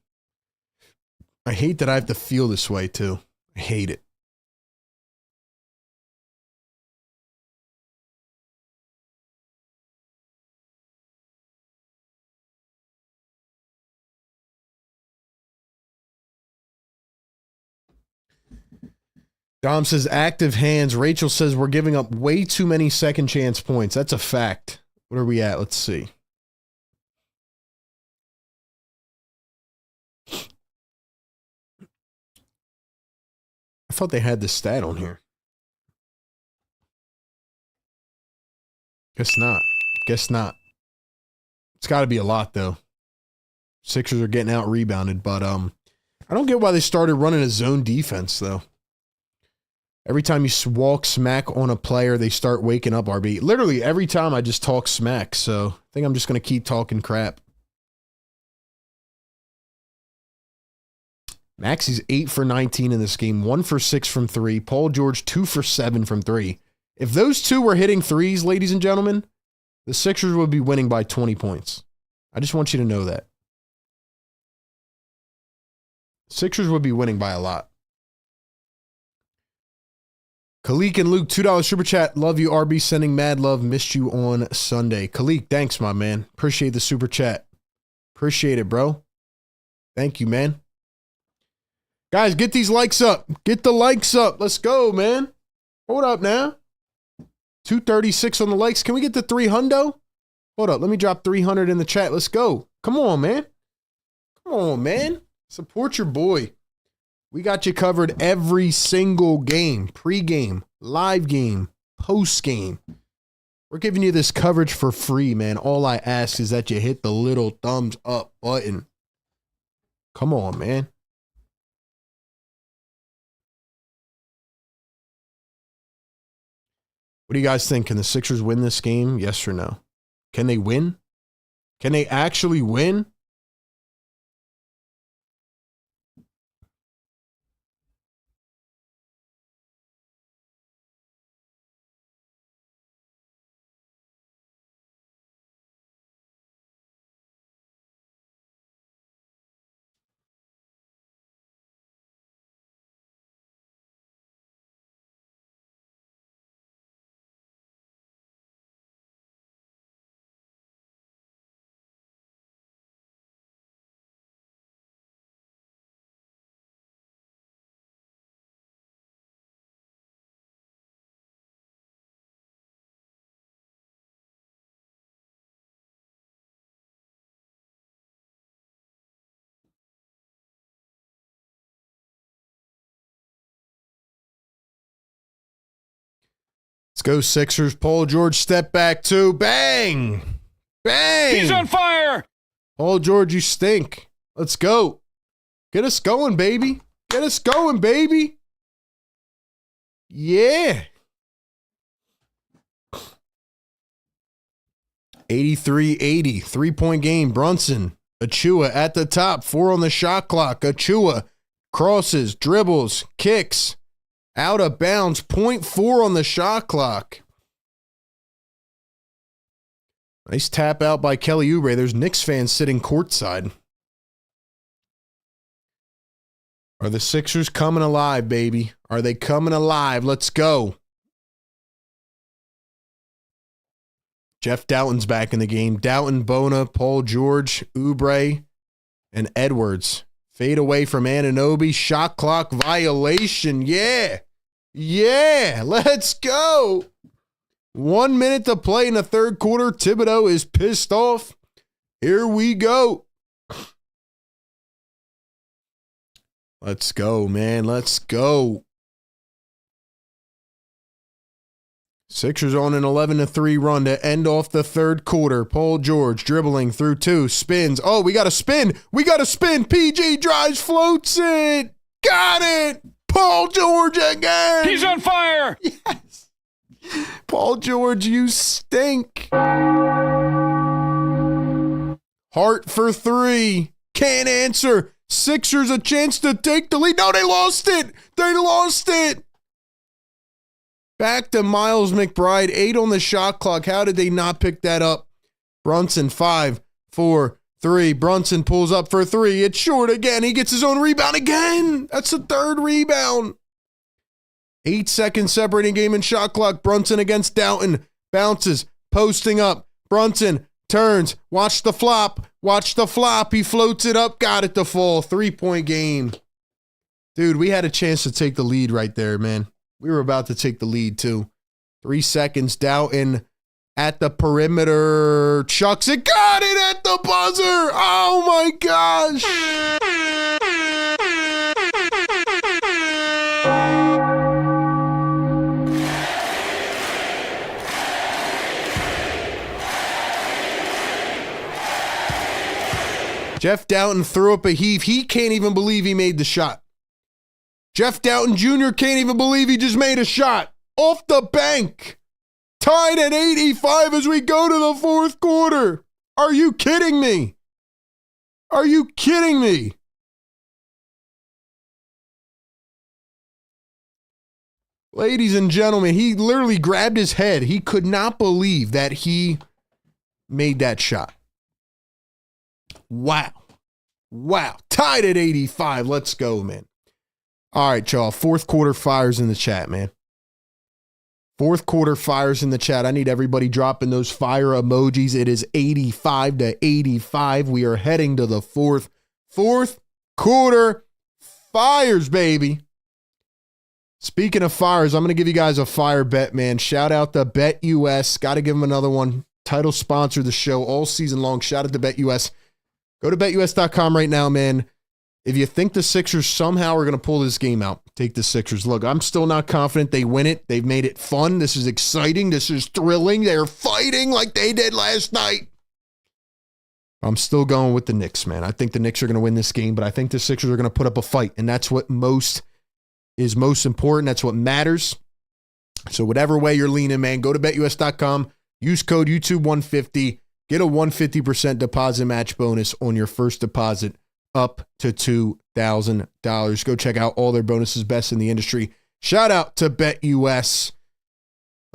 I hate that I have to feel this way too. I hate it. Dom says active hands. Rachel says we're giving up way too many second chance points. That's a fact. What are we at? Let's see. I thought they had this stat on here. Guess not. Guess not. It's got to be a lot, though. Sixers are getting out rebounded, but I don't get why they started running a zone defense, though. Every time you walk smack on a player, they start waking up RB. Literally, every time I just talk smack, so I think I'm just going to keep talking crap. Maxi's 8 for 19 in this game, 1 for 6 from 3. Paul George, 2 for 7 from 3. If those two were hitting threes, ladies and gentlemen, the Sixers would be winning by 20 points. I just want you to know that. Sixers would be winning by a lot. Khalik and Luke, $2 super chat. Love you, RB. Sending mad love. Missed you on Sunday. Khalik, thanks, my man. Appreciate the super chat. Appreciate it, bro. Thank you, man. Guys, get these likes up. Get the likes up. Let's go, man. Hold up now. 236 on the likes. Can we get to 300? Hold up. Let me drop 300 in the chat. Let's go. Come on, man. Come on, man. Support your boy. We got you covered every single game. Pre-game, live game, post-game. We're giving you this coverage for free, man. All I ask is that you hit the little thumbs up button. Come on, man. What do you guys think? Can the Sixers win this game? Yes or no? Can they win? Can they actually win? Let's go, Sixers. Paul George, step back two. Bang! Bang! He's on fire! Paul George, you stink. Let's go. Get us going, baby. Get us going, baby. Yeah. 83-80. 3-point game. Brunson. Achua at the top. 4 on the shot clock. Achua crosses, dribbles, kicks. Out of bounds, 0.4 on the shot clock. Nice tap out by Kelly Oubre. There's Knicks fans sitting courtside. Are the Sixers coming alive, baby? Are they coming alive? Let's go. Jeff Doughton's back in the game. Doughton, Bona, Paul George, Oubre, and Edwards. Fade away from Anunoby. Shot clock violation. Yeah. Yeah, let's go. 1 minute to play in the third quarter. Thibodeau is pissed off. Here we go. Let's go, man. Let's go. Sixers on an 11-3 run to end off the third quarter. Paul George dribbling through two, spins. Oh, we got a spin. We got a spin. PG drives, floats it. Got it. Paul George again. He's on fire. Yes. Paul George, you stink. Hart for three. Can't answer. Sixers a chance to take the lead. No, they lost it. They lost it. Back to Miles McBride, 8 on the shot clock. How did they not pick that up? Brunson, 5, 4, 3. Brunson pulls up for 3. It's short again. He gets his own rebound again. That's the third rebound. 8 seconds separating game and shot clock. Brunson against Doughton. Bounces, posting up. Brunson turns. Watch the flop. Watch the flop. He floats it up. Got it to fall. 3-point game. Dude, we had a chance to take the lead right there, man. We were about to take the lead, too. 3 seconds. Doughton at the perimeter. Chucks it. Got it at the buzzer. Oh, my gosh. Jeff Doughton threw up a heave. He can't even believe he made the shot. Jeff Doughton Jr. can't even believe he just made a shot. Off the bank. Tied at 85 as we go to the fourth quarter. Are you kidding me? Are you kidding me? Ladies and gentlemen, he literally grabbed his head. He could not believe that he made that shot. Wow. Wow. Tied at 85. Let's go, man. All right, y'all. Fourth quarter fires in the chat, man. Fourth quarter fires in the chat. I need everybody dropping those fire emojis. It is 85 to 85. We are heading to the fourth quarter fires, baby. Speaking of fires, I'm going to give you guys a fire bet, man. Shout out to BetUS. Got to give them another one. Title sponsor of the show all season long. Shout out to BetUS. Go to betus.com right now, man. If you think the Sixers somehow are going to pull this game out, take the Sixers. Look, I'm still not confident they win it. They've made it fun. This is exciting. This is thrilling. They're fighting like they did last night. I'm still going with the Knicks, man. I think the Knicks are going to win this game, but I think the Sixers are going to put up a fight, and that's what is most important. That's what matters. So whatever way you're leaning, man, go to betus.com. Use code YouTube150. Get a 150% deposit match bonus on your first deposit up to $2,000. Go check out all their bonuses, best in the industry. Shout out to BetUS.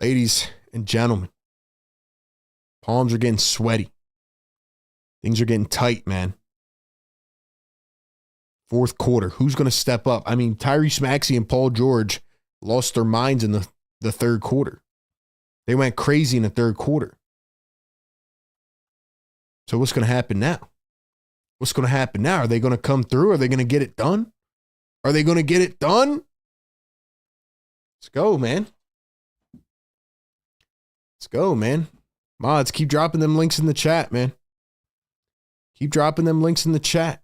Ladies and gentlemen, palms are getting sweaty. Things are getting tight, man. Fourth quarter. Who's going to step up? I mean, Tyrese Maxey and Paul George lost their minds in the third quarter. They went crazy in the third quarter. So what's going to happen now? What's going to happen now? Are they going to come through? Are they going to get it done? Are they going to get it done? Let's go, man. Let's go, man. Mods, keep dropping them links in the chat, man. Keep dropping them links in the chat.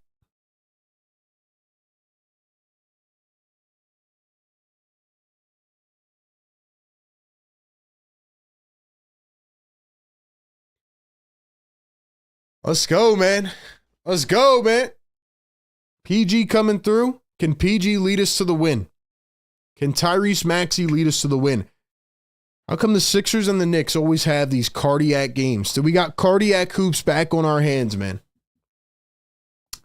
Let's go, man. Let's go, man. PG coming through. Can PG lead us to the win? Can Tyrese Maxey lead us to the win? How come the Sixers and the Knicks always have these cardiac games? So we got cardiac hoops back on our hands, man.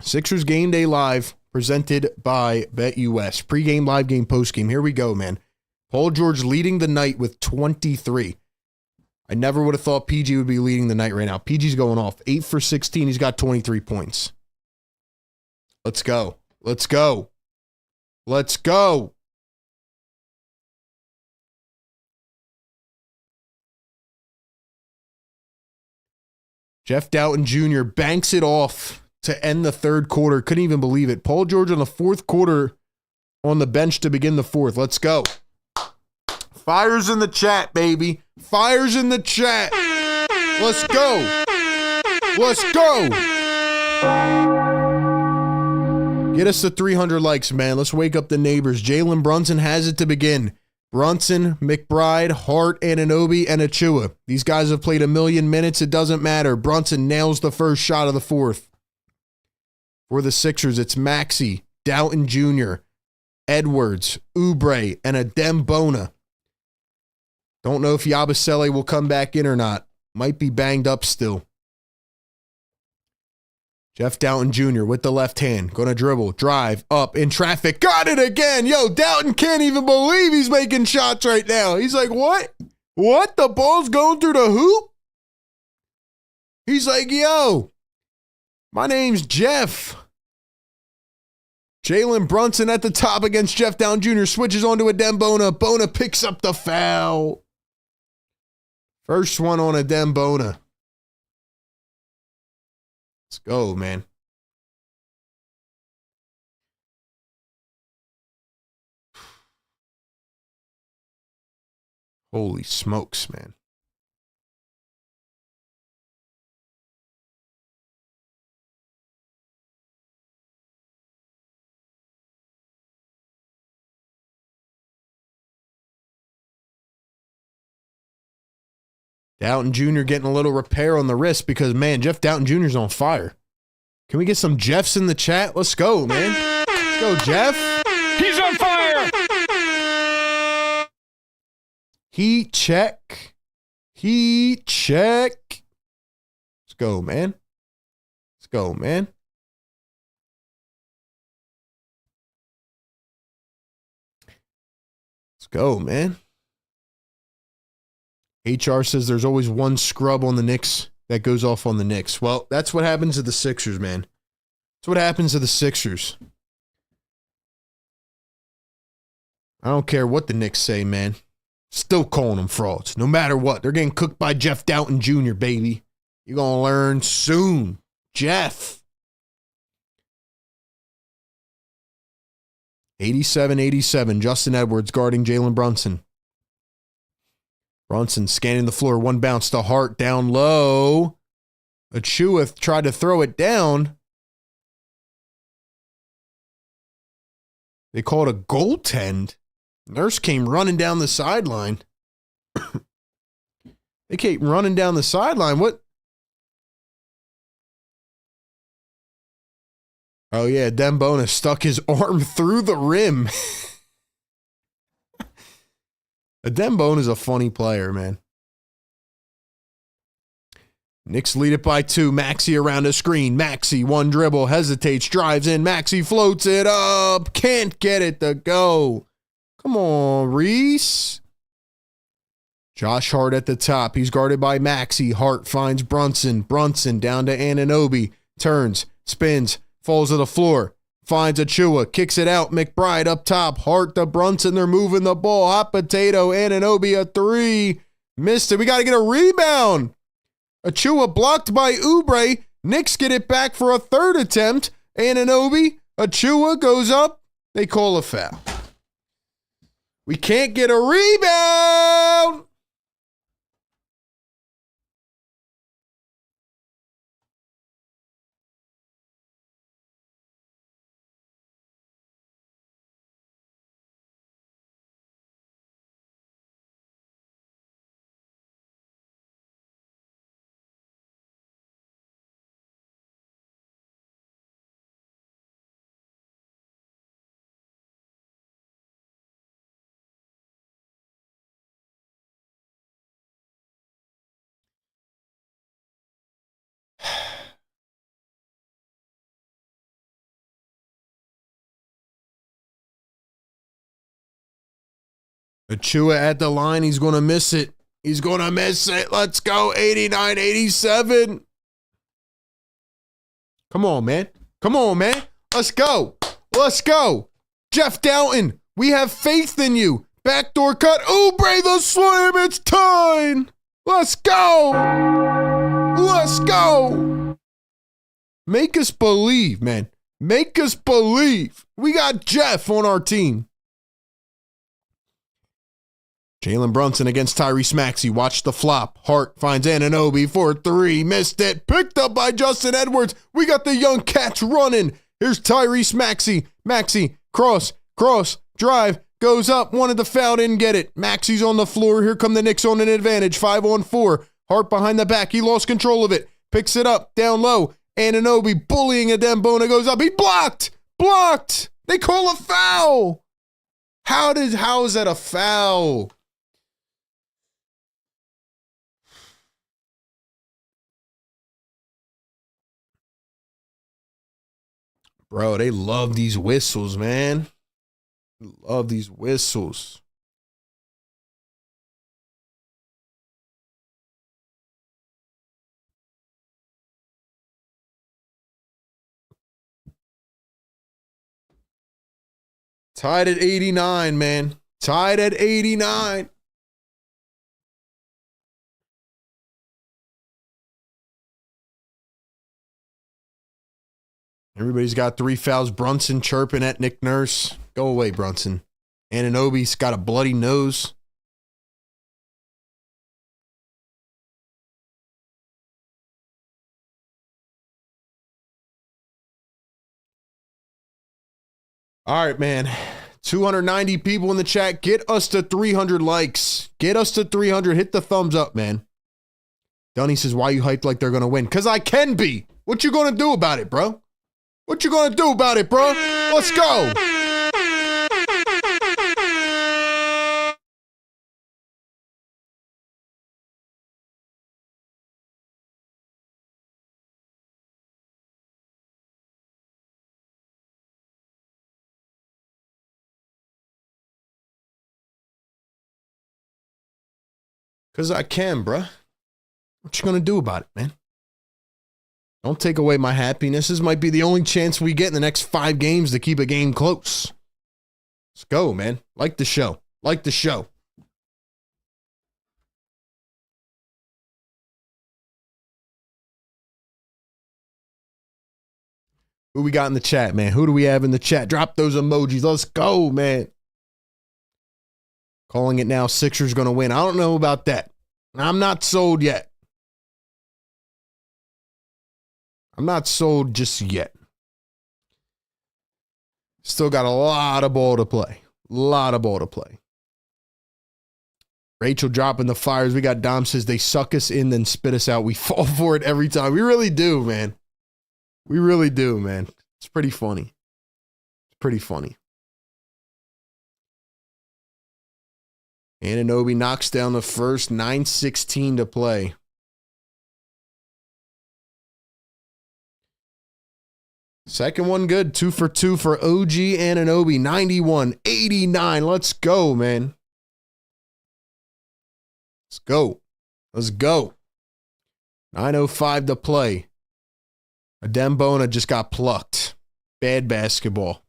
Sixers Game Day Live presented by BetUS. Pre-game, live game, post-game. Here we go, man. Paul George leading the night with 23. I never would have thought PG would be leading the night right now. PG's going off. 8 for 16. He's got 23 points. Let's go. Let's go. Let's go. Jeff Doughton Jr. banks it off to end the third quarter. Couldn't even believe it. Paul George on the fourth quarter on the bench to begin the fourth. Let's go. Fires in the chat, baby. Fires in the chat. Let's go. Let's go. Get us to 300 likes, man. Let's wake up the neighbors. Jalen Brunson has it to begin. Brunson, McBride, Hart, Anunoby, and Achua. These guys have played 1,000,000 minutes. It doesn't matter. Brunson nails the first shot of the fourth. For the Sixers, it's Maxey, Doughton Jr., Edwards, Oubre, and Adem Bona. Don't know if Yabusele will come back in or not. Might be banged up still. Jeff Doughton Jr. with the left hand. Gonna dribble, drive, up, in traffic. Got it again. Yo, Doughton can't even believe he's making shots right now. He's like, what? What? The ball's going through the hoop? He's like, yo, my name's Jeff. Jalen Brunson at the top against Jeff Doughton Jr. Switches onto Adem Bona. Bona picks up the foul. First one on Adem Bona. Let's go, man. Holy smokes, man. Doughton Jr. getting a little repair on the wrist because, man, Jeff Doughton Jr. is on fire. Can we get some Jeffs in the chat? Let's go, man. Let's go, Jeff. He's on fire! Heat check. Heat check. Let's go, man. Let's go, man. Let's go, man. HR says there's always one scrub on the Knicks that goes off on the Knicks. Well, that's what happens to the Sixers, man. That's what happens to the Sixers. I don't care what the Knicks say, man. Still calling them frauds. No matter what. They're getting cooked by Jeff Doughton Jr., baby. You're going to learn soon. Jeff. 87-87. Justin Edwards guarding Jalen Brunson. Brunson scanning the floor. One bounce to Hart down low. Achua tried to throw it down. They called a goaltend. Nurse came running down the sideline. They came running down the sideline. What? Oh, yeah. Adem Bona stuck his arm through the rim. Adem Bona is a funny player, man. Knicks lead it by 2. Maxey around a screen. Maxey, one dribble, hesitates, drives in. Maxey floats it up. Can't get it to go. Come on, Reese. Josh Hart at the top. He's guarded by Maxey. Hart finds Brunson. Brunson down to Anunoby. Turns, spins, falls to the floor. Finds Achua, kicks it out. McBride up top. Hart to Brunson. They're moving the ball. Hot potato. Anunoby a 3. Missed it. We got to get a rebound. Achua blocked by Oubre. Knicks get it back for a third attempt. Anunoby. Achua goes up. They call a foul. We can't get a rebound. Achua at the line. He's going to miss it. He's going to miss it. Let's go. 89-87. Come on, man. Come on, man. Let's go. Let's go. Jeff Doughton, we have faith in you. Backdoor cut. Oubre the slam. It's time. Let's go. Let's go. Make us believe, man. Make us believe. We got Jeff on our team. Jalen Brunson against Tyrese Maxey. Watch the flop. Hart finds Anunoby for 3. Missed it. Picked up by Justin Edwards. We got the young cats running. Here's Tyrese Maxey. Maxey, cross, drive, Goes up, wanted the foul, didn't get it. Maxi's on the floor. Here come the Knicks on an advantage. 5-on-4. Hart behind the back. He lost control of it. Picks it up, down low. Anunoby bullying Adembona goes up. He blocked. Blocked. They call a foul. How is that a foul? Bro, they love these whistles, man. Love these whistles. Tied at 89, man. Tied at 89. Everybody's got 3 fouls. Brunson chirping at Nick Nurse. Go away, Brunson. Anunoby's got a bloody nose. All right, man. 290 people in the chat. Get us to 300 likes. Get us to 300. Hit the thumbs up, man. Dunny says, why you hyped like they're going to win? Because I can be. What you going to do about it, bro? What you going to do about it, bro? Let's go. Because I can, bruh. What you going to do about it, man? Don't take away my happiness. This might be the only chance we get in the next 5 games to keep a game close. Let's go, man. Like the show. Like the show. Who we got in the chat, man? Who do we have in the chat? Drop those emojis. Let's go, man. Calling it now. Sixers going to win. I don't know about that. I'm not sold yet. I'm not sold just yet. Still got a lot of ball to play. A lot of ball to play. Rachel dropping the fires. We got Dom says they suck us in, then spit us out. We fall for it every time. We really do, man. We really do, man. It's pretty funny. It's pretty funny. Anunoby knocks down the first. 9:16 to play. Second one good. 2 for 2 for OG Anunoby. 91-89. Let's go, man. Let's go. Let's go. 9:05 to play. Adembona just got plucked. Bad basketball.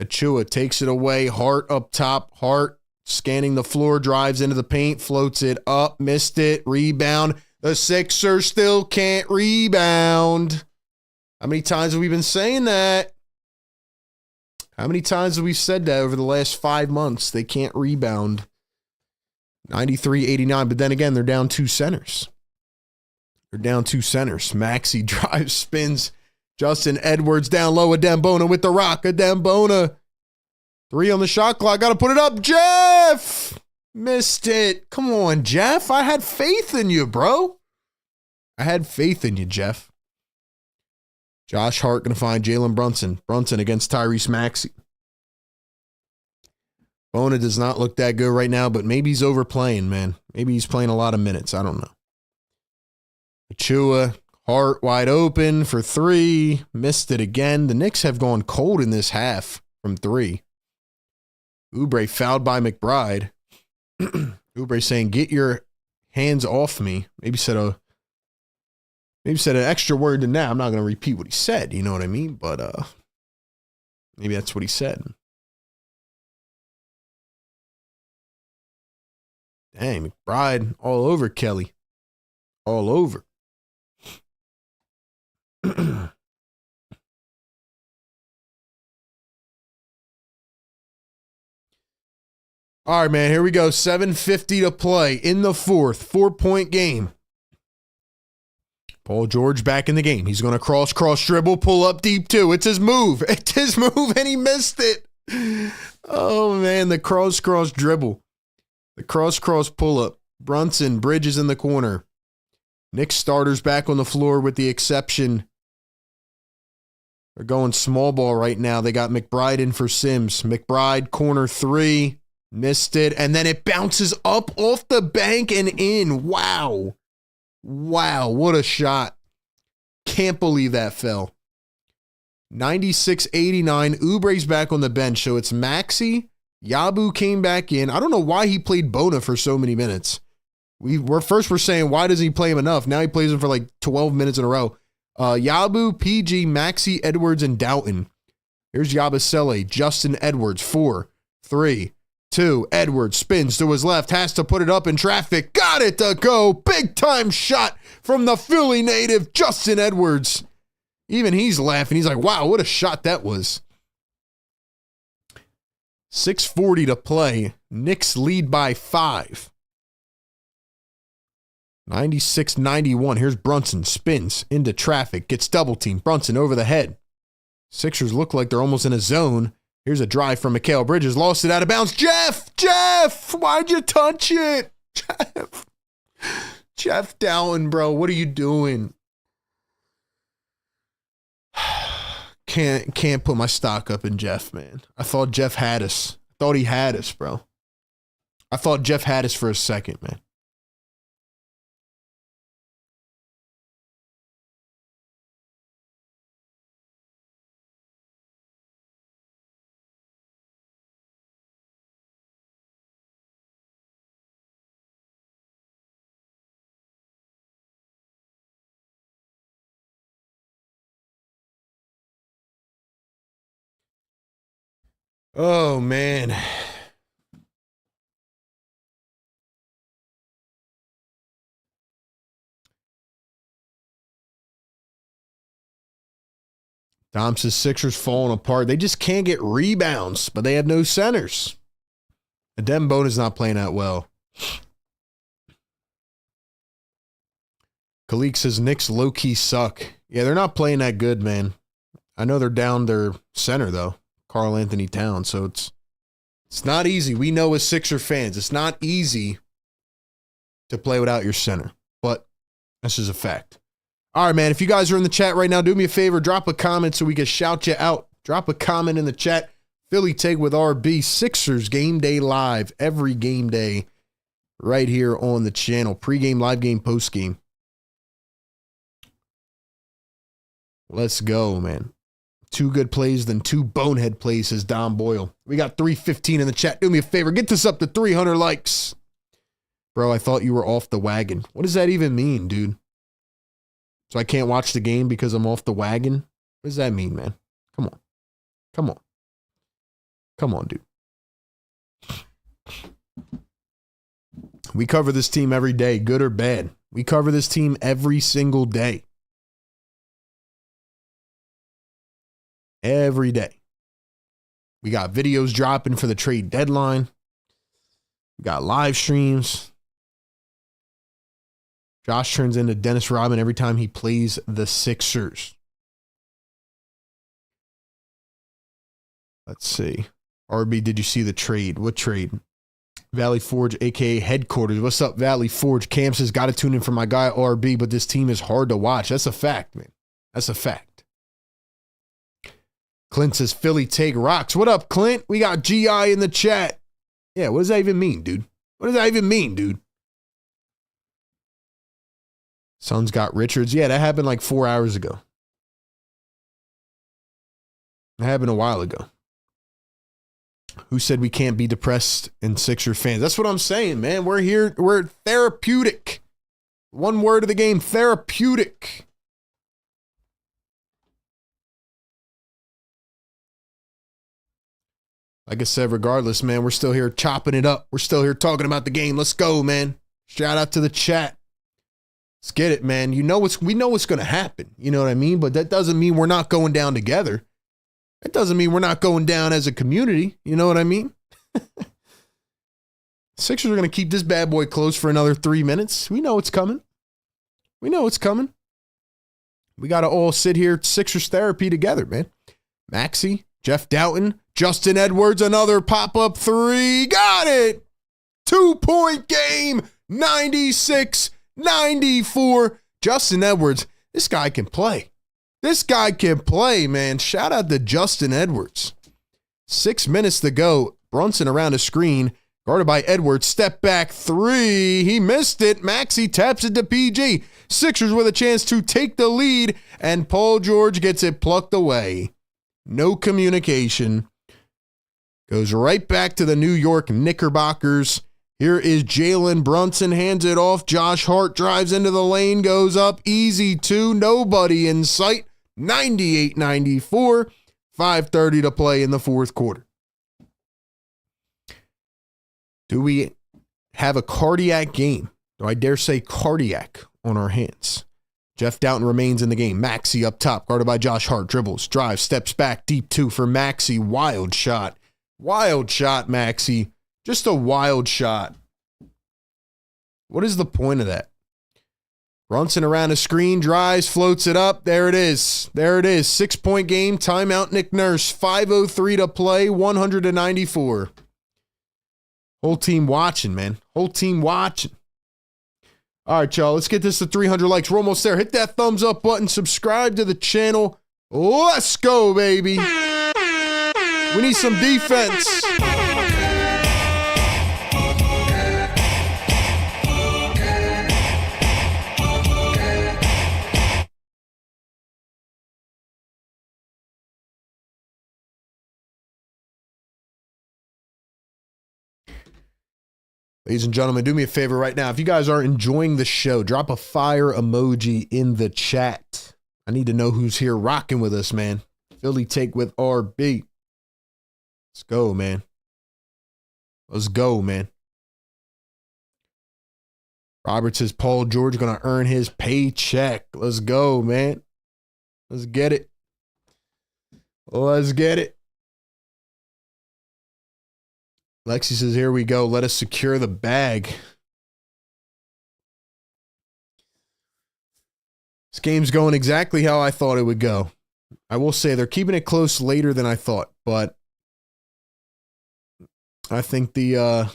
Achua takes it away. Hart up top. Hart scanning the floor. Drives into the paint. Floats it up. Missed it. Rebound. The Sixers still can't rebound. How many times have we been saying that? How many times have we said that over the last 5 months? They can't rebound. 93-89. But then again, they're down 2 centers. They're down 2 centers. Maxey drives, spins. Justin Edwards down low. Adembona with the rock. Adembona. 3 on the shot clock. Got to put it up. Jeff! Missed it. Come on, Jeff. I had faith in you, bro. I had faith in you, Jeff. Josh Hart going to find Jalen Brunson. Brunson against Tyrese Maxey. Bona does not look that good right now, but maybe he's overplaying, man. Maybe he's playing a lot of minutes. I don't know. Achua, Hart wide open for 3. Missed it again. The Knicks have gone cold in this half from 3. Oubre fouled by McBride. Oubre saying, get your hands off me. Maybe said an extra word than that. I'm not going to repeat what he said. You know what I mean? But maybe that's what he said. Dang, McBride all over Kelly. All over. All right, man, here we go. 7:50 to play in the 4th. 4-point game. Paul George back in the game. He's going to cross dribble, pull up deep too. It's his move. It's his move, and he missed it. Oh, man, the cross dribble. The cross pull-up. Brunson, Bridges in the corner. Knicks starters back on the floor with the exception. They're going small ball right now. They got McBride in for Sims. McBride, corner three. Missed it. And then it bounces up off the bank and in. Wow. Wow, what a shot. Can't believe that fell. 96-89. Oubre's back on the bench. So it's Maxey. Yabu came back in. I don't know why he played Bona for so many minutes. We're saying, why doesn't he play him enough? Now he plays him for like 12 minutes in a row. Yabu, PG, Maxey, Edwards, and Doughton. Here's Yabusele, Justin Edwards, 4, 3, 2. Edwards spins to his left, has to put it up in traffic. Got it to go. Big time shot from the Philly native, Justin Edwards. Even he's laughing. He's like, wow, what a shot that was. 6:40 to play. Knicks lead by 5. 96-91. Here's Brunson. Spins into traffic. Gets double teamed. Brunson over the head. Sixers look like they're almost in a zone. Here's a drive from Mikal Bridges. Lost it out of bounds. Jeff! Why'd you touch it? Jeff Dowling, bro. What are you doing? Can't put my stock up in Jeff, man. I thought Jeff had us. I thought he had us, bro. I thought Jeff had us for a second, man. Oh, man. Dom says Sixers falling apart. They just can't get rebounds, but they have no centers. Adem Bona's not playing that well. Khalik says Knicks low-key suck. Yeah, they're not playing that good, man. I know they're down their center, though. Karl-Anthony Towns, so it's not easy. We know as Sixer fans, it's not easy to play without your center, but this is a fact. All right, man, if you guys are in the chat right now, do me a favor, drop a comment so we can shout you out. Drop a comment in the chat. Philly Take with RB, Sixers Game Day Live, every game day right here on the channel. Pre-game, live game, post-game. Let's go, man. 2 good plays, then 2 bonehead plays, says Don Boyle. We got 315 in the chat. Do me a favor. Get this up to 300 likes. Bro, I thought you were off the wagon. What does that even mean, dude? So I can't watch the game because I'm off the wagon? What does that mean, man? Come on. Come on. Come on, dude. We cover this team every day, good or bad. We cover this team every single day. Every day. We got videos dropping for the trade deadline. We got live streams. Josh turns into Dennis Rodman every time he plays the Sixers. Let's see. RB, did you see the trade? What trade? Valley Forge, a.k.a. Headquarters. What's up, Valley Forge? Cam says, got to tune in for my guy, RB, but this team is hard to watch. That's a fact, man. That's a fact. Clint says, Philly Take rocks. What up, Clint? We got GI in the chat. Yeah, what does that even mean, dude? What does that even mean, dude? Suns got Richards. Yeah, that happened like 4 hours ago. That happened a while ago. Who said we can't be depressed in Sixer fans? That's what I'm saying, man. We're here. We're therapeutic. One word of the game, therapeutic. Like I said, regardless, man, we're still here chopping it up. We're still here talking about the game. Let's go, man. Shout out to the chat. Let's get it, man. We know what's going to happen. You know what I mean? But that doesn't mean we're not going down together. That doesn't mean we're not going down as a community. You know what I mean? Sixers are going to keep this bad boy close for another 3 minutes. We know it's coming. We know it's coming. We got to all sit here, Sixers therapy together, man. Maxey, Jeff Doughton, Justin Edwards, another pop-up three. Got it. 2-point game. 96-94. Justin Edwards, this guy can play. This guy can play, man. Shout out to Justin Edwards. 6 minutes to go. Brunson around the screen. Guarded by Edwards. Step back three. He missed it. Maxey taps it to PG. Sixers with a chance to take the lead. And Paul George gets it plucked away. No communication. Goes right back to the New York Knickerbockers. Here is Jalen Brunson. Hands it off. Josh Hart drives into the lane. Goes up. Easy two. Nobody in sight. 98-94. 5:30 to play in the fourth quarter. Do we have a cardiac game? Do I dare say cardiac on our hands? Jeff Doughton remains in the game. Maxey up top, guarded by Josh Hart. Dribbles, drives, steps back, deep two for Maxey. Wild shot. Wild shot, Maxey. Just a wild shot. What is the point of that? Brunson around the screen, drives, floats it up. There it is. There it is. 6-point game. Timeout, Nick Nurse. 5:03 to play. 194. Whole team watching, man. Whole team watching. All right, y'all. Let's get this to 300 likes. We're almost there. Hit that thumbs up button. Subscribe to the channel. Let's go, baby. We need some defense. Ladies and gentlemen, do me a favor right now. If you guys are enjoying the show, drop a fire emoji in the chat. I need to know who's here rocking with us, man. Philly take with RB. Let's go, man. Let's go, man. Robert says Paul George going to earn his paycheck. Let's go, man. Let's get it. Let's get it. Lexi says, here we go. Let us secure the bag. This game's going exactly how I thought it would go. I will say they're keeping it close later than I thought, but I think like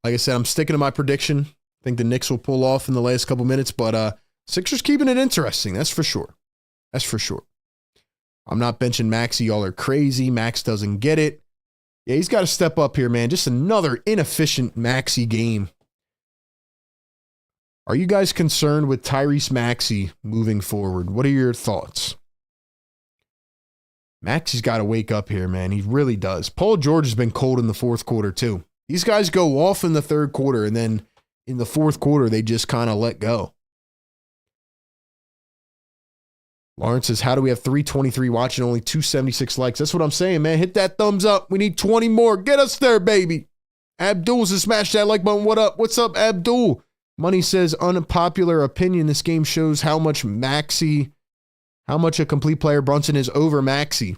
I said, I'm sticking to my prediction. I think the Knicks will pull off in the last couple minutes, but Sixers keeping it interesting. That's for sure. That's for sure. I'm not benching Maxey. Y'all are crazy. Max doesn't get it. Yeah, he's got to step up here, man. Just another inefficient Maxey game. Are you guys concerned with Tyrese Maxey moving forward? What are your thoughts? Maxey's got to wake up here, man. He really does. Paul George has been cold in the fourth quarter, too. These guys go off in the third quarter, and then in the fourth quarter, they just kind of let go. Lawrence says, how do we have 323 watching, only 276 likes? That's what I'm saying, man. Hit that thumbs up. We need 20 more. Get us there, baby. Abdul says, smash that like button. What up? What's up, Abdul? Money says, unpopular opinion. This game shows how much a complete player Brunson is over Maxey.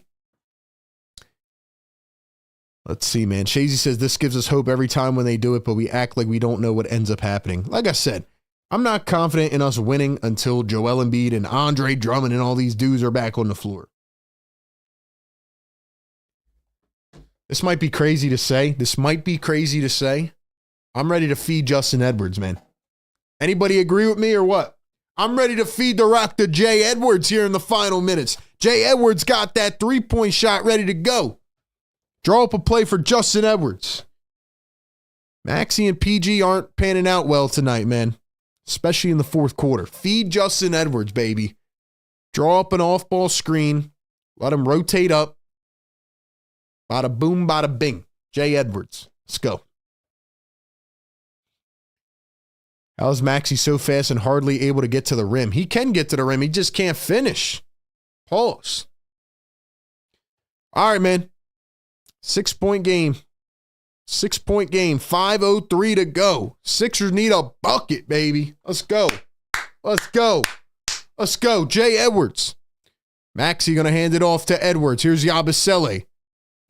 Let's see, man. Shazy says, this gives us hope every time when they do it, but we act like we don't know what ends up happening. Like I said, I'm not confident in us winning until Joel Embiid and Andre Drummond and all these dudes are back on the floor. This might be crazy to say. I'm ready to feed Justin Edwards, man. Anybody agree with me or what? I'm ready to feed the rock to Jay Edwards here in the final minutes. Jay Edwards got that three-point shot ready to go. Draw up a play for Justin Edwards. Maxey and PG aren't panning out well tonight, man. Especially in the fourth quarter. Feed Justin Edwards, baby. Draw up an off-ball screen. Let him rotate up. Bada boom, bada bing. Jay Edwards. Let's go. How is Maxey so fast and hardly able to get to the rim? He can get to the rim. He just can't finish. Pause. All right, man. 6-point game. 6-point game. 5:03 to go. Sixers need a bucket, baby. Let's go. Let's go. Let's go. Jay Edwards. Maxey going to hand it off to Edwards. Here's Yabusele.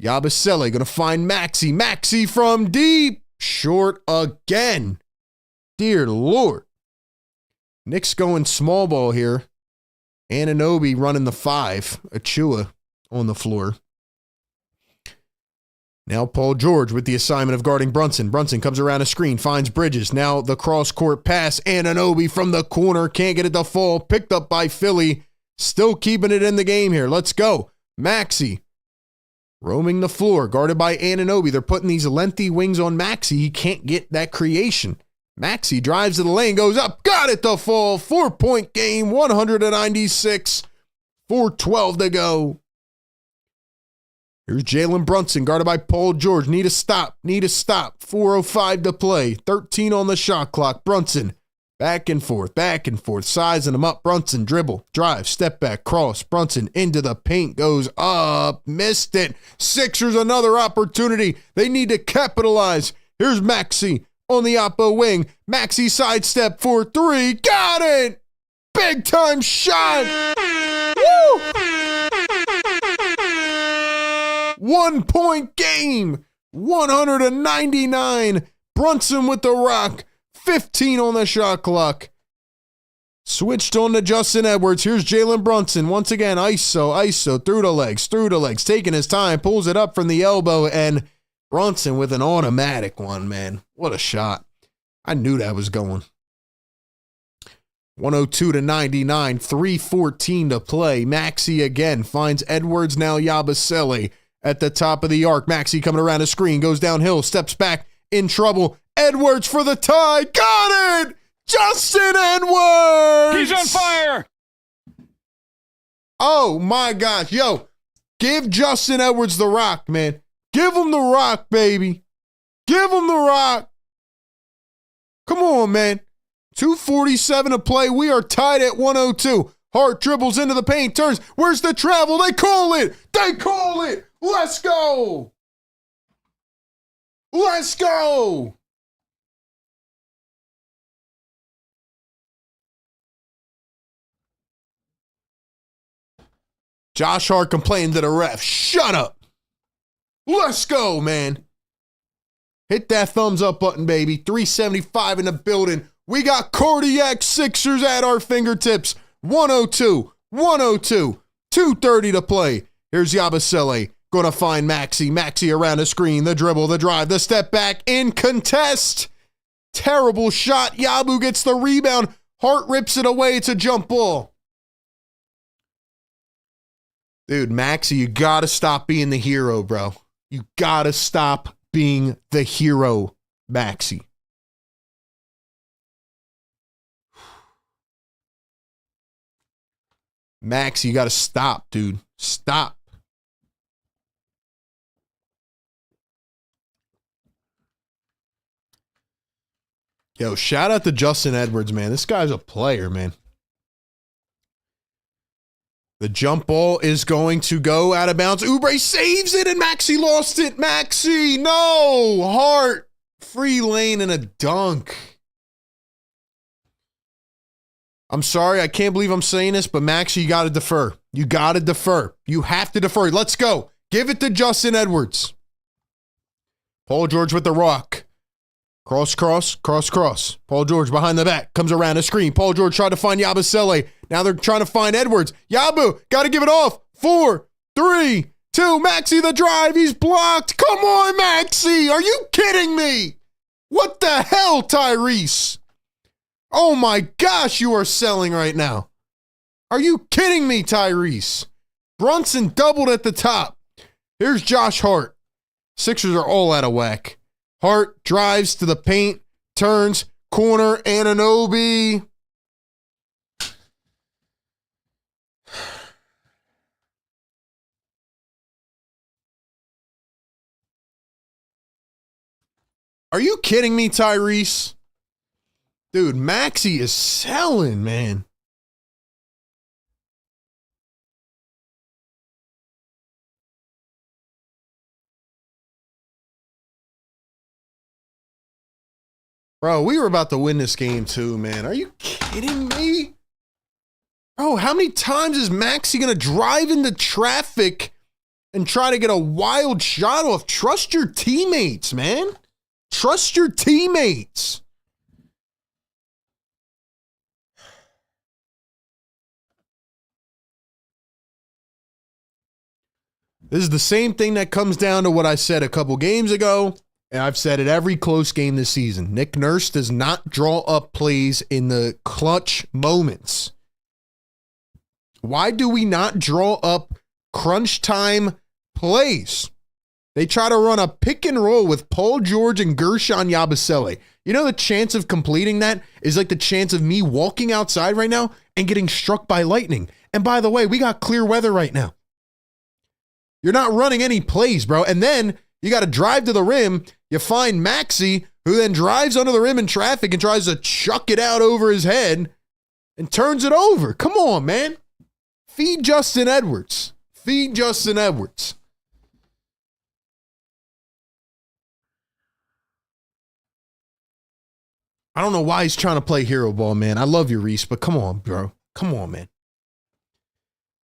Yabusele going to find Maxey. Maxey from deep. Short again. Dear Lord. Knicks going small ball here. Anunoby running the 5. Achua on the floor. Now Paul George with the assignment of guarding Brunson. Brunson comes around a screen, finds Bridges. Now the cross-court pass. Anunoby from the corner. Can't get it to fall. Picked up by Philly. Still keeping it in the game here. Let's go. Maxey roaming the floor, guarded by Anunoby. They're putting these lengthy wings on Maxey. He can't get that creation. Maxey drives to the lane, goes up, got it to fall. 4-point game, 196, 4:12 to go. Here's Jalen Brunson, guarded by Paul George. Need a stop. 4:05 to play. 13 on the shot clock. Brunson, back and forth, sizing him up. Brunson, dribble, drive, step back, cross. Brunson into the paint, goes up, missed it. Sixers, another opportunity. They need to capitalize. Here's Maxey on the oppo wing. Maxey sidestep for three. Got it! Big time shot! Woo! 1-point game, 199. Brunson with the rock, 15 on the shot clock. Switched on to Justin Edwards. Here's Jalen Brunson. Once again, ISO, through the legs, taking his time, pulls it up from the elbow, and Brunson with an automatic one, man. What a shot. I knew that was going. 102 to 99, 3:14 to play. Maxey again finds Edwards, now Yabusele at the top of the arc. Maxey coming around a screen, goes downhill, steps back, in trouble. Edwards for the tie. Got it! Justin Edwards! He's on fire! Oh my gosh. Yo, give Justin Edwards the rock, man. Give him the rock, baby. Give him the rock. Come on, man. 2:47 to play. We are tied at 102. Hart dribbles into the paint, turns. Where's the travel? They call it. Let's go. Let's go. Josh Hart complained to the ref. Shut up. Let's go, man. Hit that thumbs up button, baby. 375 in the building. We got cardiac Sixers at our fingertips. 102, 2:30 to play. Here's Yabusele. Gonna find Maxey. Maxey around the screen. The dribble, the drive, the step back in contest. Terrible shot. Yabu gets the rebound. Hart rips it away. It's a jump ball. Dude, Maxey, you gotta stop being the hero, bro. You gotta stop being the hero, Maxey. Max, you got to stop, dude. Stop. Yo, shout out to Justin Edwards, man. This guy's a player, man. The jump ball is going to go out of bounds. Oubre saves it, and Maxey lost it. Maxey, no. Hart, free lane and a dunk. I'm sorry, I can't believe I'm saying this, but Maxey, you got to defer. You got to defer. You have to defer. Let's go. Give it to Justin Edwards. Paul George with the rock. Cross. Paul George behind the back. Comes around a screen. Paul George tried to find Yabusele. Now they're trying to find Edwards. Yabu, got to give it off. 4, 3, 2. Maxey the drive. He's blocked. Come on, Maxey. Are you kidding me? What the hell, Tyrese? Oh my gosh, you are selling right now. Are you kidding me, Tyrese? Brunson doubled at the top. Here's Josh Hart. Sixers are all out of whack. Hart drives to the paint, turns, corner, Anunoby. Are you kidding me, Tyrese? Dude, Maxey is selling, man. Bro, we were about to win this game too, man. Are you kidding me? Bro, how many times is Maxey going to drive into traffic and try to get a wild shot off? Trust your teammates, man. Trust your teammates. This is the same thing that comes down to what I said a couple games ago, and I've said it every close game this season. Nick Nurse does not draw up plays in the clutch moments. Why do we not draw up crunch time plays? They try to run a pick and roll with Paul George and Gershon Yabusele. You know the chance of completing that is like the chance of me walking outside right now and getting struck by lightning. And by the way, we got clear weather right now. You're not running any plays, bro. And then you got to drive to the rim. You find Maxey, who then drives under the rim in traffic and tries to chuck it out over his head and turns it over. Come on, man. Feed Justin Edwards. Feed Justin Edwards. I don't know why he's trying to play hero ball, man. I love you, Reese, but come on, bro. Come on, man.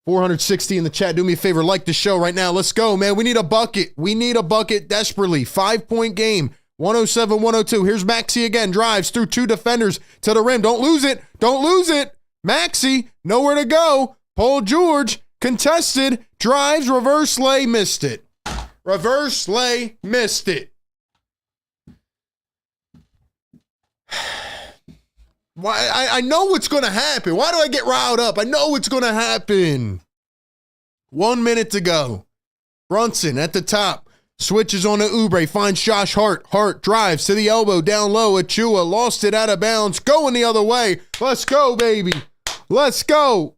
460 in the chat. Do me a favor. Like the show right now. Let's go, man. We need a bucket. We need a bucket desperately. 5-point game. 107-102. Here's Maxey again. Drives through two defenders to the rim. Don't lose it. Don't lose it. Maxey, nowhere to go. Paul George, contested. Drives, reverse lay, missed it. Reverse lay, missed it. Why? I know what's going to happen. Why do I get riled up? I know what's going to happen. 1 minute to go. Brunson at the top. Switches on to Oubre. Finds Josh Hart. Hart drives to the elbow. Down low. Achua lost it out of bounds. Going the other way. Let's go, baby. Let's go.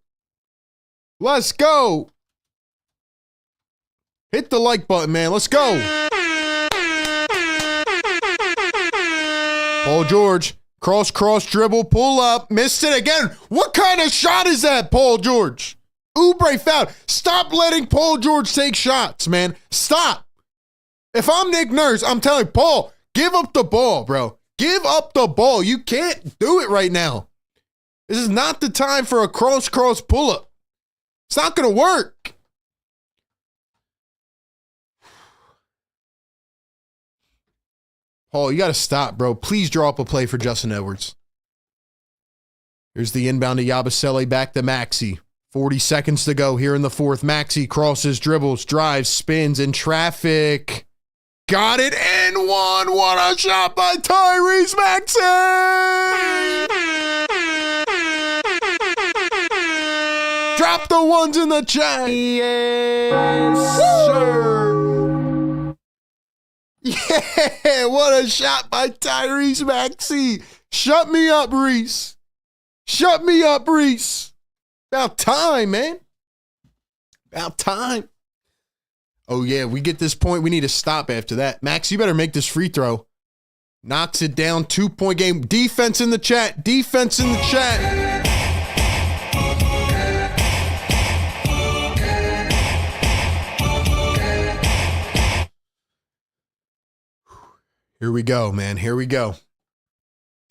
Let's go. Hit the like button, man. Let's go. Paul George. Cross, dribble, pull up, missed it again. What kind of shot is that, Paul George? Oubre fouled. Stop letting Paul George take shots, man. Stop. If I'm Nick Nurse, I'm telling Paul, give up the ball, bro. Give up the ball. You can't do it right now. This is not the time for a cross pull-up. It's not going to work. Paul, you got to stop, bro. Please draw up a play for Justin Edwards. Here's the inbound to Yabusele, back to Maxey. 40 seconds to go here in the fourth. Maxey crosses, dribbles, drives, spins in traffic. Got it and one. What a shot by Tyrese Maxey! Drop the ones in the chat. Yes, sir. Yeah, what a shot by Tyrese Maxey. Shut me up, Reese. Shut me up, Reese. About time, man. About time. Oh, yeah, we get this point. We need to stop after that. Max, you better make this free throw. Knocks it down. 2-point game. Defense in the chat. Defense in the chat. Here we go, man. Here we go.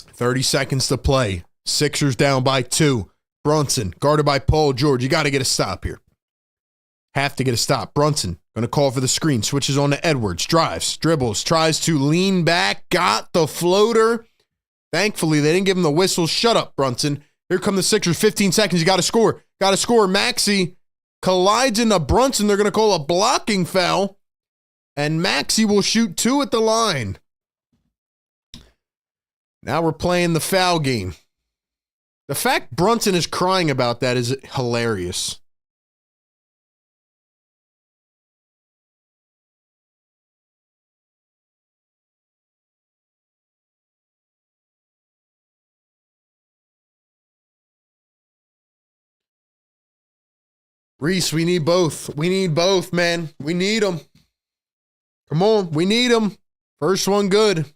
30 seconds to play. Sixers down by 2. Brunson, guarded by Paul George. You got to get a stop here. Have to get a stop. Brunson, going to call for the screen. Switches on to Edwards. Drives, dribbles, tries to lean back. Got the floater. Thankfully, they didn't give him the whistle. Shut up, Brunson. Here come the Sixers. 15 seconds. You got to score. Got to score. Maxey collides into Brunson. They're going to call a blocking foul. And Maxey will shoot 2 at the line. Now we're playing the foul game. The fact Brunson is crying about that is hilarious. Reese, we need both. We need both, man. We need them. Come on, we need them. First one good.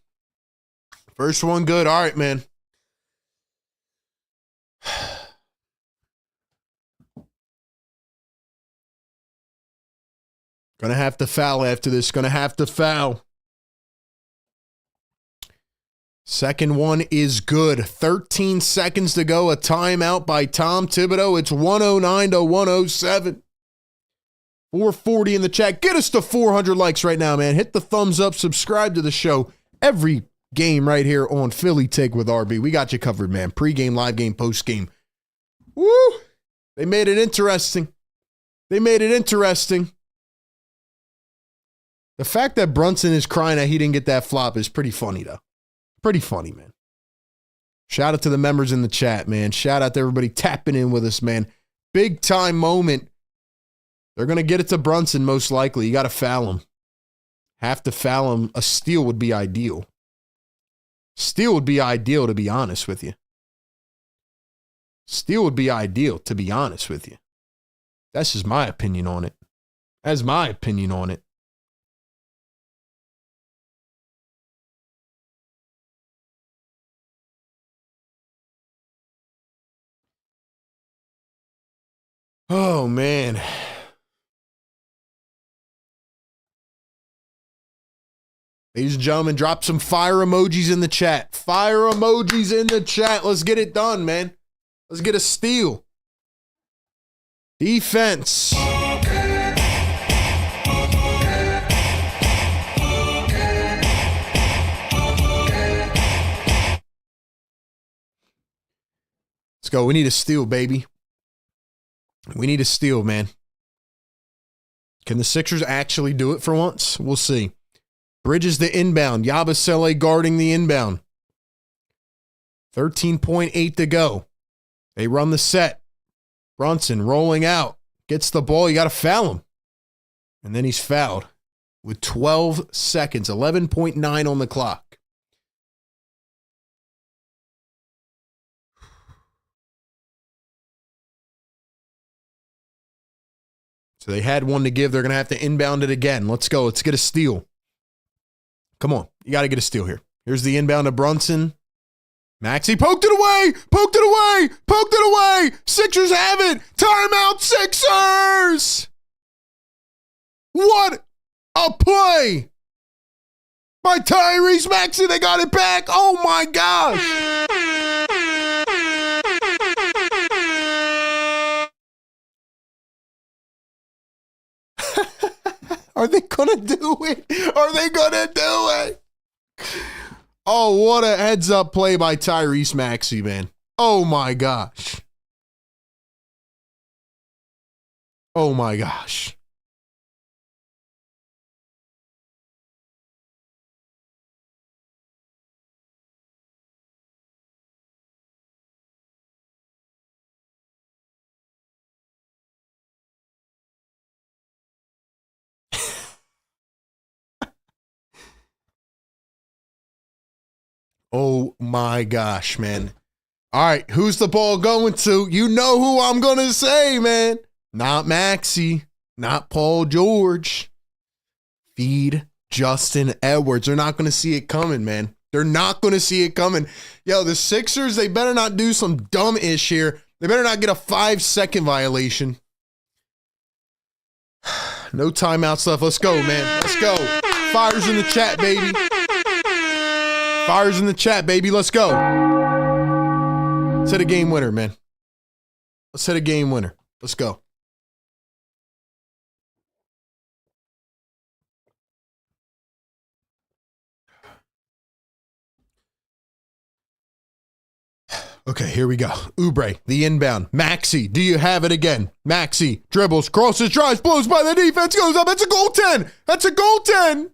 First one good. All right, man. Gonna have to foul after this. Gonna have to foul. Second one is good. 13 seconds to go. A timeout by Tom Thibodeau. It's 109-107. 440 in the chat. Get us to 400 likes right now, man. Hit the thumbs up. Subscribe to the show. Every game right here on Philly Take with RB. We got you covered, man. Pre-game, live game, post-game. Woo! They made it interesting. They made it interesting. The fact that Brunson is crying that he didn't get that flop is pretty funny, though. Pretty funny, man. Shout out to the members in the chat, man. Shout out to everybody tapping in with us, man. Big time moment. They're going to get it to Brunson most likely. You got to foul him. Have to foul him. A steal would be ideal. Steal would be ideal, to be honest with you. Steal would be ideal, to be honest with you. That's just my opinion on it. That's my opinion on it. Oh, man. Ladies and gentlemen, drop some fire emojis in the chat. Fire emojis in the chat. Let's get it done, man. Let's get a steal. Defense. Let's go. We need a steal, baby. We need a steal, man. Can the Sixers actually do it for once? We'll see. Bridges the inbound. Yabusele guarding the inbound. 13.8 to go. They run the set. Brunson rolling out. Gets the ball. You got to foul him. And then he's fouled with 12 seconds. 11.9 on the clock. So they had one to give. They're going to have to inbound it again. Let's go. Let's get a steal. Come on. You got to get a steal here. Here's the inbound to Brunson. Maxey poked it away. Poked it away. Poked it away. Sixers have it. Timeout, Sixers. What a play by Tyrese Maxey. They got it back. Oh, my gosh. Are they going to do it? Are they going to do it? Oh, what a heads-up play by Tyrese Maxey, man. Oh, my gosh. Oh, my gosh. Oh, my gosh, man. All right, who's the ball going to? You know who I'm going to say, man. Not Maxey, not Paul George. Feed Justin Edwards. They're not going to see it coming, man. They're not going to see it coming. Yo, the Sixers, they better not do some dumb ish here. They better not get a 5-second violation. No timeouts left. Let's go, man. Let's go. Fires in the chat, baby. Fires in the chat, baby. Let's go. Let's hit a game winner, man. Let's hit a game winner. Let's go. Okay, here we go. Oubre, the inbound. Maxey, do you have it again? Maxey dribbles, crosses, drives, blows by the defense, goes up. That's a goaltend. That's a goaltend.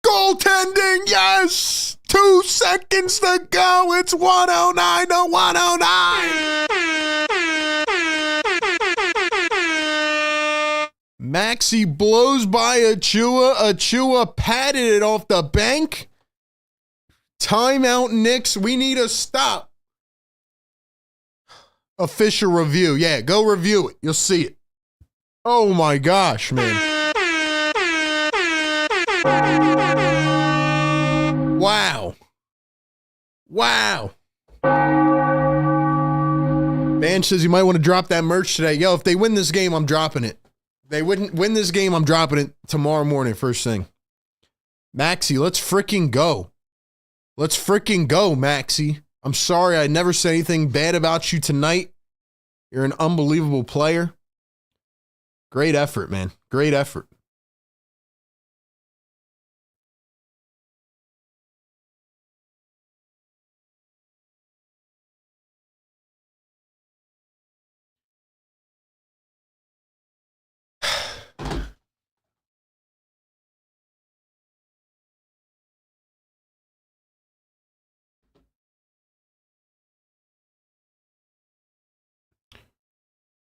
Goaltending, yes! 2 seconds to go. It's 109 to 109. Maxey blows by Achua. Achua patted it off the bank. Timeout, Knicks. We need a stop. Official review. Yeah, go review it. You'll see it. Oh, my gosh, man. Wow. Wow. Man says you might want to drop that merch today. Yo, if they win this game, I'm dropping it. If they wouldn't win this game, I'm dropping it tomorrow morning, first thing. Maxey, let's freaking go. Let's freaking go, Maxey. I'm sorry I never said anything bad about you tonight. You're an unbelievable player. Great effort, man. Great effort.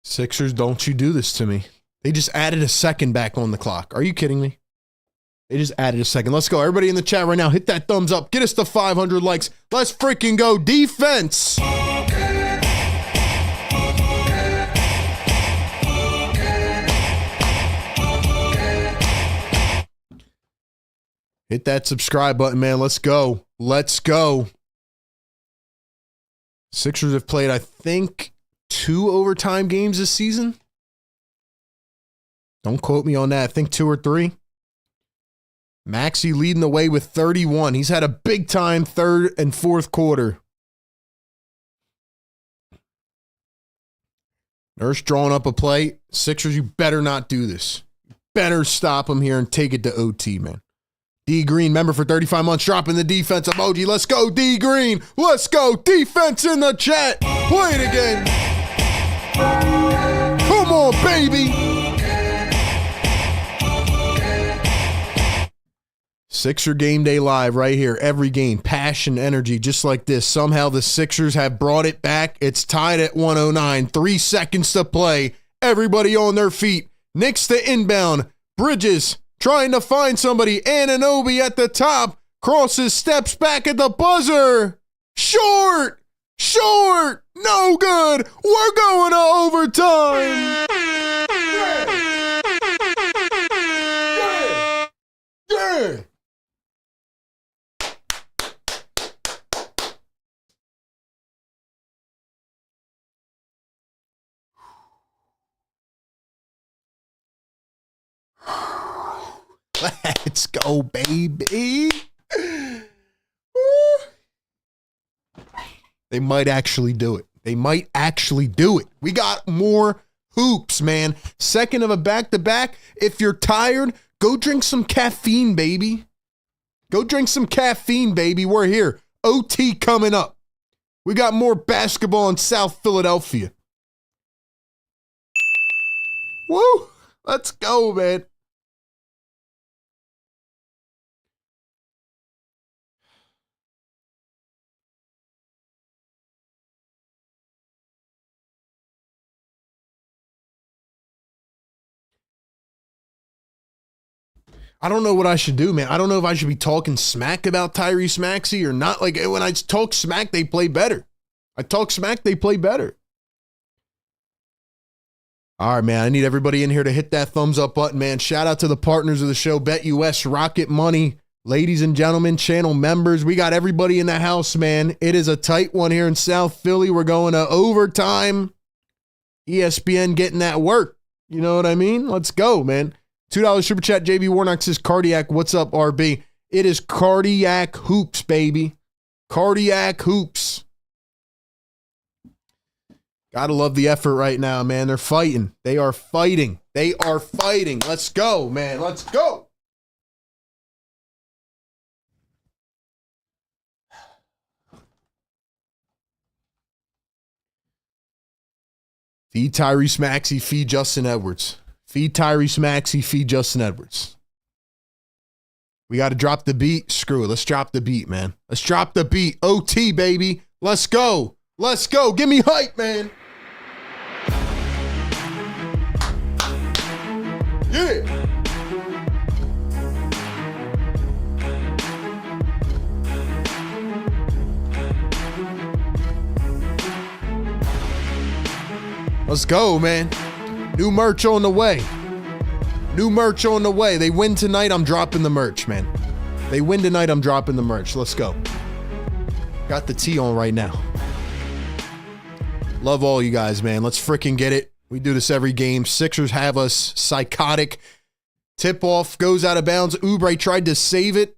Sixers, don't you do this to me. They just added a second back on the clock. Are you kidding me? They just added a second. Let's go. Everybody in the chat right now, hit that thumbs up. Get us to 500 likes. Let's freaking go. Defense. Hit that subscribe button, man. Let's go. Let's go. Sixers have played, I think, 2 overtime games this season. Don't quote me on that. I think 2 or 3. Maxey leading the way with 31. He's had a big-time third and fourth quarter. Nurse drawing up a play. Sixers, you better not do this. Better stop him here and take it to OT, man. D Green, member for 35 months, dropping the defense emoji. Let's go, D Green. Let's go. Defense in the chat. Play it again. Come on, baby. Sixer Game Day Live right here. Every game, passion, energy, just like this. Somehow the Sixers have brought it back. It's tied at 109. 3 seconds to play. Everybody on their feet. Knicks to inbound. Bridges trying to find somebody. Anunoby at the top. Crosses, steps back at the buzzer. Short. Short. No good. We're going to overtime. Yeah. Let's go, baby. They might actually do it. They might actually do it. We got more hoops, man. Second of a back-to-back. If you're tired, go drink some caffeine, baby. Go drink some caffeine, baby. We're here. OT coming up. We got more basketball in South Philadelphia. Woo! Let's go, man. I don't know what I should do, man. I don't know if I should be talking smack about Tyrese Maxey or not. Like, when I talk smack, they play better. I talk smack, they play better. All right, man. I need everybody in here to hit that thumbs up button, man. Shout out to the partners of the show, BetUS, RocketMoney, ladies and gentlemen, channel members. We got everybody in the house, man. It is a tight one here in South Philly. We're going to overtime. ESPN getting that work. You know what I mean? Let's go, man. $2 super chat. JB Warnock says, Cardiac, what's up, RB? It is Cardiac Hoops, baby. Cardiac Hoops. Gotta love the effort right now, man. They're fighting. They are fighting. They are fighting. Let's go, man. Let's go. Feed Tyrese Maxey, feed Justin Edwards. Feed Tyrese Maxey, feed Justin Edwards. We got to drop the beat. Screw it. Let's drop the beat, man. Let's drop the beat. OT, baby. Let's go. Let's go. Give me hype, man. Yeah. Let's go, man. New merch on the way. New merch on the way. They win tonight, I'm dropping the merch, man. They win tonight, I'm dropping the merch. Let's go. Got the tee on right now. Love all you guys, man. Let's freaking get it. We do this every game. Sixers have us psychotic. Tip-off goes out of bounds. Oubre tried to save it.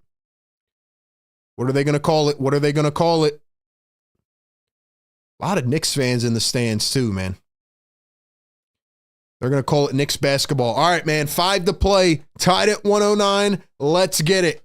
What are they going to call it? What are they going to call it? A lot of Knicks fans in the stands too, man. They're going to call it Knicks basketball. All right, man. 5 to play. Tied at 109. Let's get it.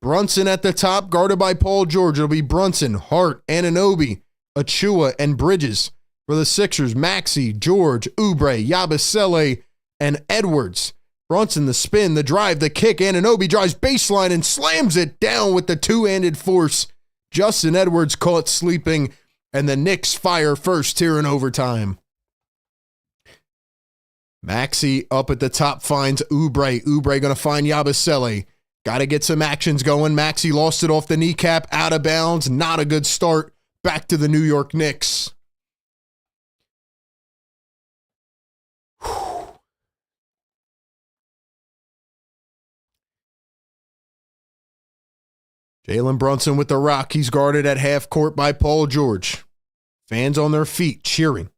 Brunson at the top, guarded by Paul George. It'll be Brunson, Hart, Anunoby, Achua, and Bridges. For the Sixers, Maxey, George, Oubre, Yabusele, and Edwards. Brunson, the spin, the drive, the kick. Anunoby drives baseline and slams it down with the two-handed force. Justin Edwards caught sleeping, and the Knicks fire first here in overtime. Maxey up at the top finds Oubre. Oubre going to find Yabusele. Got to get some actions going. Maxey lost it off the kneecap, out of bounds. Not a good start. Back to the New York Knicks. Jalen Brunson with the rock. He's guarded at half court by Paul George. Fans on their feet, cheering.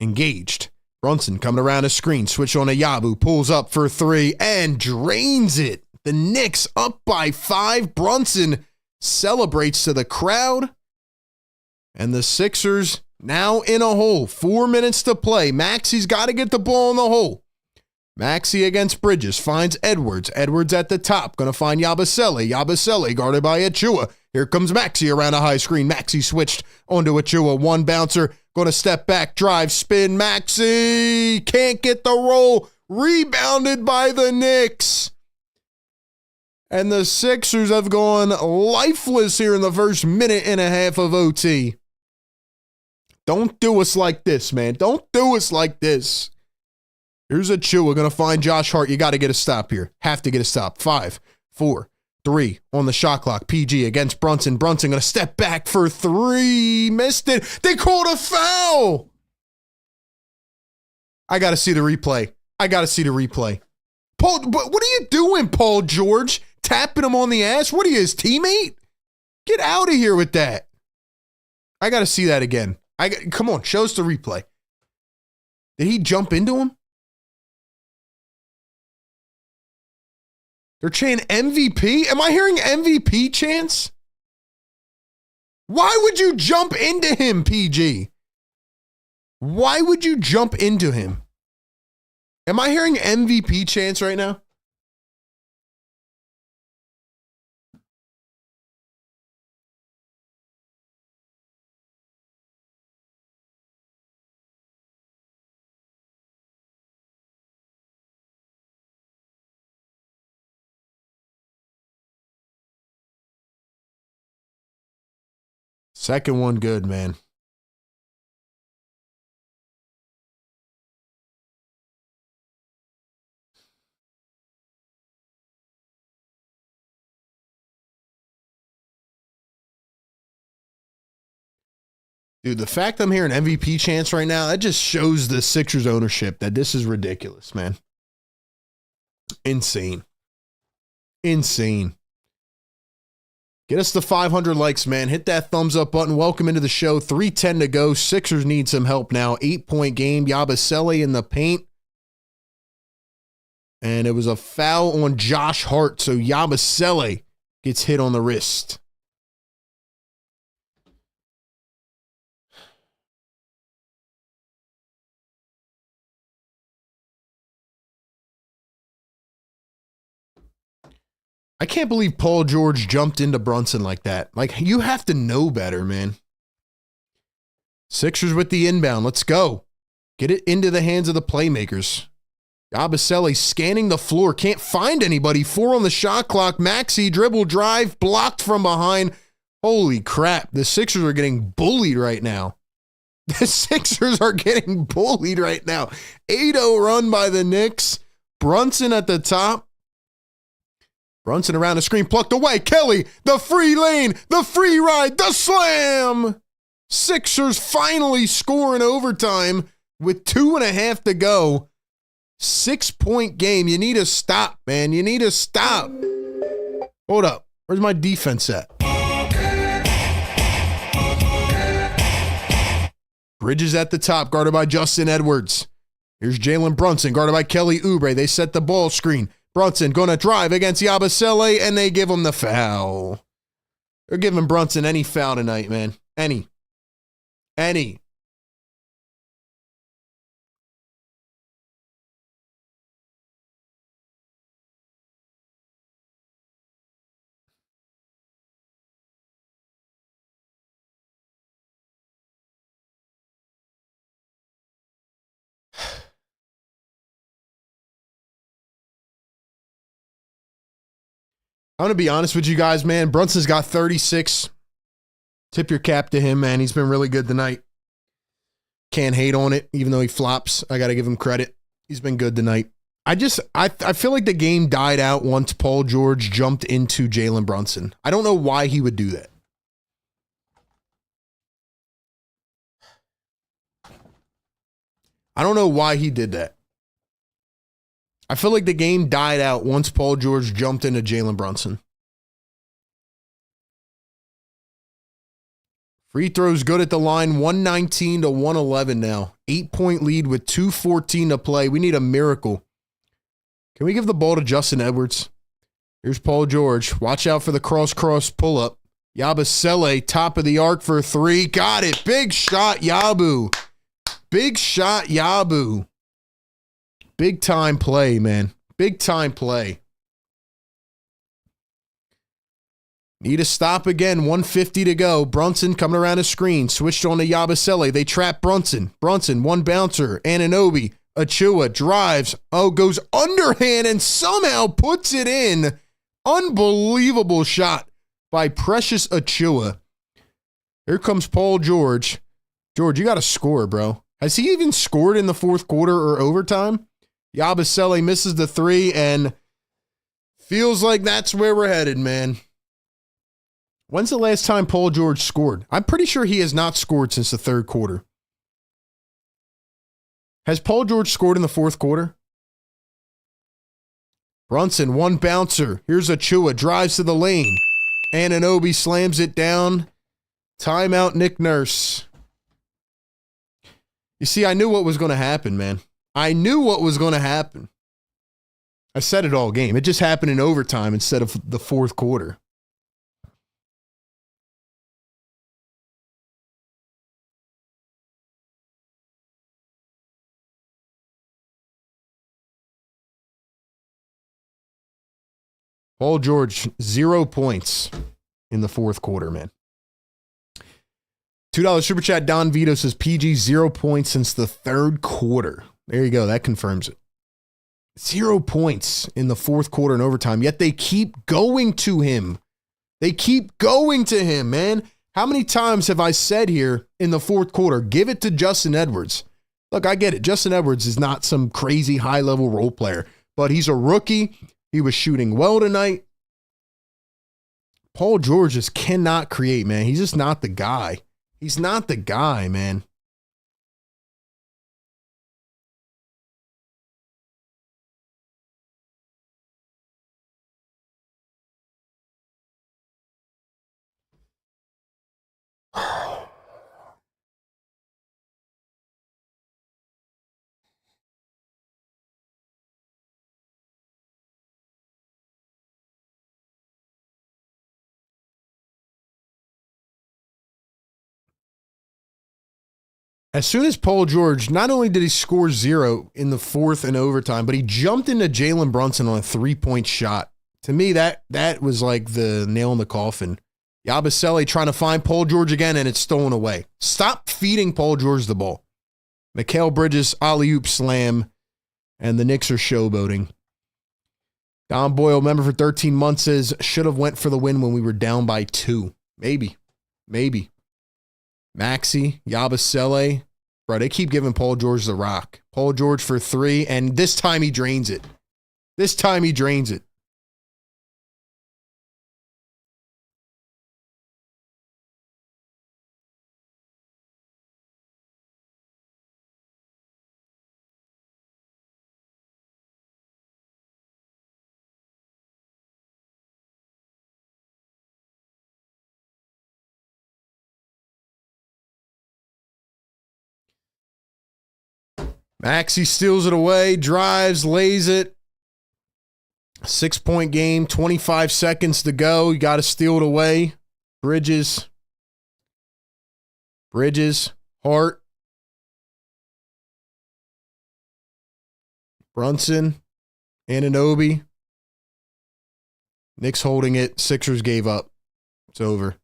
Engaged. Brunson coming around a screen. Switch on a Yabu. Pulls up for three and drains it. The Knicks up by 5. Brunson celebrates to the crowd. And the Sixers now in a hole. 4 minutes to play. Maxey's got to get the ball in the hole. Maxey against Bridges. Finds Edwards. Edwards at the top. Going to find Yabusele. Yabusele guarded by Achua. Here comes Maxey around a high screen. Maxey switched onto Achua. One bouncer. Going to step back. Drive. Spin. Maxey can't get the roll. Rebounded by the Knicks. And the Sixers have gone lifeless here in the first minute and a half of OT. Don't do us like this, man. Don't do us like this. Here's Achua going to find Josh Hart. You got to get a stop here. Have to get a stop. 5, 4, 3 on the shot clock. PG against Brunson. Brunson going to step back for 3. Missed it. They called a foul. I got to see the replay. Paul, what are you doing, Paul George? Tapping him on the ass? What are you, his teammate? Get out of here with that. I got to see that again. Come on, show us the replay. Did he jump into him? They're chanting MVP? Am I hearing MVP chants? Why would you jump into him, PG? Why would you jump into him? Am I hearing MVP chants right now? Second one good, man. Dude, the fact I'm hearing MVP chants right now, that just shows the Sixers ownership that this is ridiculous, man. Insane. Get us to 500 likes, man. Hit that thumbs up button. Welcome into the show. 3:10 to go. Sixers need some help now. 8-point game. Yabusele in the paint. And it was a foul on Josh Hart. So Yabusele gets hit on the wrist. I can't believe Paul George jumped into Brunson like that. Like, you have to know better, man. Sixers with the inbound. Let's go. Get it into the hands of the playmakers. Yabusele scanning the floor. Can't find anybody. 4 on the shot clock. Maxey dribble drive. Blocked from behind. Holy crap. The Sixers are getting bullied right now. The Sixers are getting bullied right now. 8-0 run by the Knicks. Brunson at the top. Brunson around the screen, plucked away. Kelly, the free lane, the free ride, the slam. Sixers finally score in overtime with 2.5 to go. 6-point game. You need to stop, man. You need to stop. Hold up. Where's my defense at? Bridges at the top, guarded by Justin Edwards. Here's Jalen Brunson, guarded by Kelly Oubre. They set the ball screen. Brunson going to drive against Yabusele, and they give him the foul. They're giving Brunson any foul tonight, man. Any. I'm going to be honest with you guys, man. Brunson's got 36. Tip your cap to him, man. He's been really good tonight. Can't hate on it, even though he flops. I got to give him credit. He's been good tonight. I feel like the game died out once Paul George jumped into Jalen Brunson. I don't know why he would do that. I don't know why he did that. I feel like the game died out once Paul George jumped into Jalen Brunson. Free throws good at the line, 119 to 111 now. 8-point lead with 2:14 to play. We need a miracle. Can we give the ball to Justin Edwards? Here's Paul George. Watch out for the cross pull-up. Yabusele, top of the arc for three. Got it. Big shot, Yabu. Big shot, Yabu. Big time play, man. Big time play. Need a stop again. 1:50 to go. Brunson coming around the screen. Switched on to Yabusele. They trap Brunson. Brunson, one bouncer. Anunoby. Achua drives. Oh, goes underhand and somehow puts it in. Unbelievable shot by Precious Achua. Here comes Paul George. George, you got to score, bro. Has he even scored in the fourth quarter or overtime? Yabusele misses the three and feels like that's where we're headed, man. When's the last time Paul George scored? I'm pretty sure he has not scored since the third quarter. Has Paul George scored in the fourth quarter? Brunson, one bouncer. Here's Achua, drives to the lane. Anunoby slams it down. Timeout, Nick Nurse. You see, I knew what was going to happen, man. I knew what was going to happen. I said it all game. It just happened in overtime instead of the fourth quarter. Paul George, 0 points in the fourth quarter, man. $2 super chat. Don Vito says PG 0 points since the third quarter. There you go. That confirms it. 0 points in the fourth quarter and overtime, yet they keep going to him. They keep going to him, man. How many times have I said here in the fourth quarter, give it to Justin Edwards? Look, I get it. Justin Edwards is not some crazy high-level role player, but he's a rookie. He was shooting well tonight. Paul George just cannot create, man. He's just not the guy. He's not the guy, man. As soon as Paul George, not only did he score 0 in the fourth and overtime, but he jumped into Jalen Brunson on a 3-point shot. To me, that was like the nail in the coffin. Yabusele trying to find Paul George again, and it's stolen away. Stop feeding Paul George the ball. Mikal Bridges, alley-oop slam, and the Knicks are showboating. Don Boyle, member for 13 months, says, should have went for the win when we were down by 2. Maybe. Maxey, Yabusele. Bro, they keep giving Paul George the rock. Paul George for 3, and this time he drains it. Maxey steals it away, drives, lays it. 6-point game, 25 seconds to go. You got to steal it away. Bridges, Hart, Brunson, Anunoby. Knicks holding it. Sixers gave up. It's over.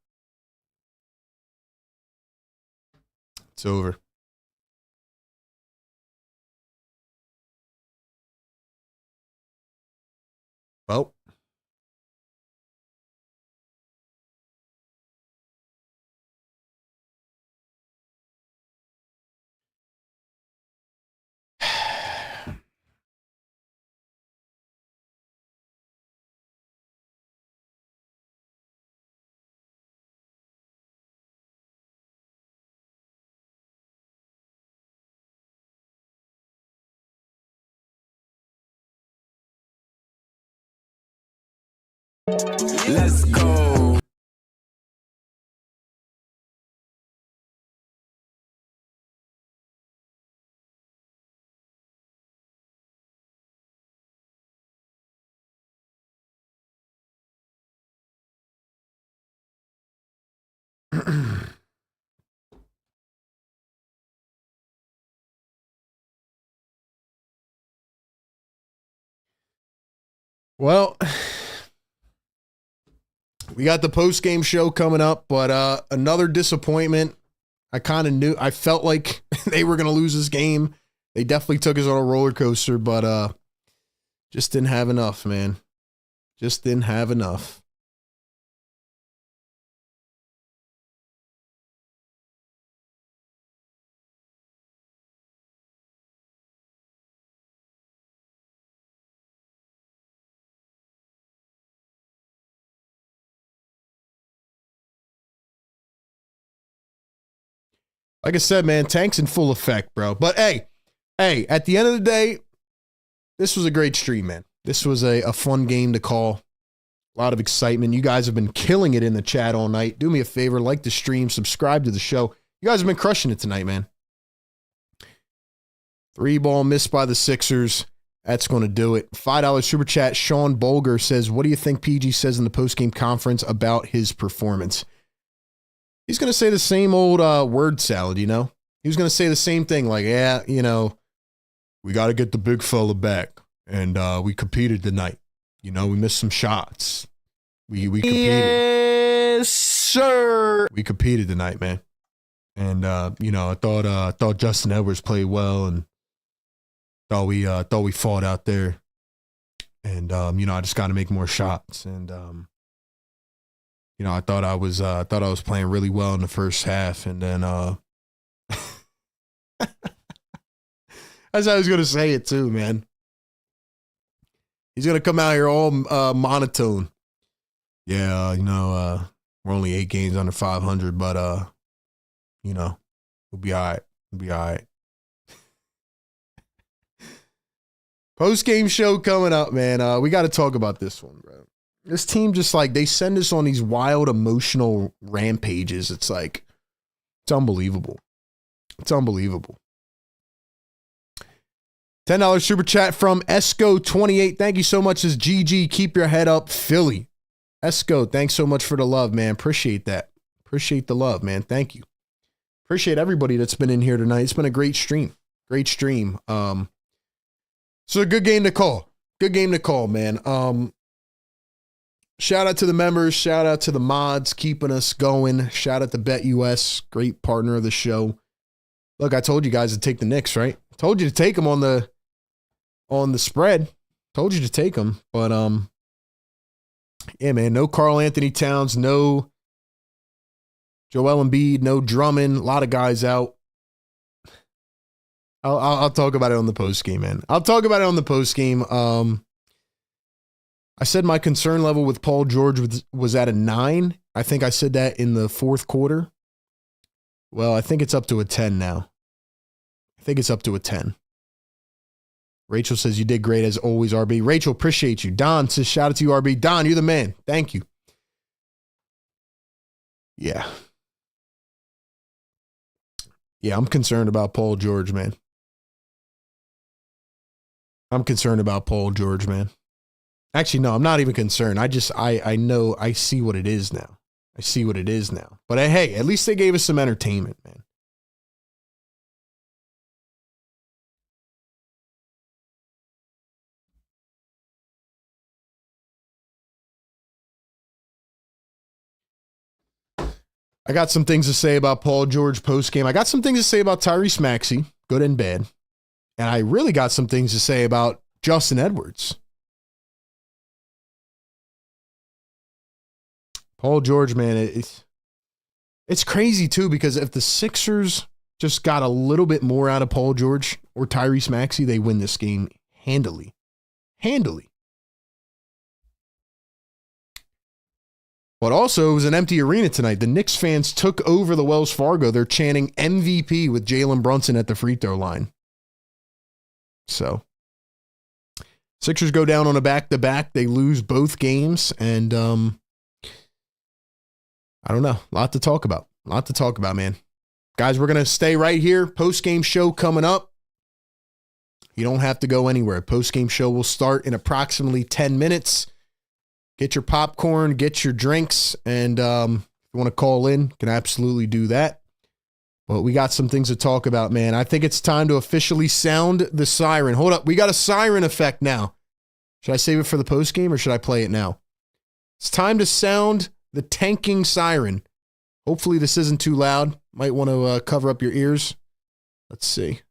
Well, Let's go. Well, we got the post-game show coming up, but another disappointment. I kind of knew, I felt like they were going to lose this game. They definitely took us on a roller coaster, but just didn't have enough, man. Just didn't have enough. Like I said, man, tank's in full effect, bro. But hey, at the end of the day, this was a great stream, man. This was a fun game to call. A lot of excitement. You guys have been killing it in the chat all night. Do me a favor, like the stream, subscribe to the show. You guys have been crushing it tonight, man. 3-ball missed by the Sixers. That's going to do it. $5 super chat. Sean Bolger says, what do you think PG says in the postgame conference about his performance? He's going to say the same old word salad, you know? He was going to say the same thing, like, yeah, you know, we got to get the big fella back. And we competed tonight. You know, we missed some shots. We competed. Yes, sir. We competed tonight, man. And you know, I thought Justin Edwards played well, and thought we fought out there. And you know, I just got to make more shots. And you know, I thought I was playing really well in the first half, and then that's how I was gonna say it too, man. He's going to come out here all monotone. Yeah, you know, we're only 8 games under 500, but, you know, we'll be all right. We'll be all right. Post-game show coming up, man. We got to talk about this one, bro. This team just, like, they send us on these wild emotional rampages. It's like, it's unbelievable. It's unbelievable. $10 super chat from Esco28. Thank you so much. This GG. Keep your head up, Philly. Esco, thanks so much for the love, man. Appreciate that. Appreciate the love, man. Thank you. Appreciate everybody that's been in here tonight. It's been a great stream. Great stream. So a good game to call. Good game to call, man. Shout out to the members. Shout out to the mods keeping us going. Shout out to BetUS, great partner of the show. Look, I told you guys to take the Knicks, right? I told you to take them on the spread. Told you to take them, but yeah, man, no Karl-Anthony Towns, no Joel Embiid, no Drummond, a lot of guys out. I'll talk about it on the post game, man. I'll talk about it on the post game. I said my concern level with Paul George was at a 9. I think I said that in the fourth quarter. Well, I think it's up to a 10 now. I think it's up to a 10. Rachel says, you did great as always, RB. Rachel, appreciate you. Don says, shout out to you, RB. Don, you're the man. Thank you. Yeah. Yeah, I'm concerned about Paul George, man. I'm concerned about Paul George, man. Actually, no, I'm not even concerned. I know, I see what it is now. I see what it is now. But hey, at least they gave us some entertainment, man. I got some things to say about Paul George postgame. I got some things to say about Tyrese Maxey, good and bad. And I really got some things to say about Justin Edwards. Paul George, man, it's crazy too, because if the Sixers just got a little bit more out of Paul George or Tyrese Maxey, they win this game handily. Handily. But also, it was an empty arena tonight. The Knicks fans took over the Wells Fargo. They're chanting MVP with Jalen Brunson at the free throw line. So, Sixers go down on a back-to-back. They lose both games, and I don't know. A lot to talk about. Man. Guys, we're going to stay right here. Post-game show coming up. You don't have to go anywhere. Post-game show will start in approximately 10 minutes. Get your popcorn, get your drinks, and if you want to call in, you can absolutely do that. But we got some things to talk about, man. I think it's time to officially sound the siren. Hold up. We got a siren effect now. Should I save it for the post-game or should I play it now? It's time to sound the tanking siren. Hopefully this isn't too loud. Might want to cover up your ears. Let's see.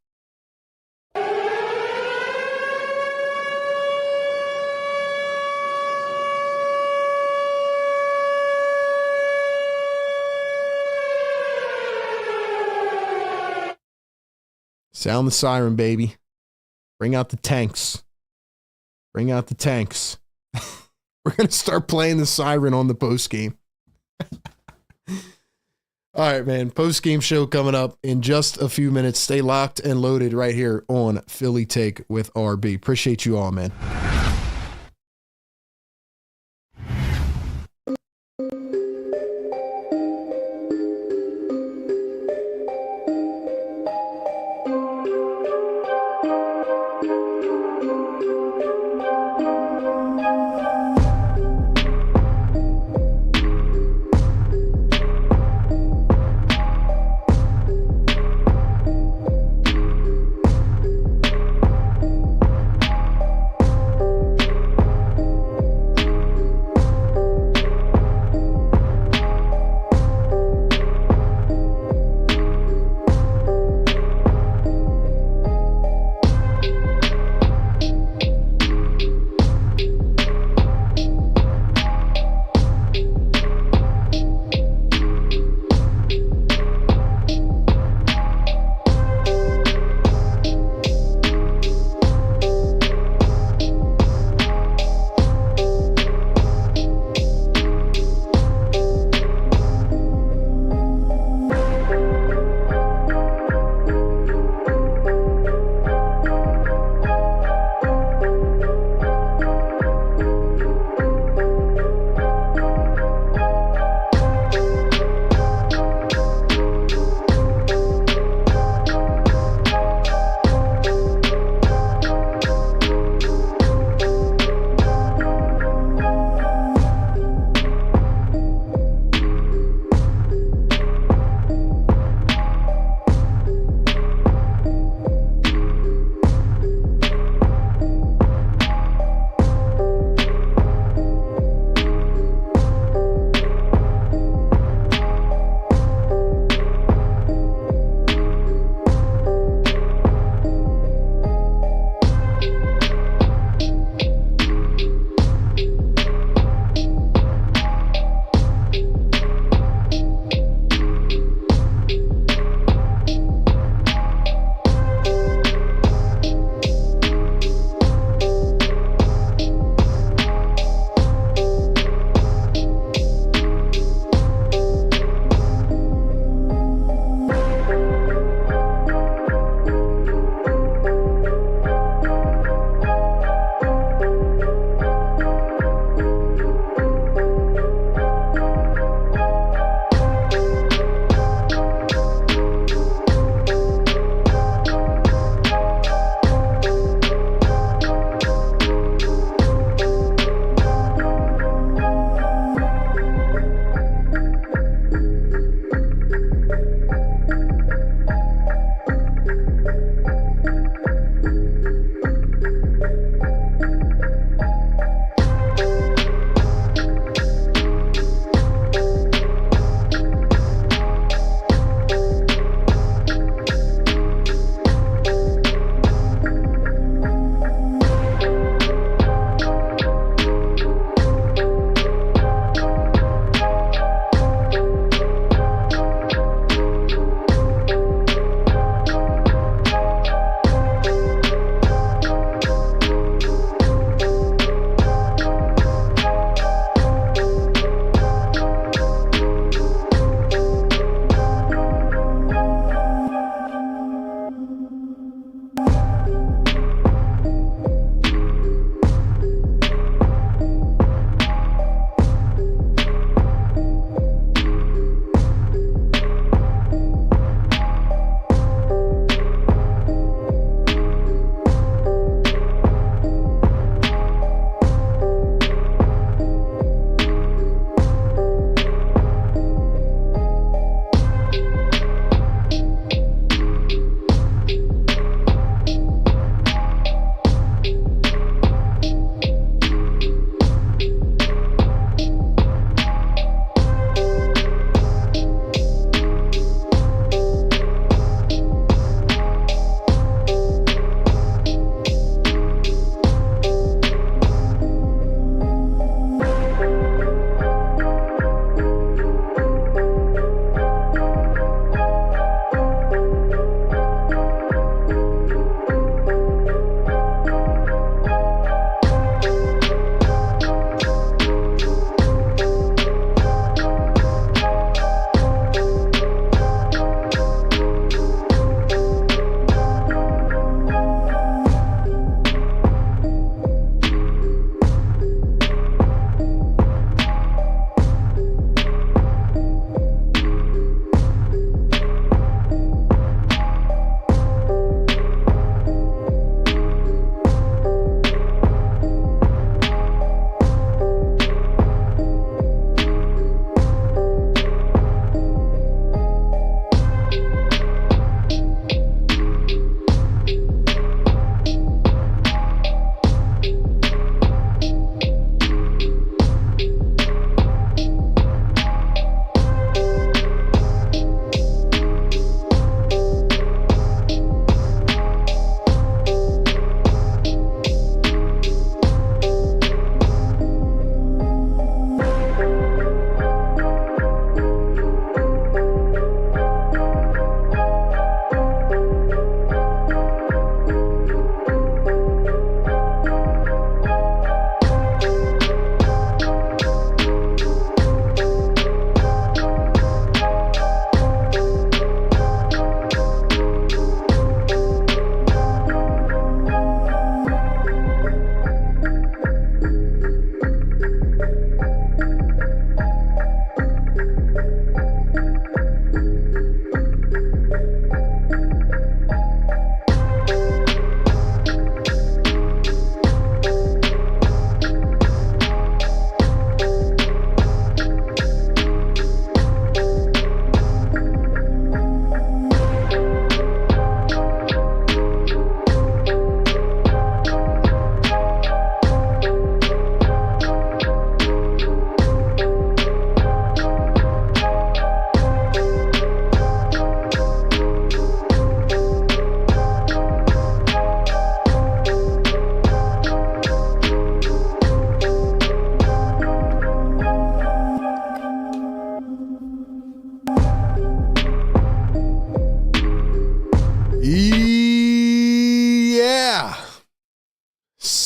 Sound the siren, baby. Bring out the tanks. Bring out the tanks. We're going to start playing the siren on the post game. All right, man. Post game show coming up in just a few minutes. Stay locked and loaded right here on Philly Take with RB. Appreciate you all, man.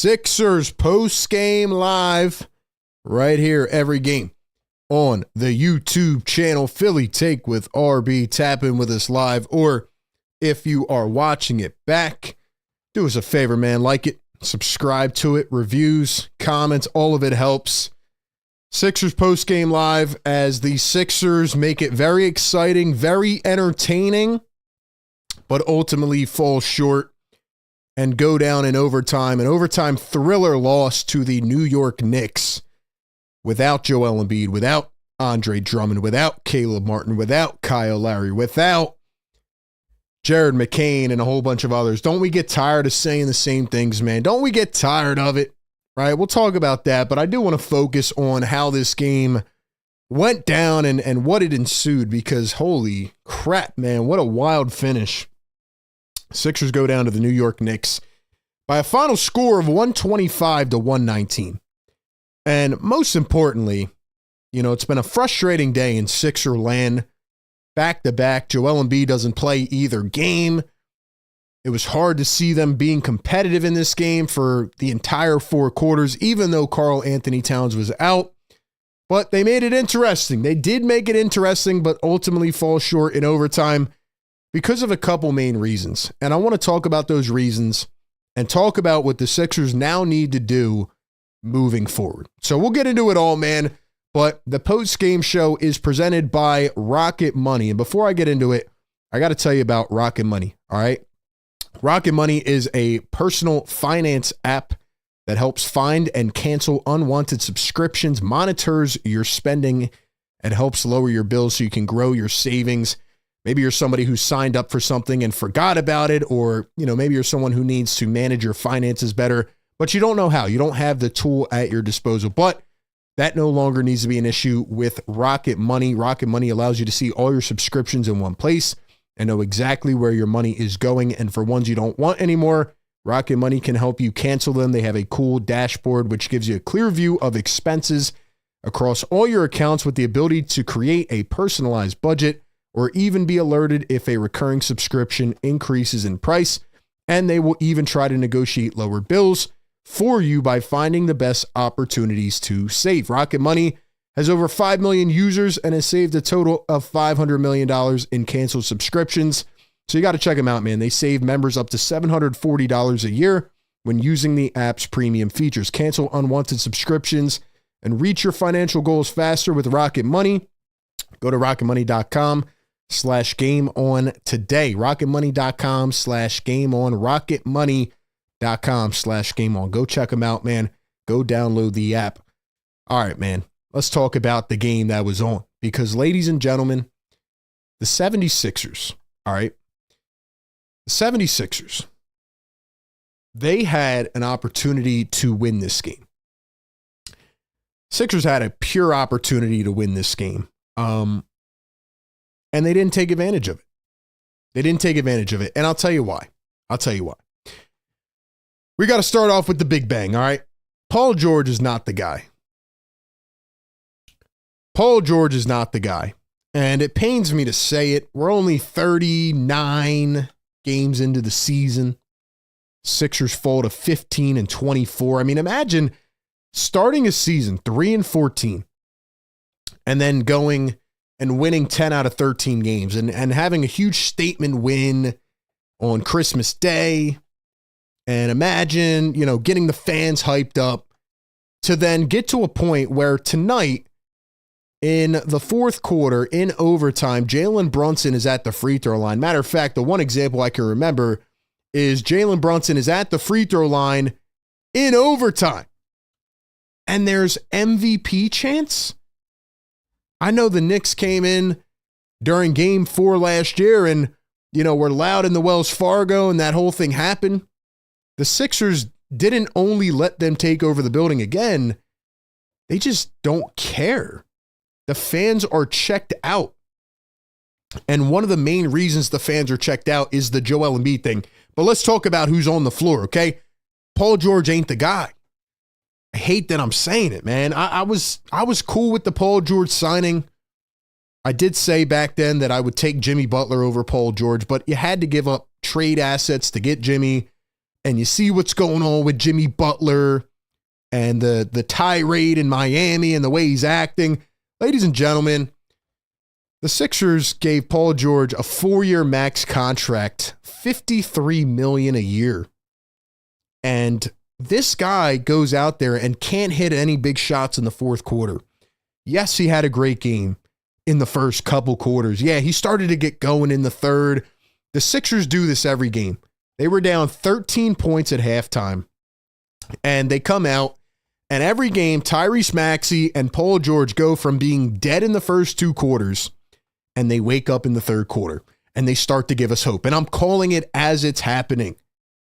Sixers post-game live right here every game on the YouTube channel. Philly Take with RB. Tap in with us live, or if you are watching it back, do us a favor, man. Like it, subscribe to it, reviews, comments, all of it helps. Sixers post-game live as the Sixers make it very exciting, very entertaining, but ultimately fall short and go down in overtime. An overtime thriller loss to the New York Knicks without Joel Embiid, without Andre Drummond, without Caleb Martin, without Kyle Lowry, without Jared McCain and a whole bunch of others. Don't we get tired of saying the same things, man? Don't we get tired of it? Right? We'll talk about that, but I do want to focus on how this game went down and what it ensued, because holy crap, man, what a wild finish. Sixers go down to the New York Knicks by a final score of 125-119. And most importantly, you know, it's been a frustrating day in Sixer land. Back-to-back, Joel Embiid doesn't play either game. It was hard to see them being competitive in this game for the entire four quarters, even though Karl-Anthony Towns was out. But they made it interesting. They did make it interesting, but ultimately fall short in overtime because of a couple main reasons. And I want to talk about those reasons and talk about what the Sixers now need to do moving forward. So we'll get into it all, man. But the post-game show is presented by RocketMoney. And before I get into it, I got to tell you about RocketMoney, all right? RocketMoney is a personal finance app that helps find and cancel unwanted subscriptions, monitors your spending, and helps lower your bills so you can grow your savings. Maybe you're somebody who signed up for something and forgot about it, or, you know, maybe you're someone who needs to manage your finances better, but you don't know how. You don't have the tool at your disposal. But that no longer needs to be an issue with RocketMoney. RocketMoney allows you to see all your subscriptions in one place and know exactly where your money is going. And for ones you don't want anymore, RocketMoney can help you cancel them. They have a cool dashboard which gives you a clear view of expenses across all your accounts, with the ability to create a personalized budget or even be alerted if a recurring subscription increases in price. And they will even try to negotiate lower bills for you by finding the best opportunities to save. RocketMoney has over 5 million users and has saved a total of $500 million in canceled subscriptions. So you got to check them out, man. They save members up to $740 a year when using the app's premium features. Cancel unwanted subscriptions and reach your financial goals faster with RocketMoney. Go to rocketmoney.com/game on today. rocketmoney.com/game on. rocketmoney.com/game on. Go check them out, man. Go download the app. All right, man. Let's talk about the game that was on, because, ladies and gentlemen, the 76ers, all right, the 76ers, they had an opportunity to win this game. Sixers had a pure opportunity to win this game, and they didn't take advantage of it. They didn't take advantage of it, and I'll tell you why. We got to start off with the big bang, all right? Paul George is not the guy. Paul George is not the guy. And it pains me to say it. We're only 39 games into the season. Sixers fall to 15-24. I mean, imagine starting a season 3-14 and then going and winning 10 out of 13 games and having a huge statement win on Christmas Day. And imagine, you know, getting the fans hyped up to then get to a point where tonight, in the fourth quarter, in overtime, Jalen Brunson is at the free throw line. Matter of fact, the one example I can remember is Jalen Brunson is at the free throw line in overtime. And there's MVP chance. I know the Knicks came in during game 4 last year and, you know, were loud in the Wells Fargo and that whole thing happened. The Sixers didn't only let them take over the building again, they just don't care. The fans are checked out. And one of the main reasons the fans are checked out is the Joel Embiid thing. But let's talk about who's on the floor, okay? Paul George ain't the guy. I hate that I'm saying it, man. I was cool with the Paul George signing. I did say back then that I would take Jimmy Butler over Paul George, but you had to give up trade assets to get Jimmy. and you see what's going on with Jimmy Butler and the tirade in Miami and the way he's acting. Ladies and gentlemen, the Sixers gave Paul George a 4-year max contract, $53 million a year. And this guy goes out there and can't hit any big shots in the fourth quarter. Yes, he had a great game in the first couple quarters. Yeah, he started to get going in the third. The Sixers do this every game. They were down 13 points at halftime, and they come out, and every game, Tyrese Maxey and Paul George go from being dead in the first 2 quarters, and they wake up in the third quarter, and they start to give us hope. And I'm calling it as it's happening.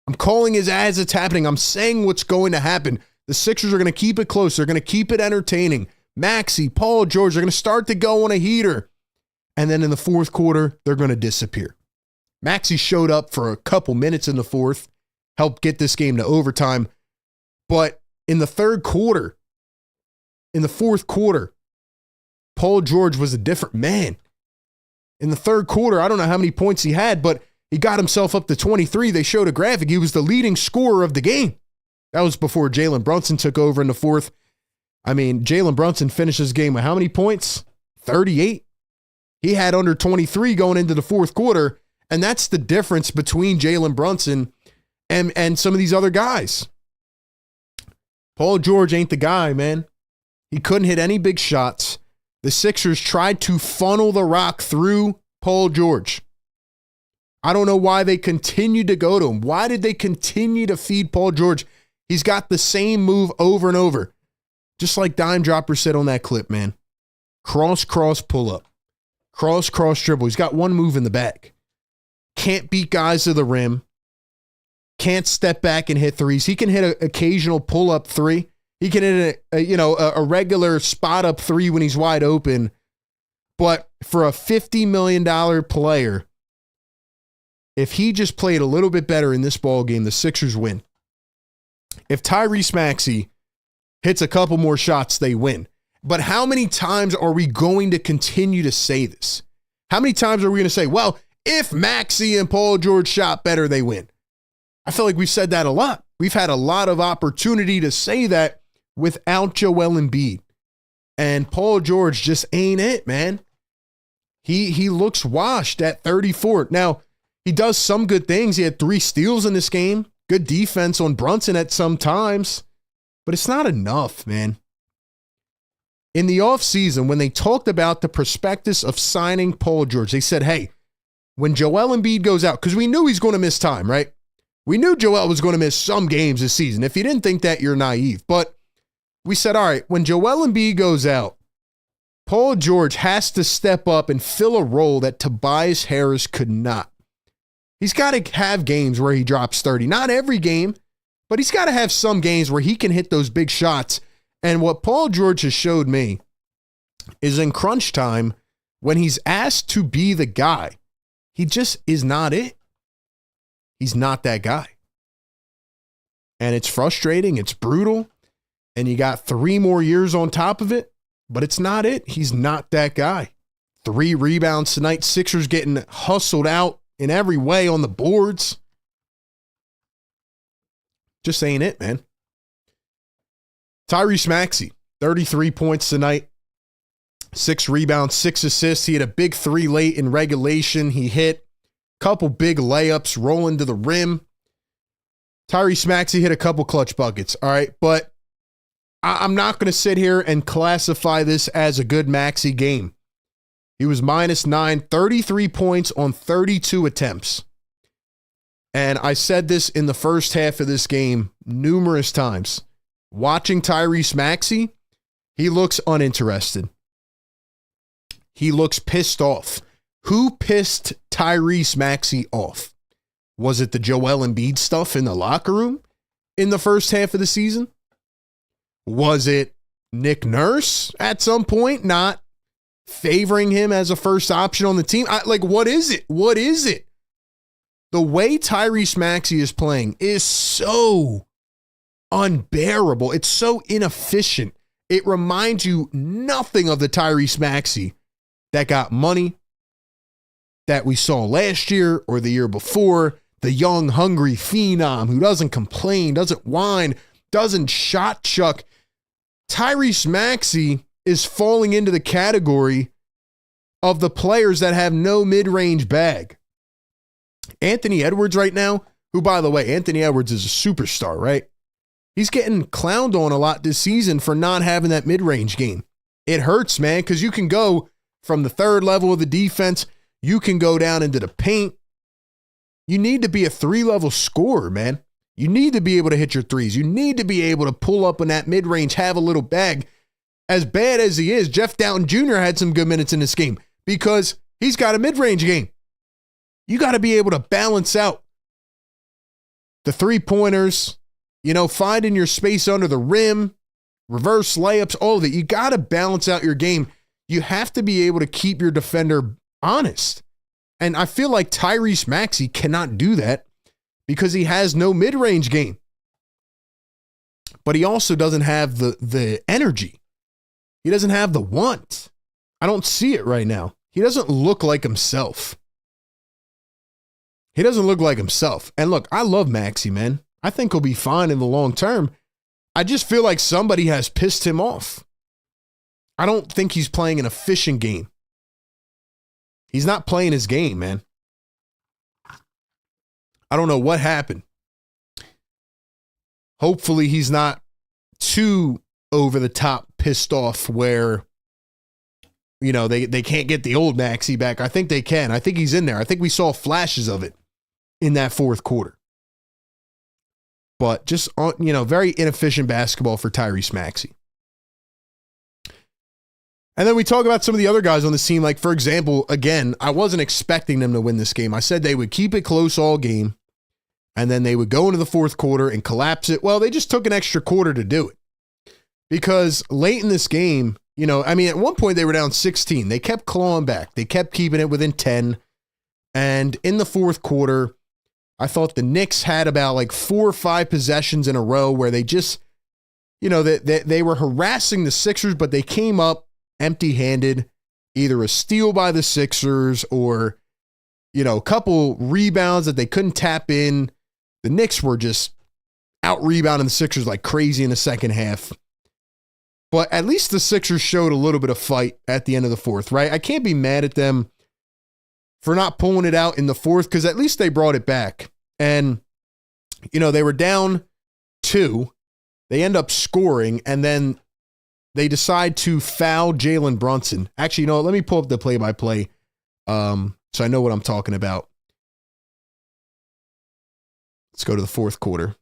I'm saying what's going to happen. The Sixers are going to keep it close. They're going to keep it entertaining. Maxey, Paul George, they're going to start to go on a heater. And then in the fourth quarter, they're going to disappear. Maxey showed up for a couple minutes in the fourth, helped get this game to overtime. But in the fourth quarter, Paul George was a different man. In the third quarter, I don't know how many points he had, but he got himself up to 23. They showed a graphic. He was the leading scorer of the game. That was before Jalen Brunson took over in the fourth. I mean, Jalen Brunson finished his game with how many points? 38. He had under 23 going into the fourth quarter, and that's the difference between Jalen Brunson and some of these other guys. Paul George ain't the guy, man. He couldn't hit any big shots. The Sixers tried to funnel the rock through Paul George. I don't know why they continued to go to him. Why did they continue to feed Paul George? He's got the same move over and over. Just like Dime Dropper said on that clip, man. Cross, pull up. Cross, dribble. He's got one move in the bag. Can't beat guys to the rim. Can't step back and hit threes. He can hit an occasional pull-up three. He can hit a regular spot-up three when he's wide open. But for a $50 million player, if he just played a little bit better in this ball game, the Sixers win. If Tyrese Maxey hits a couple more shots, they win. But how many times are we going to continue to say this? How many times are we going to say, well, if Maxey and Paul George shot better, they win? I feel like we've said that a lot. We've had a lot of opportunity to say that without Joel Embiid. And Paul George just ain't it, man. He looks washed at 34. Now, he does some good things. He had 3 steals in this game. Good defense on Brunson at some times. But it's not enough, man. In the offseason, when they talked about the prospectus of signing Paul George, they said, hey, when Joel Embiid goes out, because we knew he's going to miss time, right? We knew Joel was going to miss some games this season. If you didn't think that, you're naive. But we said, all right, when Joel Embiid goes out, Paul George has to step up and fill a role that Tobias Harris could not. He's got to have games where he drops 30. Not every game, but he's got to have some games where he can hit those big shots. And what Paul George has showed me is in crunch time, when he's asked to be the guy, he just is not it. He's not that guy. And it's frustrating. It's brutal. And you got 3 more years on top of it, but it's not it. He's not that guy. 3 rebounds tonight. Sixers getting hustled out in every way on the boards. Just ain't it, man. Tyrese Maxey, 33 points tonight. 6 rebounds, 6 assists. He had a big 3 late in regulation. He hit a couple big layups, rolling to the rim. Tyrese Maxey hit a couple clutch buckets, all right? But I'm not going to sit here and classify this as a good Maxey game. He was -9, 33 points on 32 attempts. And I said this in the first half of this game numerous times. Watching Tyrese Maxey, he looks uninterested. He looks pissed off. Who pissed Tyrese Maxey off? Was it the Joel Embiid stuff in the locker room in the first half of the season? Was it Nick Nurse at some point not favoring him as a first option on the team? What is it? What is it? The way Tyrese Maxey is playing is so unbearable. It's so inefficient. It reminds you nothing of the Tyrese Maxey that got money, that we saw last year or the year before, the young, hungry phenom who doesn't complain, doesn't whine, doesn't shot chuck. Tyrese Maxey is falling into the category of the players that have no mid-range bag. Anthony Edwards right now, who, by the way, Anthony Edwards is a superstar, right? He's getting clowned on a lot this season for not having that mid-range game. It hurts, man, because you can go from the third level of the defense, you can go down into the paint. You need to be a 3-level scorer, man. You need to be able to hit your threes. You need to be able to pull up in that mid-range, have a little bag. As bad as he is, Jeff Downton Jr. had some good minutes in this game because he's got a mid-range game. You got to be able to balance out the three-pointers, finding your space under the rim, reverse layups, all of it. You got to balance out your game. You have to be able to keep your defender honest. And I feel like Tyrese Maxey cannot do that because he has no mid-range game. But he also doesn't have the energy. He doesn't have the want. I don't see it right now. He doesn't look like himself. He doesn't look like himself. And look, I love Maxey, man. I think he'll be fine in the long term. I just feel like somebody has pissed him off. I don't think he's playing an efficient game. He's not playing his game, man. I don't know what happened. Hopefully he's not too over the top pissed off where, they can't get the old Maxey back. I think they can. I think he's in there. I think we saw flashes of it in that fourth quarter. But just, very inefficient basketball for Tyrese Maxey. And then we talk about some of the other guys on the team. Like, for example, again, I wasn't expecting them to win this game. I said they would keep it close all game, and then they would go into the fourth quarter and collapse it. Well, they just took an extra quarter to do it. Because late in this game, at one point they were down 16. They kept clawing back. They kept keeping it within 10. And in the fourth quarter, I thought the Knicks had about like 4 or 5 possessions in a row where they just, they were harassing the Sixers, but they came up empty-handed, either a steal by the Sixers or, a couple rebounds that they couldn't tap in. The Knicks were just out-rebounding the Sixers like crazy in the second half. But at least the Sixers showed a little bit of fight at the end of the fourth, right? I can't be mad at them for not pulling it out in the fourth because at least they brought it back. And, they were down 2. They end up scoring, and then they decide to foul Jalen Brunson. Actually, let me pull up the play-by-play so I know what I'm talking about. Let's go to the fourth quarter.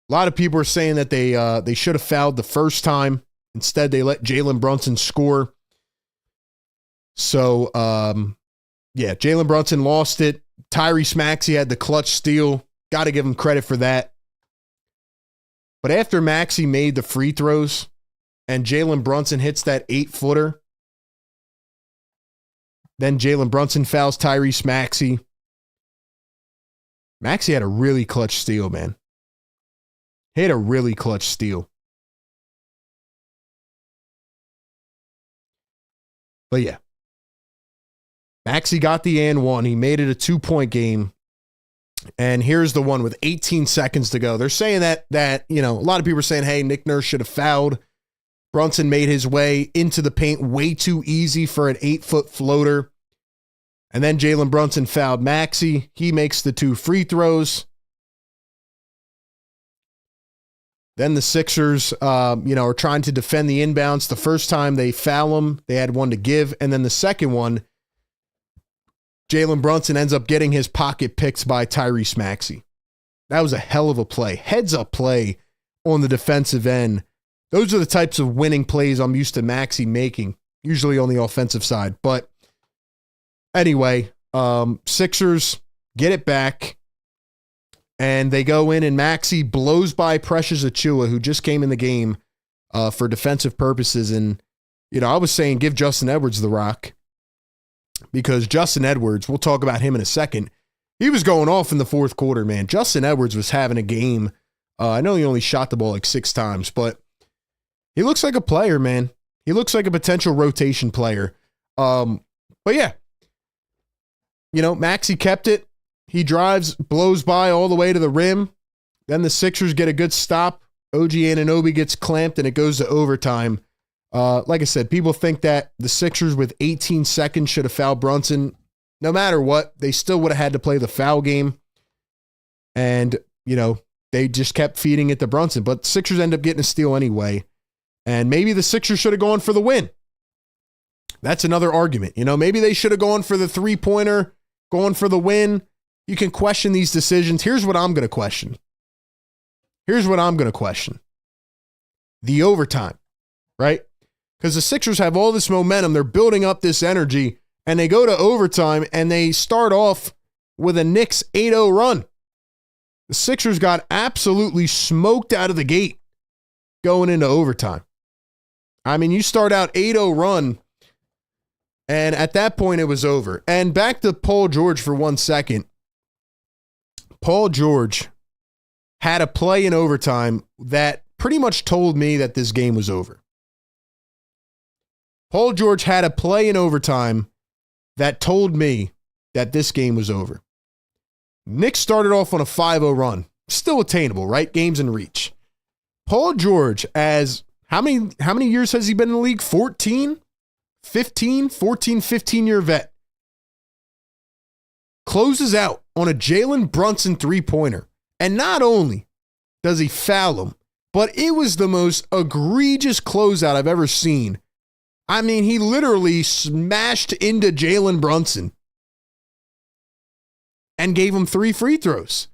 A lot of people are saying that they should have fouled the first time. Instead, they let Jalen Brunson score. So, Jalen Brunson lost it. Tyrese Maxey had the clutch steal. Got to give him credit for that. But after Maxey made the free throws and Jalen Brunson hits that 8-footer, then Jalen Brunson fouls Tyrese Maxey. Maxey had a really clutch steal, man. He had a really clutch steal. But yeah. Maxey got the and one. He made it a 2-point game. And here's the one with 18 seconds to go. They're saying that a lot of people are saying, hey, Nick Nurse should have fouled. Brunson made his way into the paint way too easy for an 8-foot floater. And then Jalen Brunson fouled Maxey. He makes the 2 free throws. Then the Sixers, are trying to defend the inbounds. The first time they foul him, they had one to give. And then the second one, Jalen Brunson ends up getting his pocket picked by Tyrese Maxey. That was a hell of a play. Heads up play on the defensive end. Those are the types of winning plays I'm used to Maxey making, usually on the offensive side. But anyway, Sixers get it back. And they go in and Maxey blows by Precious Achiuwa, who just came in the game for defensive purposes. And, I was saying give Justin Edwards the rock because Justin Edwards, we'll talk about him in a second. He was going off in the fourth quarter, man. Justin Edwards was having a game. I know he only shot the ball like 6 times, but he looks like a player, man. He looks like a potential rotation player. But yeah, Maxey kept it. He drives, blows by all the way to the rim. Then the Sixers get a good stop. OG Anunoby gets clamped, and it goes to overtime. Like I said, people think that the Sixers with 18 seconds should have fouled Brunson. No matter what, they still would have had to play the foul game. And, they just kept feeding it to Brunson. But the Sixers end up getting a steal anyway. And maybe the Sixers should have gone for the win. That's another argument. Maybe they should have gone for the three-pointer, going for the win. You can question these decisions. Here's what I'm going to question. The overtime, right? Because the Sixers have all this momentum. They're building up this energy, and they go to overtime, and they start off with a Knicks 8-0 run. The Sixers got absolutely smoked out of the gate going into overtime. I mean, you start out 8-0 run, and at that point, it was over. And back to Paul George for 1 second. Paul George had a play in overtime that pretty much told me that this game was over. Paul George had a play in overtime that told me that this game was over. Knicks started off on a 5-0 run. Still attainable, right? Games in reach. Paul George, as how many years has he been in the league? 14 year vet. Closes out on a Jalen Brunson three-pointer. And not only does he foul him, but it was the most egregious closeout I've ever seen. I mean, he literally smashed into Jalen Brunson and gave him 3 free throws.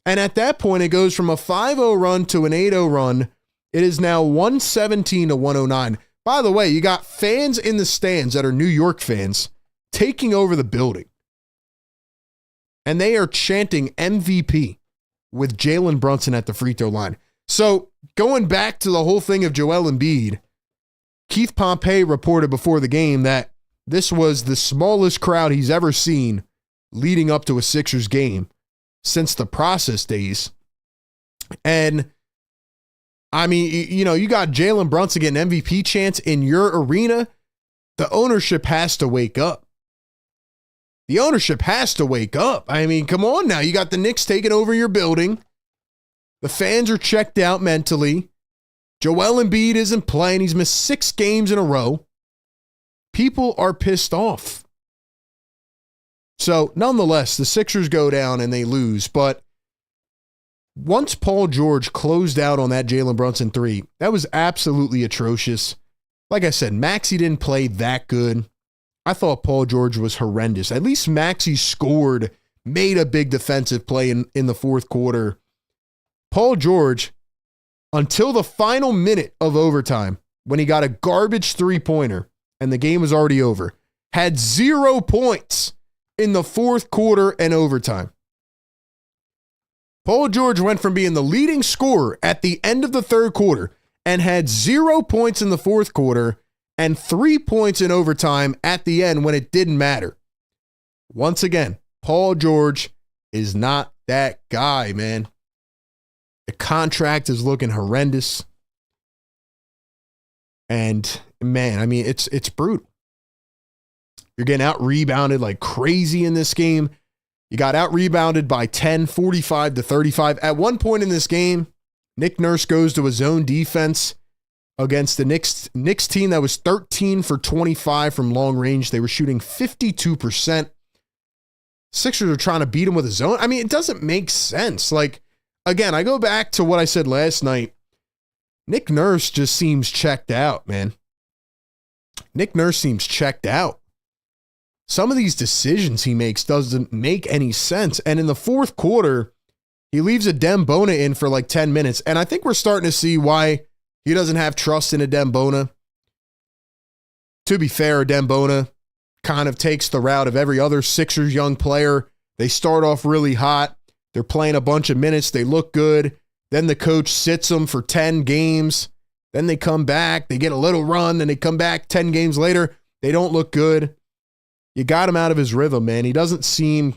And at that point, it goes from a 5-0 run to an 8-0 run. It is now 117 to 109. By the way, you got fans in the stands that are New York fans taking over the building. And they are chanting MVP with Jalen Brunson at the free throw line. So going back to the whole thing of Joel Embiid, Keith Pompey reported before the game that this was the smallest crowd he's ever seen leading up to a Sixers game since the process days. And I mean, you got Jalen Brunson getting MVP chance in your arena. The ownership has to wake up. I mean, come on now. You got the Knicks taking over your building. The fans are checked out mentally. Joel Embiid isn't playing. He's missed 6 games in a row. People are pissed off. So, nonetheless, the Sixers go down and they lose. But once Paul George closed out on that Jalen Brunson 3, that was absolutely atrocious. Like I said, Maxey didn't play that good. I thought Paul George was horrendous. At least Maxey scored, made a big defensive play in the fourth quarter. Paul George, until the final minute of overtime, when he got a garbage three-pointer and the game was already over, had 0 points in the fourth quarter and overtime. Paul George went from being the leading scorer at the end of the third quarter and had 0 points in the fourth quarter and 3 points in overtime at the end when it didn't matter. Once again, Paul George is not that guy, man. The contract is looking horrendous. And, man, I mean, it's brutal. You're getting out-rebounded like crazy in this game. You got out-rebounded by 10, 45 to 35. At one point in this game, Nick Nurse goes to a zone defense against the Knicks team that was 13 for 25 from long range. They were shooting 52%. Sixers are trying to beat him with a zone. I mean, it doesn't make sense. Like, again, I go back to what I said last night. Nick Nurse just seems checked out, man. Nick Nurse seems checked out. Some of these decisions he makes doesn't make any sense. And in the fourth quarter, he leaves a Dembona in for like 10 minutes. And I think we're starting to see why he doesn't have trust in a Dembona. To be fair, Dembona kind of takes the route of every other Sixers young player. They start off really hot. They're playing a bunch of minutes. They look good. Then the coach sits them for 10 games. Then they come back. They get a little run. Then they come back 10 games later. They don't look good. You got him out of his rhythm, man. He doesn't seem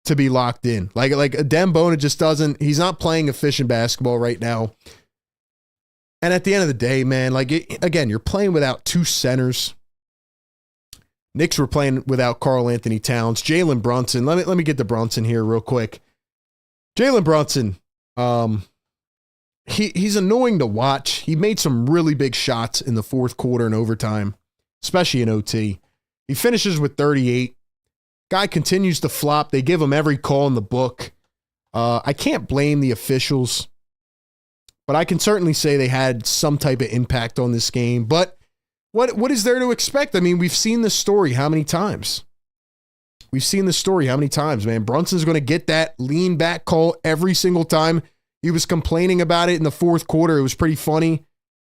to be locked in. Like Dembona just doesn't, he's not playing efficient basketball right now. And at the end of the day, man, again, you're playing without 2 centers. Knicks were playing without Karl-Anthony Towns. Jalen Brunson. Let me get to Brunson here real quick. Jalen Brunson, he's annoying to watch. He made some really big shots in the fourth quarter and overtime, especially in OT. He finishes with 38. Guy continues to flop. They give him every call in the book. I can't blame the officials, but I can certainly say they had some type of impact on this game. But what is there to expect? I mean, we've seen this story how many times? We've seen this story how many times, man? Brunson's going to get that lean back call every single time. He was complaining about it in the fourth quarter. It was pretty funny.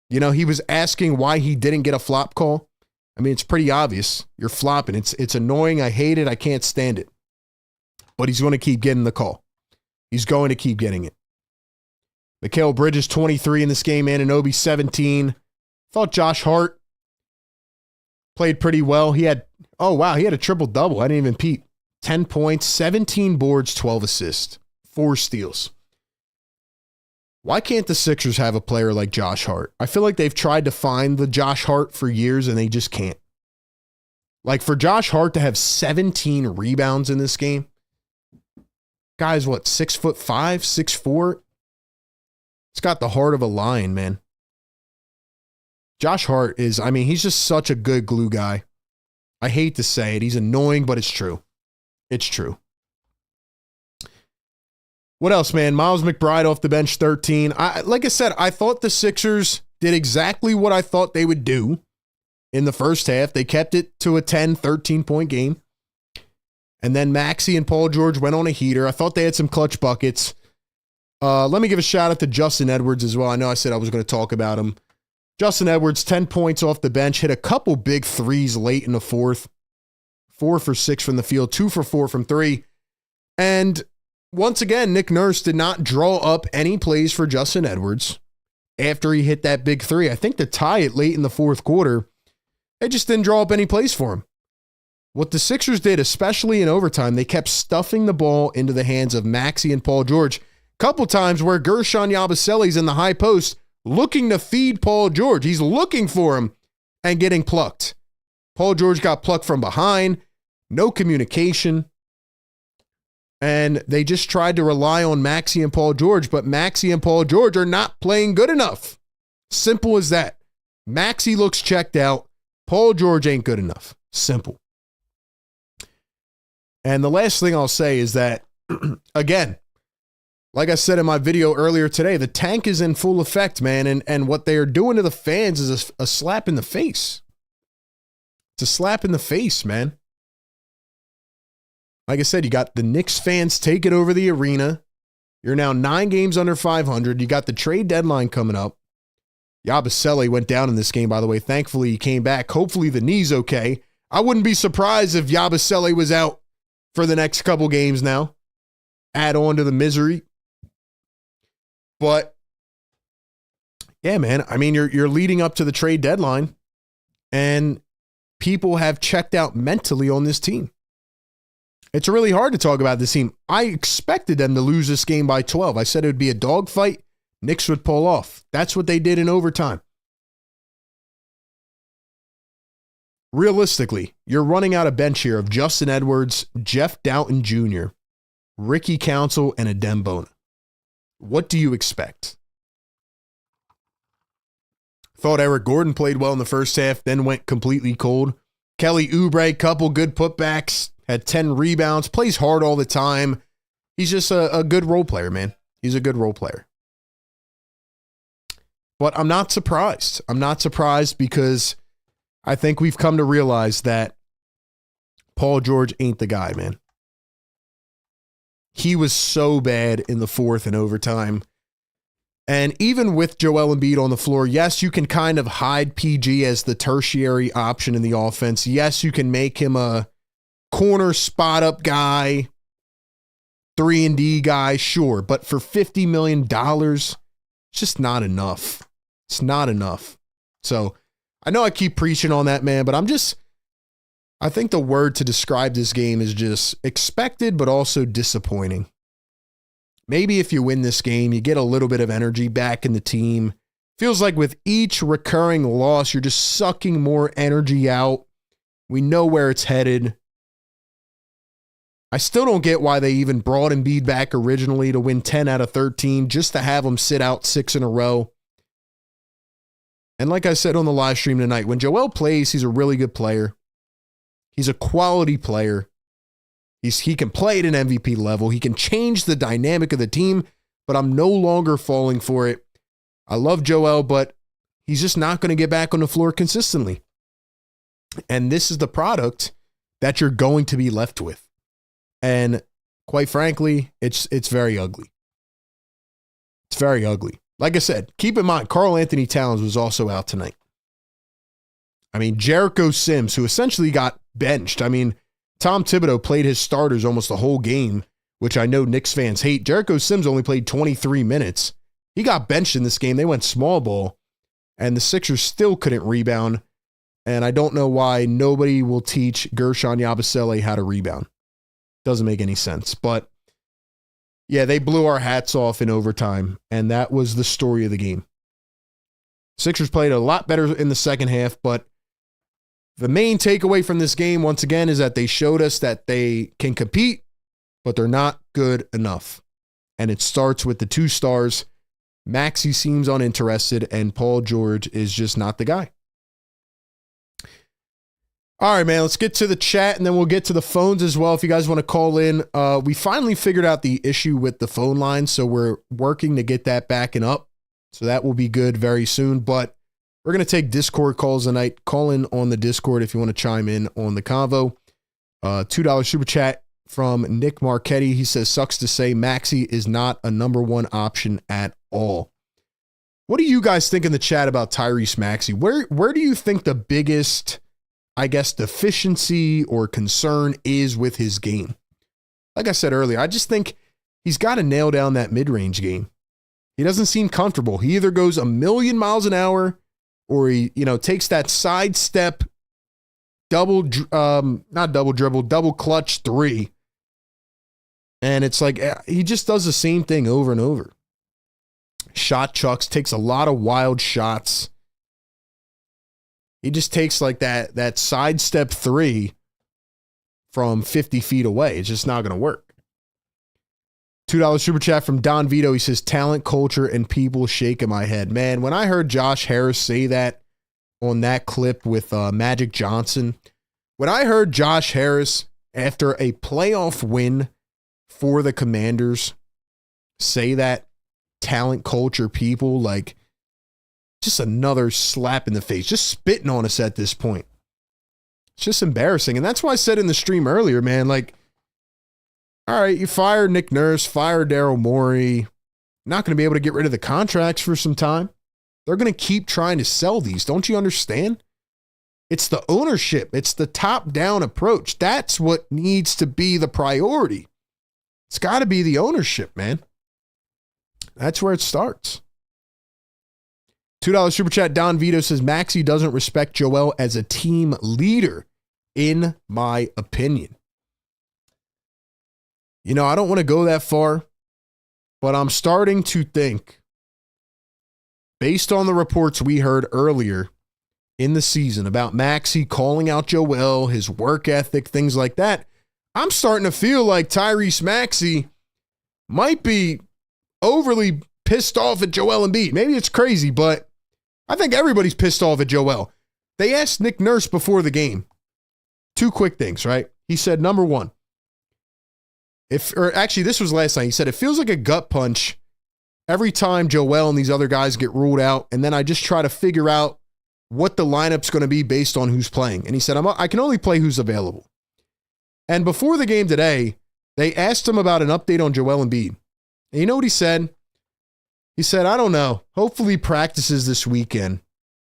You know, he was asking why he didn't get a flop call. I mean, it's pretty obvious. You're flopping. It's annoying. I hate it. I can't stand it. But he's going to keep getting the call. He's going to keep getting it. Mikal Bridges, 23 in this game. Anunoby, 17. Thought Josh Hart played pretty well. He had a triple-double. I didn't even peep. 10 points, 17 boards, 12 assists, 4 steals. Why can't the Sixers have a player like Josh Hart? I feel like they've tried to find the Josh Hart for years and they just can't. Like for Josh Hart to have 17 rebounds in this game, guy's what, 6'5", 6'4"? It's got the heart of a lion, man. Josh Hart is, I mean, he's just such a good glue guy. I hate to say it. He's annoying, but it's true. It's true. What else, man? Miles McBride off the bench, 13. Like I said, I thought the Sixers did exactly what I thought they would do in the first half. They kept it to a 10, 13-point game. And then Maxey and Paul George went on a heater. I thought they had some clutch buckets. Let me give a shout out to Justin Edwards as well. I know I said I was going to talk about him. Justin Edwards, 10 points off the bench, hit a couple big threes late in the fourth. 4 for 6 from the field, 2 for 4 from 3. And once again, Nick Nurse did not draw up any plays for Justin Edwards after he hit that big 3. I think to tie it late in the fourth quarter, they just didn't draw up any plays for him. What the Sixers did, especially in overtime, they kept stuffing the ball into the hands of Maxey and Paul George. Couple times where Gershon Yabusele's in the high post looking to feed Paul George. He's looking for him and getting plucked. Paul George got plucked from behind. No communication. And they just tried to rely on Maxey and Paul George, but Maxey and Paul George are not playing good enough. Simple as that. Maxey looks checked out. Paul George ain't good enough. Simple. And the last thing I'll say is that, again, like I said in my video earlier today, the tank is in full effect, man. And what they are doing to the fans is a slap in the face. It's a slap in the face, man. Like I said, you got the Knicks fans taking over the arena. You're now 9 games under 500. You got the trade deadline coming up. Yabusele went down in this game, by the way. Thankfully, he came back. Hopefully, the knee's okay. I wouldn't be surprised if Yabusele was out for the next couple games now. Add on to the misery. But, yeah, man. I mean, you're leading up to the trade deadline, and people have checked out mentally on this team. It's really hard to talk about this team. I expected them to lose this game by 12. I said it would be a dogfight. Knicks would pull off. That's what they did in overtime. Realistically, you're running out a bench here of Justin Edwards, Jeff Doughton Jr., Ricky Council, and Adem Bona. What do you expect? Thought Eric Gordon played well in the first half, then went completely cold. Kelly Oubre, couple good putbacks, had 10 rebounds, plays hard all the time. He's just a good role player, man. He's a good role player. But I'm not surprised. I'm not surprised because I think we've come to realize that Paul George ain't the guy, man. He was so bad in the fourth and overtime. And even with Joel Embiid on the floor, yes, you can kind of hide PG as the tertiary option in the offense. Yes, you can make him a corner spot-up guy, 3-and-D guy, sure. But for $50 million, it's just not enough. It's not enough. So I know I keep preaching on that, man, but I think the word to describe this game is just expected, but also disappointing. Maybe if you win this game, you get a little bit of energy back in the team. Feels like with each recurring loss, you're just sucking more energy out. We know where it's headed. I still don't get why they even brought Embiid back originally to win 10 out of 13, just to have him sit out 6 in a row. And like I said on the live stream tonight, when Joel plays, he's a really good player. He's a quality player. He can play at an MVP level. He can change the dynamic of the team, but I'm no longer falling for it. I love Joel, but he's just not going to get back on the floor consistently. And this is the product that you're going to be left with. And quite frankly, it's very ugly. It's very ugly. Like I said, keep in mind, Karl-Anthony Towns was also out tonight. I mean, Jericho Sims, who essentially got benched. I mean, Tom Thibodeau played his starters almost the whole game, which I know Knicks fans hate. Jericho Sims only played 23 minutes. He got benched in this game. They went small ball, and the Sixers still couldn't rebound. And I don't know why nobody will teach Gershon Yabusele how to rebound. Doesn't make any sense. But yeah, they blew our hats off in overtime, and that was the story of the game. Sixers played a lot better in the second half, but the main takeaway from this game, once again, is that they showed us that they can compete, but they're not good enough. And it starts with the 2 stars. Maxey seems uninterested, and Paul George is just not the guy. All right, man, let's get to the chat, and then we'll get to the phones as well if you guys want to call in. We finally figured out the issue with the phone line, so we're working to get that backing up. So that will be good very soon, but we're going to take Discord calls tonight. Call in on the Discord if you want to chime in on the convo. $2 super chat from Nick Marchetti. He says, sucks to say Maxey is not a number 1 option at all. What do you guys think in the chat about Tyrese Maxey? Where do you think the biggest, I guess, deficiency or concern is with his game? Like I said earlier, I just think he's got to nail down that mid-range game. He doesn't seem comfortable. He either goes a million miles an hour or he, takes that sidestep double clutch 3. And it's like, he just does the same thing over and over. Shot chucks, takes a lot of wild shots. He just takes like that sidestep 3 from 50 feet away. It's just not going to work. $2 super chat from Don Vito. He says, talent, culture, and people shaking my head. Man, when I heard Josh Harris say that on that clip with Magic Johnson, when I heard Josh Harris after a playoff win for the Commanders say that, talent, culture, people, like just another slap in the face, just spitting on us at this point. It's just embarrassing. And that's why I said in the stream earlier, man, like, all right, you fired Nick Nurse, fired Daryl Morey. Not going to be able to get rid of the contracts for some time. They're going to keep trying to sell these. Don't you understand? It's the ownership. It's the top-down approach. That's what needs to be the priority. It's got to be the ownership, man. That's where it starts. $2 super chat. Don Vito says, Maxey doesn't respect Joel as a team leader, in my opinion. I don't want to go that far, but I'm starting to think, based on the reports we heard earlier in the season about Maxey calling out Joel, his work ethic, things like that, I'm starting to feel like Tyrese Maxey might be overly pissed off at Joel Embiid. Maybe it's crazy, but I think everybody's pissed off at Joel. They asked Nick Nurse before the game 2 quick things, right? He said, number 1, this was last night. He said, it feels like a gut punch every time Joel and these other guys get ruled out, and then I just try to figure out what the lineup's going to be based on who's playing. And he said, I can only play who's available. And before the game today, they asked him about an update on Joel Embiid. And you know what he said? He said, I don't know. Hopefully practices this weekend.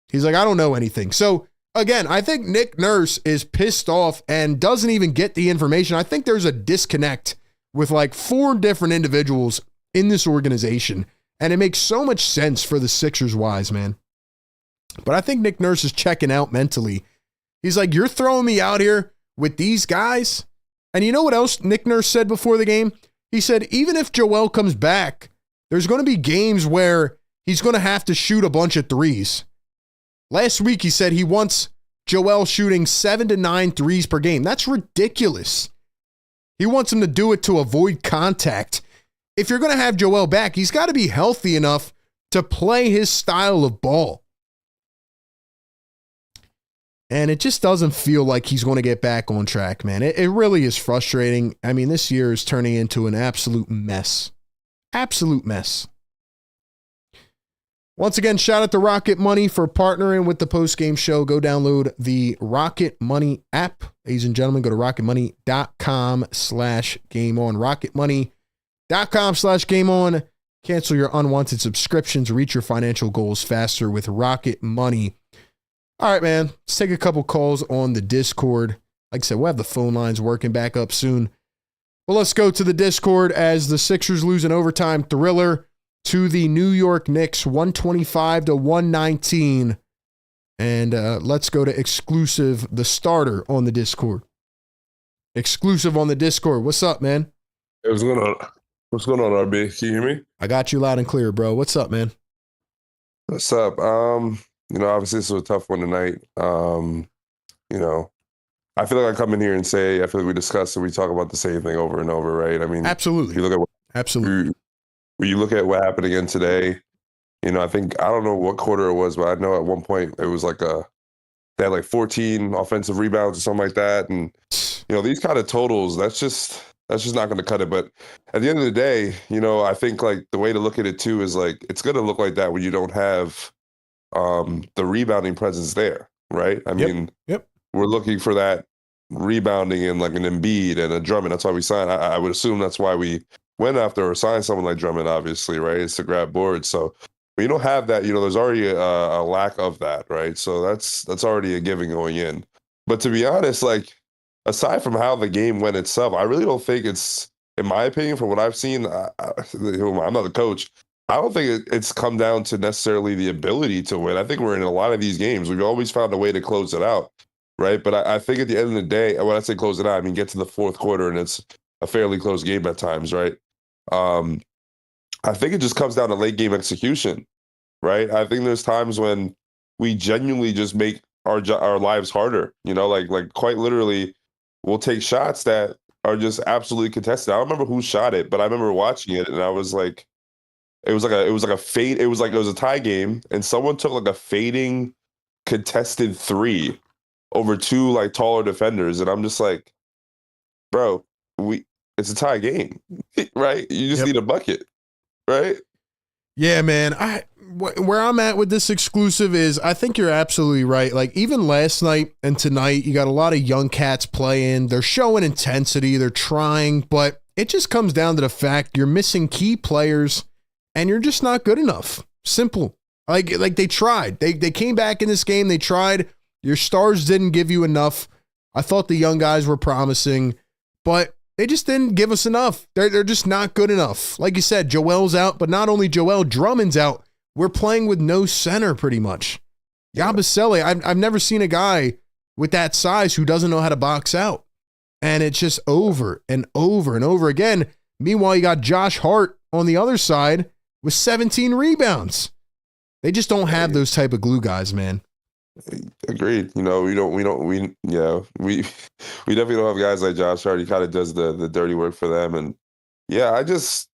He's like, I don't know anything. So again, I think Nick Nurse is pissed off and doesn't even get the information. I think there's a disconnect with like 4 different individuals in this organization. And it makes so much sense for the Sixers wise, man. But I think Nick Nurse is checking out mentally. He's like, you're throwing me out here with these guys? And you know what else Nick Nurse said before the game? He said, even if Joel comes back, there's going to be games where he's going to have to shoot a bunch of threes. Last week, he said he wants Joel shooting 7 to 9 threes per game. That's ridiculous. He wants him to do it to avoid contact. If you're going to have Joel back, he's got to be healthy enough to play his style of ball. And it just doesn't feel like he's going to get back on track, man. It really is frustrating. I mean, this year is turning into an absolute mess. Absolute mess. Once again, shout out to Rocket Money for partnering with the Postgame Show. Go download the Rocket Money app. Ladies and gentlemen, go to rocketmoney.com/gameon. rocketmoney.com/gameon. Cancel your unwanted subscriptions. Reach your financial goals faster with Rocket Money. All right, man. Let's take a couple calls on the Discord. Like I said, we'll have the phone lines working back up soon. But let's go to the Discord as the Sixers lose an overtime thriller to the New York Knicks, 125 to 119. And let's go to Exclusive, the starter on the Discord. Exclusive on the Discord. What's up, man? Hey, what's going on? What's going on, RB? Can you hear me? I got you loud and clear, bro. What's up, man? What's up? Obviously this was a tough one tonight. I feel like I come in here and say, I feel like we discuss and we talk about the same thing over and over, right? I mean, Absolutely. If you look at Absolutely. when you look at what happened again today, I don't know what quarter it was, but I know at one point it was like they had like 14 offensive rebounds or something like that. And, these kind of totals, that's just not going to cut it. But at the end of the day, I think like the way to look at it too is like, it's going to look like that when you don't have the rebounding presence there, right? I mean, we're looking for that rebounding in like an Embiid and a Drummond. That's why we signed. I would assume that's why we went after or signed someone like Drummond, obviously, right? It's to grab boards. So when you don't have that, there's already a lack of that, right? So that's already a given going in. But to be honest, like aside from how the game went itself, I really don't think it's, in my opinion, from what I've seen, I'm not the coach. I don't think it's come down to necessarily the ability to win. I think we're in a lot of these games. We've always found a way to close it out, right? But I think at the end of the day, when I say close it out, I mean get to the fourth quarter and it's a fairly close game at times, right? I think it just comes down to late game execution, right? I think there's times when we genuinely just make our lives harder, like quite literally we'll take shots that are just absolutely contested. I don't remember who shot it, but I remember watching it and I was like, it was like a fade. It was a tie game, and someone took like a fading contested three over two like taller defenders, and I'm just like, bro, it's a tie game, right? You just need a bucket, right? Yeah, man. Where I'm at with this exclusive is I think you're absolutely right. Like even last night and tonight, you got a lot of young cats playing. They're showing intensity. They're trying, but it just comes down to the fact you're missing key players. And you're just not good enough. Simple. Like they tried. They came back in this game. They tried. Your stars didn't give you enough. I thought the young guys were promising, but they just didn't give us enough. They're just not good enough. Like you said, Joel's out, but not only Joel, Drummond's out. We're playing with no center pretty much. Yabusele, I've never seen a guy with that size who doesn't know how to box out. And it's just over and over and over again. Meanwhile, you got Josh Hart on the other side with 17 rebounds. They just don't have those type of glue guys, man. Agreed. We definitely don't have guys like Josh Hart. He kind of does the dirty work for them. And yeah, I just,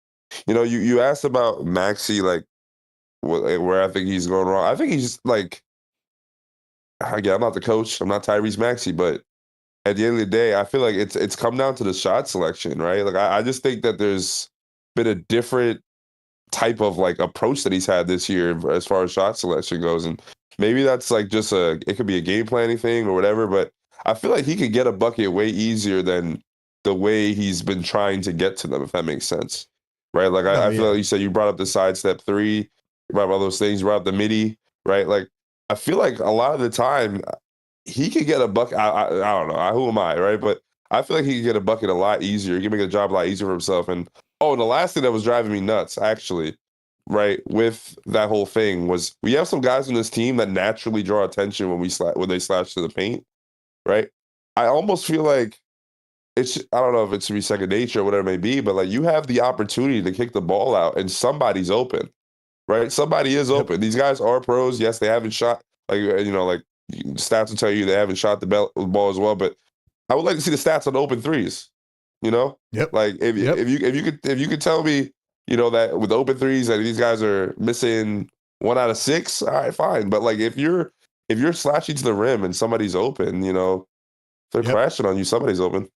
you asked about Maxey, like where I think he's going wrong. I think he's like, again, I'm not the coach. I'm not Tyrese Maxey, but at the end of the day, I feel like it's come down to the shot selection, right? Like I just think that there's been a different type of like approach that he's had this year as far as shot selection goes. And maybe that's like just it could be a game planning thing or whatever, but I feel like he could get a bucket way easier than the way he's been trying to get to them, if that makes sense. Right? Like I feel like you said, you brought up the sidestep three, you brought up all those things, you brought up the midi, right? Like I feel like a lot of the time he could get a bucket. I don't know. Who am I, right? But I feel like he could get a bucket a lot easier. He can make a job a lot easier for himself. And the last thing that was driving me nuts, actually, right, with that whole thing was we have some guys on this team that naturally draw attention when they slash to the paint, right? I almost feel like I don't know if it should be second nature or whatever it may be, but like you have the opportunity to kick the ball out and somebody's open, right? Somebody is open. These guys are pros. Yes, they haven't shot like stats will tell you they haven't shot the ball as well. But I would like to see the stats on the open threes. You know, like if you could tell me, that with the open threes that these guys are missing 1 out of 6, all right, fine. But like if you're slashing to the rim and somebody's open, they're crashing on you, somebody's open.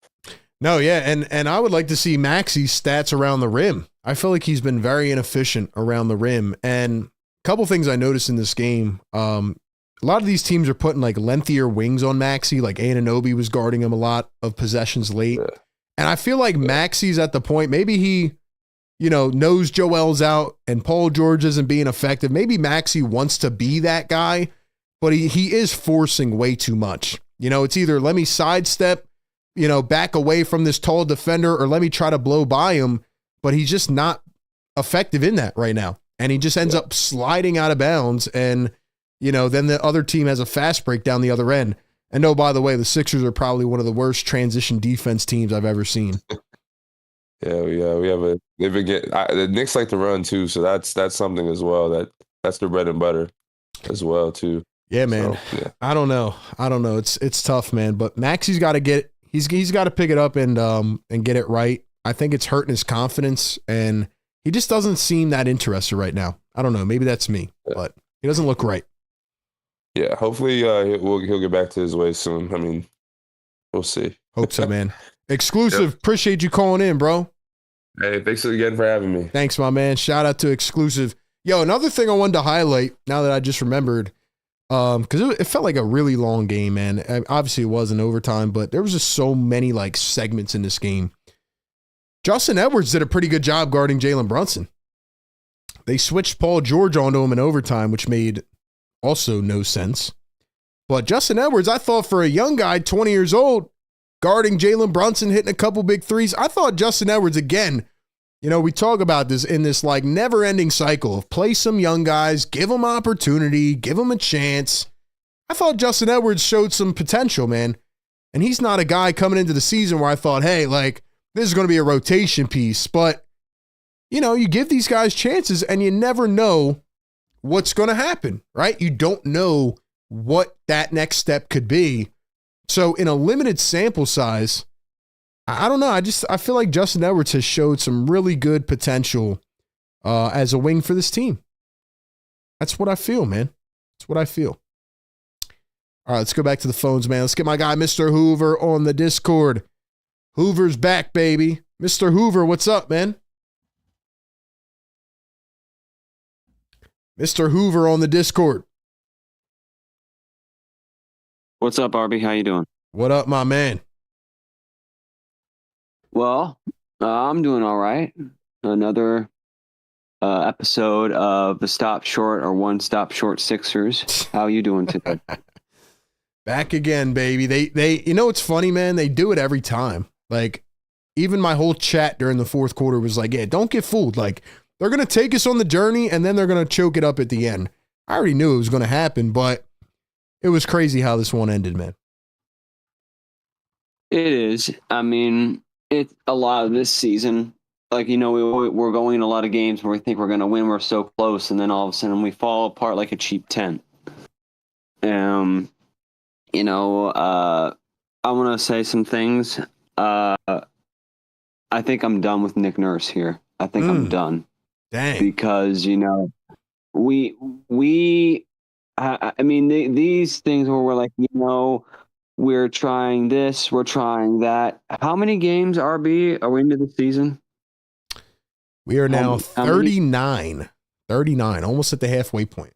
No, yeah, and I would like to see Maxi's stats around the rim. I feel like he's been very inefficient around the rim. And a couple things I noticed in this game, a lot of these teams are putting like lengthier wings on Maxi, like Anunoby was guarding him a lot of possessions late. Yeah. And I feel like Maxi's at the point, maybe he, knows Joel's out and Paul George isn't being effective. Maybe Maxi wants to be that guy, but he is forcing way too much. It's either let me sidestep, back away from this tall defender, or let me try to blow by him, but he's just not effective in that right now. And he just ends up sliding out of bounds. And, then the other team has a fast break down the other end. And oh, by the way, the Sixers are probably one of the worst transition defense teams I've ever seen. They've been getting, the Knicks like to run too. So that's something as well. That's their bread and butter as well too. Yeah, man. So, yeah. I don't know. It's tough, man. But Maxi's got to he's got to pick it up and get it right. I think it's hurting his confidence, and he just doesn't seem that interested right now. I don't know. Maybe that's me, but he doesn't look right. Yeah, hopefully he'll get back to his way soon. I mean, we'll see. Hope so, man. Exclusive. Yep. Appreciate you calling in, bro. Hey, thanks again for having me. Thanks, my man. Shout out to Exclusive. Yo, another thing I wanted to highlight now that I just remembered, because it felt like a really long game, man. Obviously, it was in overtime, but there was just so many like segments in this game. Justin Edwards did a pretty good job guarding Jalen Brunson. They switched Paul George onto him in overtime, which made also no sense. But Justin Edwards, I thought for a young guy, 20 years old, guarding Jalen Brunson, hitting a couple big threes, I thought Justin Edwards, again, we talk about this in this like never-ending cycle of play some young guys, give them opportunity, give them a chance. I thought Justin Edwards showed some potential, man. And he's not a guy coming into the season where I thought, hey, like, this is going to be a rotation piece. But, you give these guys chances and you never know what's going to happen, right? You don't know what that next step could be. So in a limited sample size, I don't know. I feel like Justin Edwards has showed some really good potential as a wing for this team. That's what I feel, man. That's what I feel. All right, let's go back to the phones, man. Let's get my guy, Mr. Hoover, on the Discord. Hoover's back, baby. Mr. Hoover, what's up, man? Mr. Hoover on the Discord. What's up, RB? How you doing? What up, my man? Well, I'm doing all right. Another episode of the Stop Short or One Stop Short Sixers. How you doing today? Back again, baby. They it's funny, man. They do it every time. Like, even my whole chat during the fourth quarter was like, yeah, don't get fooled. Like, they're going to take us on the journey and then they're going to choke it up at the end. I already knew it was going to happen, but it was crazy how this one ended, man. It is. I mean, it's a lot of this season. Like, we're going in a lot of games where we think we're going to win. We're so close. And then all of a sudden we fall apart like a cheap tent. I want to say some things. I think I'm done with Nick Nurse here. I think I'm done. Dang. Because, these things where we're like, we're trying this, we're trying that. How many games, RB, are we into the season? We are now 39, almost at the halfway point.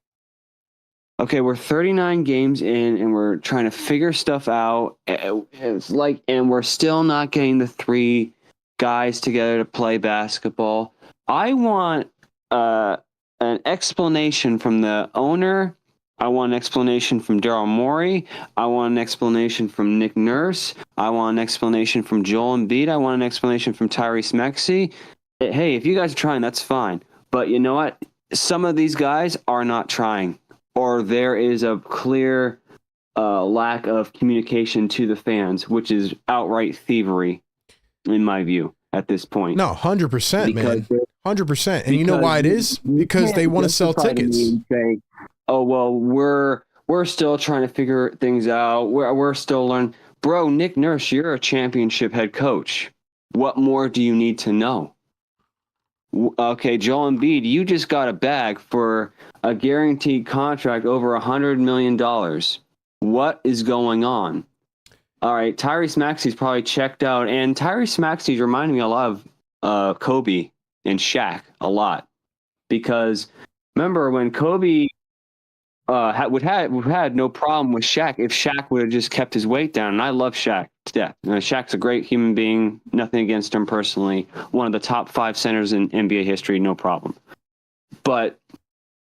Okay, we're 39 games in, and we're trying to figure stuff out. It's like, and we're still not getting the three guys together to play basketball. I want an explanation from the owner. I want an explanation from Daryl Morey. I want an explanation from Nick Nurse. I want an explanation from Joel Embiid. I want an explanation from Tyrese Maxey. Hey, if you guys are trying, that's fine. But you know what? Some of these guys are not trying, or there is a clear lack of communication to the fans, which is outright thievery, in my view, at this point. No, 100%, man. 100%. And you know why it is? Because they want to sell tickets. Say, oh, well, we're we're still trying to figure things out. We're still learning. Bro, Nick Nurse, you're a championship head coach. What more do you need to know? Okay, Joel Embiid, you just got a bag for a guaranteed contract over $100 million. What is going on? All right, Tyrese Maxey's probably checked out, and Tyrese Maxey's reminding me a lot of Kobe and Shaq a lot, because remember when Kobe had no problem with Shaq if Shaq would have just kept his weight down, and I love Shaq to death. Shaq's a great human being, nothing against him personally, one of the top 5 centers in NBA history, no problem. But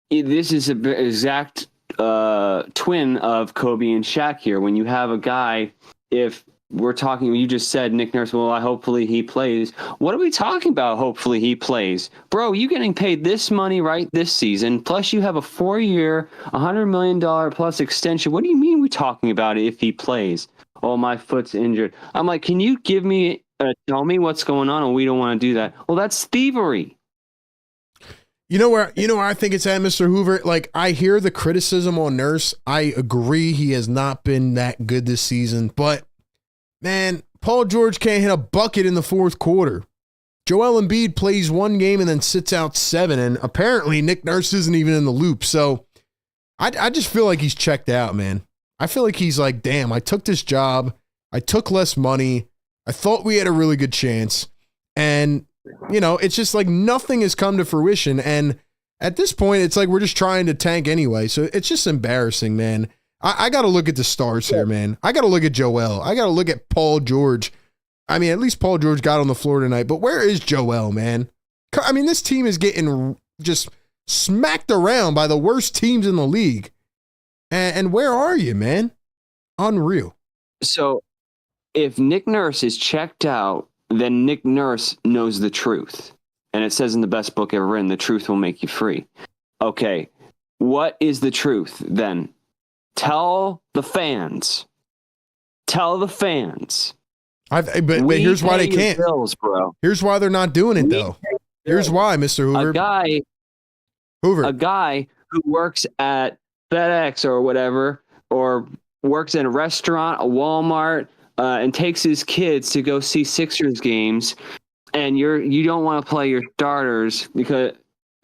this is an exact twin of Kobe and Shaq here. When you have a guy, if we're talking, you just said Nick Nurse, well, hopefully he plays. What are we talking about? Hopefully he plays. Bro, you getting paid this money right this season, plus you have a 4-year, $100 million plus extension. What do you mean we're talking about it if he plays? Oh, my foot's injured. I'm like, can you tell me what's going on? And we don't want to do that. Well, that's thievery. You know where I think it's at, Mr. Hoover? Like, I hear the criticism on Nurse. I agree he has not been that good this season, but man, Paul George can't hit a bucket in the fourth quarter. Joel Embiid plays 1 game and then sits out 7, and apparently Nick Nurse isn't even in the loop. So I just feel like he's checked out, man. I feel like he's like, damn, I took this job. I took less money. I thought we had a really good chance. And it's just like nothing has come to fruition. And at this point, it's like we're just trying to tank anyway. So it's just embarrassing, man. I got to look at the stars here, man. I got to look at Joel. I got to look at Paul George. I mean, at least Paul George got on the floor tonight. But where is Joel, man? I mean, this team is getting just smacked around by the worst teams in the league. And where are you, man? Unreal. So if Nick Nurse is checked out, then Nick Nurse knows the truth. And it says in the best book ever written, the truth will make you free. Okay, what is the truth then? Tell the fans. But here's why they can't. Bills, bro. Here's why they're not doing it, though. Here's why, Mr. Hoover. A guy who works at FedEx or whatever, or works in a restaurant, a Walmart, and takes his kids to go see Sixers games, and you don't want to play your starters because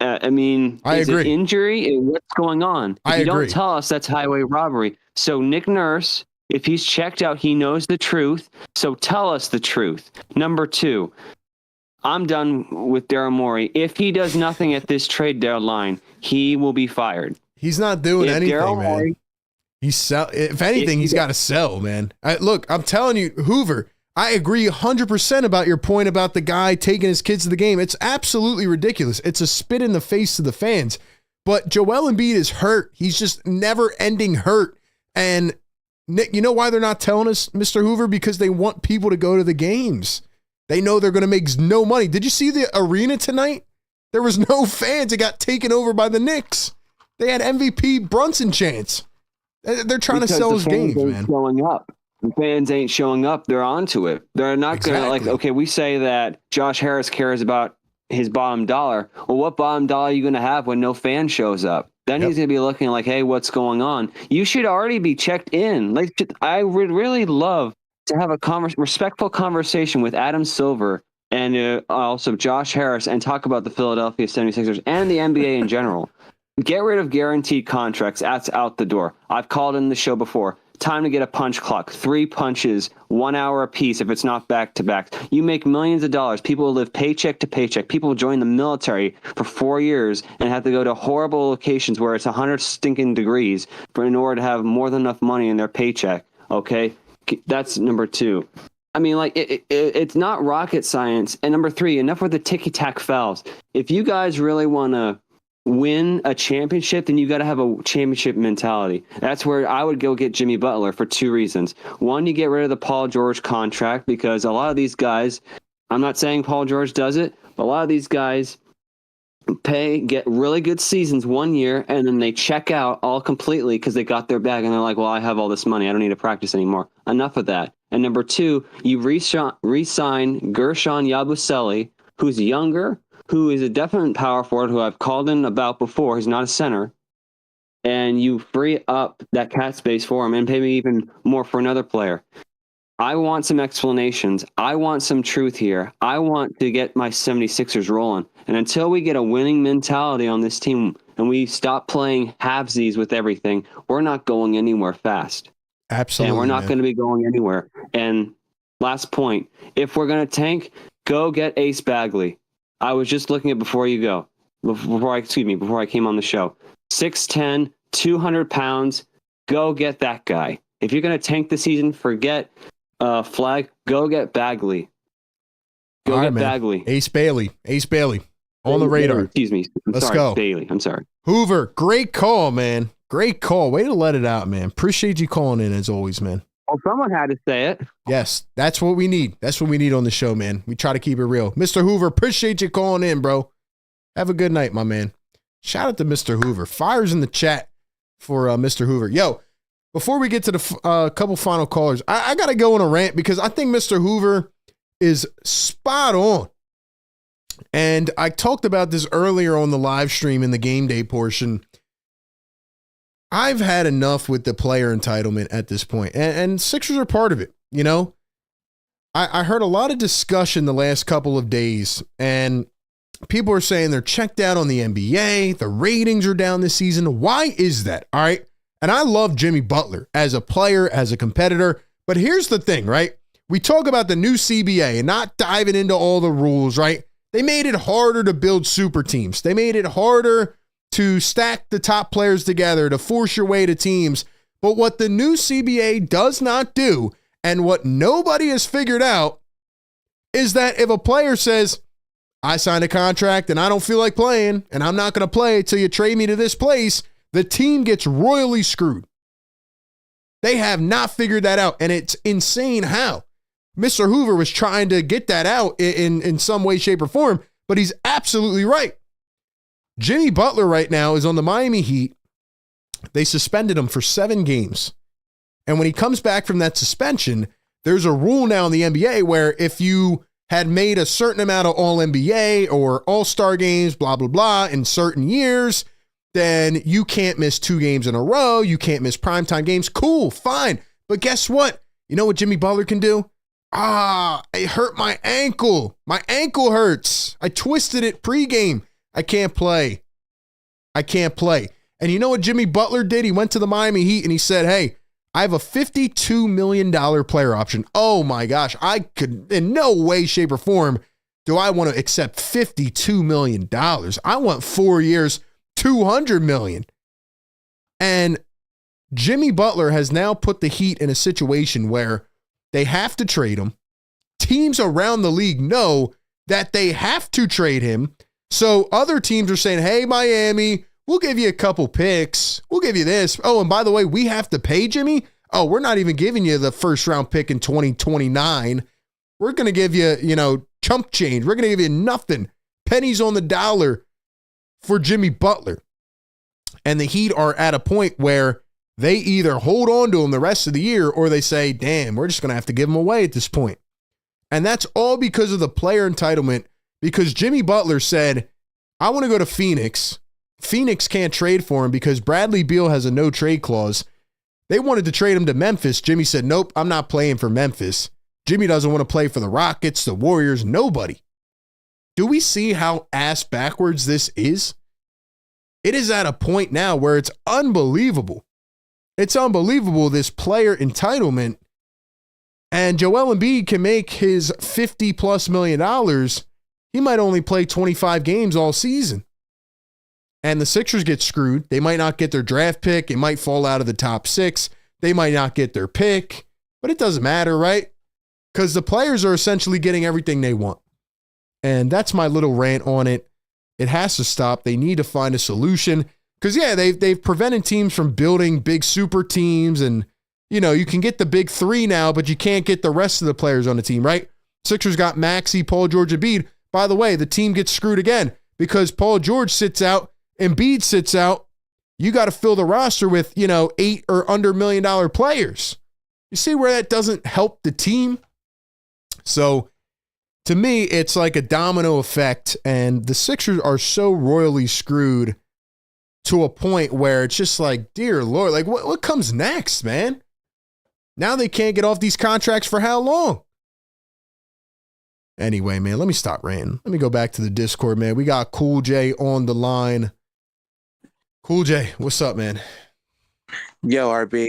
I agree. It injury? What's going on? If you don't tell us, that's highway robbery. So Nick Nurse, if he's checked out, he knows the truth. So tell us the truth. Number 2, I'm done with Daryl Morey. If he does nothing at this trade deadline, he will be fired. He's not doing anything, man. If anything, he's got to sell, man. Look, I'm telling you, Hoover, I agree 100% about your point about the guy taking his kids to the game. It's absolutely ridiculous. It's a spit in the face to the fans. But Joel Embiid is hurt. He's just never-ending hurt. And, Nick, you know why they're not telling us, Mr. Hoover? Because they want people to go to the games. They know they're going to make no money. Did you see the arena tonight? There was no fans. It got taken over by the Knicks. They had MVP Brunson chants. They're trying to sell his games, man. Showing up. The fans ain't showing up. They're onto it. They're not going to okay, we say that Josh Harris cares about his bottom dollar. Well, what bottom dollar are you going to have when no fan shows up? Then he's going to be looking like, hey, what's going on? You should already be checked in. Like, I would really love to have a respectful conversation with Adam Silver and also Josh Harris and talk about the Philadelphia 76ers and the NBA in general. Get rid of guaranteed contracts. That's out the door. I've called in the show before. Time to get a punch clock. 3 punches, 1 hour apiece if it's not back-to-back. You make millions of dollars. People will live paycheck to paycheck. People will join the military for 4 years and have to go to horrible locations where it's 100 stinking degrees in order to have more than enough money in their paycheck. Okay? That's number 2. I mean, like, it's not rocket science. And number 3, enough with the ticky-tack fouls. If you guys really want to win a championship, then you got to have a championship mentality. That's where I would go get Jimmy Butler for 2 reasons. One, you get rid of the Paul George contract, because a lot of these guys, I'm not saying Paul George does it, but a lot of these guys get really good seasons 1 year, and then they check out all completely because they got their bag, and they're like, well, I have all this money. I don't need to practice anymore. Enough of that. And number 2, you re-sign Gershon Yabusele, who's younger, who is a definite power forward, who I've called in about before. He's not a center. and you free up that cap space for him and pay me even more for another player. I want some explanations. I want some truth here. I want to get my 76ers rolling. And until we get a winning mentality on this team and we stop playing halvesies with everything, we're not going anywhere fast. Absolutely. And we're not going to be going anywhere. And last point, if we're going to tank, go get Ace Bagley. I was just looking at before I came on the show. 6'10", 200 pounds. Go get that guy. If you're going to tank the season, forget Flag. Go get Bagley. Go get Bagley. Ace Bailey on the radar. Excuse me. Let's go. Bailey. I'm sorry. Hoover, great call, man. Great call. Way to let it out, man. Appreciate you calling in as always, man. Well, someone had to say it. Yes, that's what we need. That's what we need on the show, man. We try to keep it real. Mr. Hoover, appreciate you calling in, bro. Have a good night, my man. Shout out to Mr. Hoover. Fires in the chat for Mr. Hoover. Yo, before we get to the couple final callers, I got to go on a rant because I think Mr. Hoover is spot on. And I talked about this earlier on the live stream in the game day portion. I've had enough with the player entitlement at this point, and Sixers are part of it. You know, I heard a lot of discussion the last couple of days, and people are saying they're checked out on the NBA. The ratings are down this season. Why is that? All right. And I love Jimmy Butler as a player, as a competitor. But here's the thing, right? We talk about the new CBA and not diving into all the rules, right? They made it harder to build super teams. They made it harder to stack the top players together, to force your way to teams. But what the new CBA does not do, and what nobody has figured out, is that if a player says, I signed a contract and I don't feel like playing, and I'm not going to play till you trade me to this place, the team gets royally screwed. They have not figured that out, and it's insane how. Mr. Hoover was trying to get that out in some way, shape, or form, but he's absolutely right. Jimmy Butler right now is on the Miami Heat. They suspended him for 7 games. And when he comes back from that suspension, there's a rule now in the NBA where if you had made a certain amount of All-NBA or All-Star games, blah, blah, blah, in certain years, then you can't miss 2 games in a row. You can't miss primetime games. Cool, fine. But guess what? You know what Jimmy Butler can do? It hurt my ankle. My ankle hurts. I twisted it pregame. I can't play. And you know what Jimmy Butler did? He went to the Miami Heat and he said, hey, I have a $52 million player option. Oh my gosh. I could, in no way, shape, or form, do I want to accept $52 million. I want 4 years, $200 million. And Jimmy Butler has now put the Heat in a situation where they have to trade him. Teams around the league know that they have to trade him. So other teams are saying, hey, Miami, we'll give you a couple picks. We'll give you this. Oh, and by the way, we have to pay Jimmy. Oh, we're not even giving you the first round pick in 2029. We're going to give you, chump change. We're going to give you nothing. Pennies on the dollar for Jimmy Butler. And the Heat are at a point where they either hold on to him the rest of the year or they say, damn, we're just going to have to give him away at this point. And that's all because of the player entitlement. Because Jimmy Butler said, I want to go to Phoenix. Phoenix can't trade for him because Bradley Beal has a no trade clause. They wanted to trade him to Memphis. Jimmy said, nope, I'm not playing for Memphis. Jimmy doesn't want to play for the Rockets, the Warriors, nobody. Do we see how ass backwards this is? It is at a point now where it's unbelievable. It's unbelievable, this player entitlement. And Joel Embiid can make his $50+ million. He might only play 25 games all season. And the Sixers get screwed. They might not get their draft pick. It might fall out of the top 6. They might not get their pick. But it doesn't matter, right? Because the players are essentially getting everything they want. And that's my little rant on it. It has to stop. They need to find a solution. Because, yeah, they've prevented teams from building big super teams. And, you can get the big 3 now, but you can't get the rest of the players on the team, right? Sixers got Maxey, Paul George, Embiid. By the way, the team gets screwed again because Paul George sits out, Embiid sits out. You got to fill the roster with, $8 or under $1 million players. You see where that doesn't help the team? So, to me, it's like a domino effect, and the Sixers are so royally screwed to a point where it's just like, dear Lord, like what comes next, man? Now they can't get off these contracts for how long? Anyway, man, let me stop ranting. Let me go back to the Discord, man. We got Cool J on the line. Cool J, what's up, man? Yo, RB.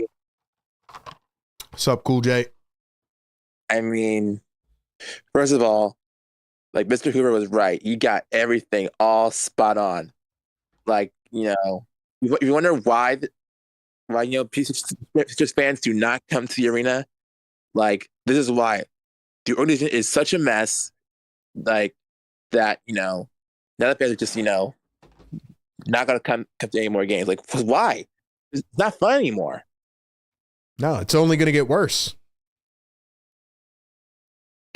What's up, Cool J? I mean, first of all, like Mr. Hoover was right. You got everything all spot on. Like, you wonder why Pacers fans do not come to the arena. Like, this is why. The organization is such a mess, like that. Now the fans are just not gonna come to any more games. Like, why? It's not fun anymore. No, it's only going to get worse.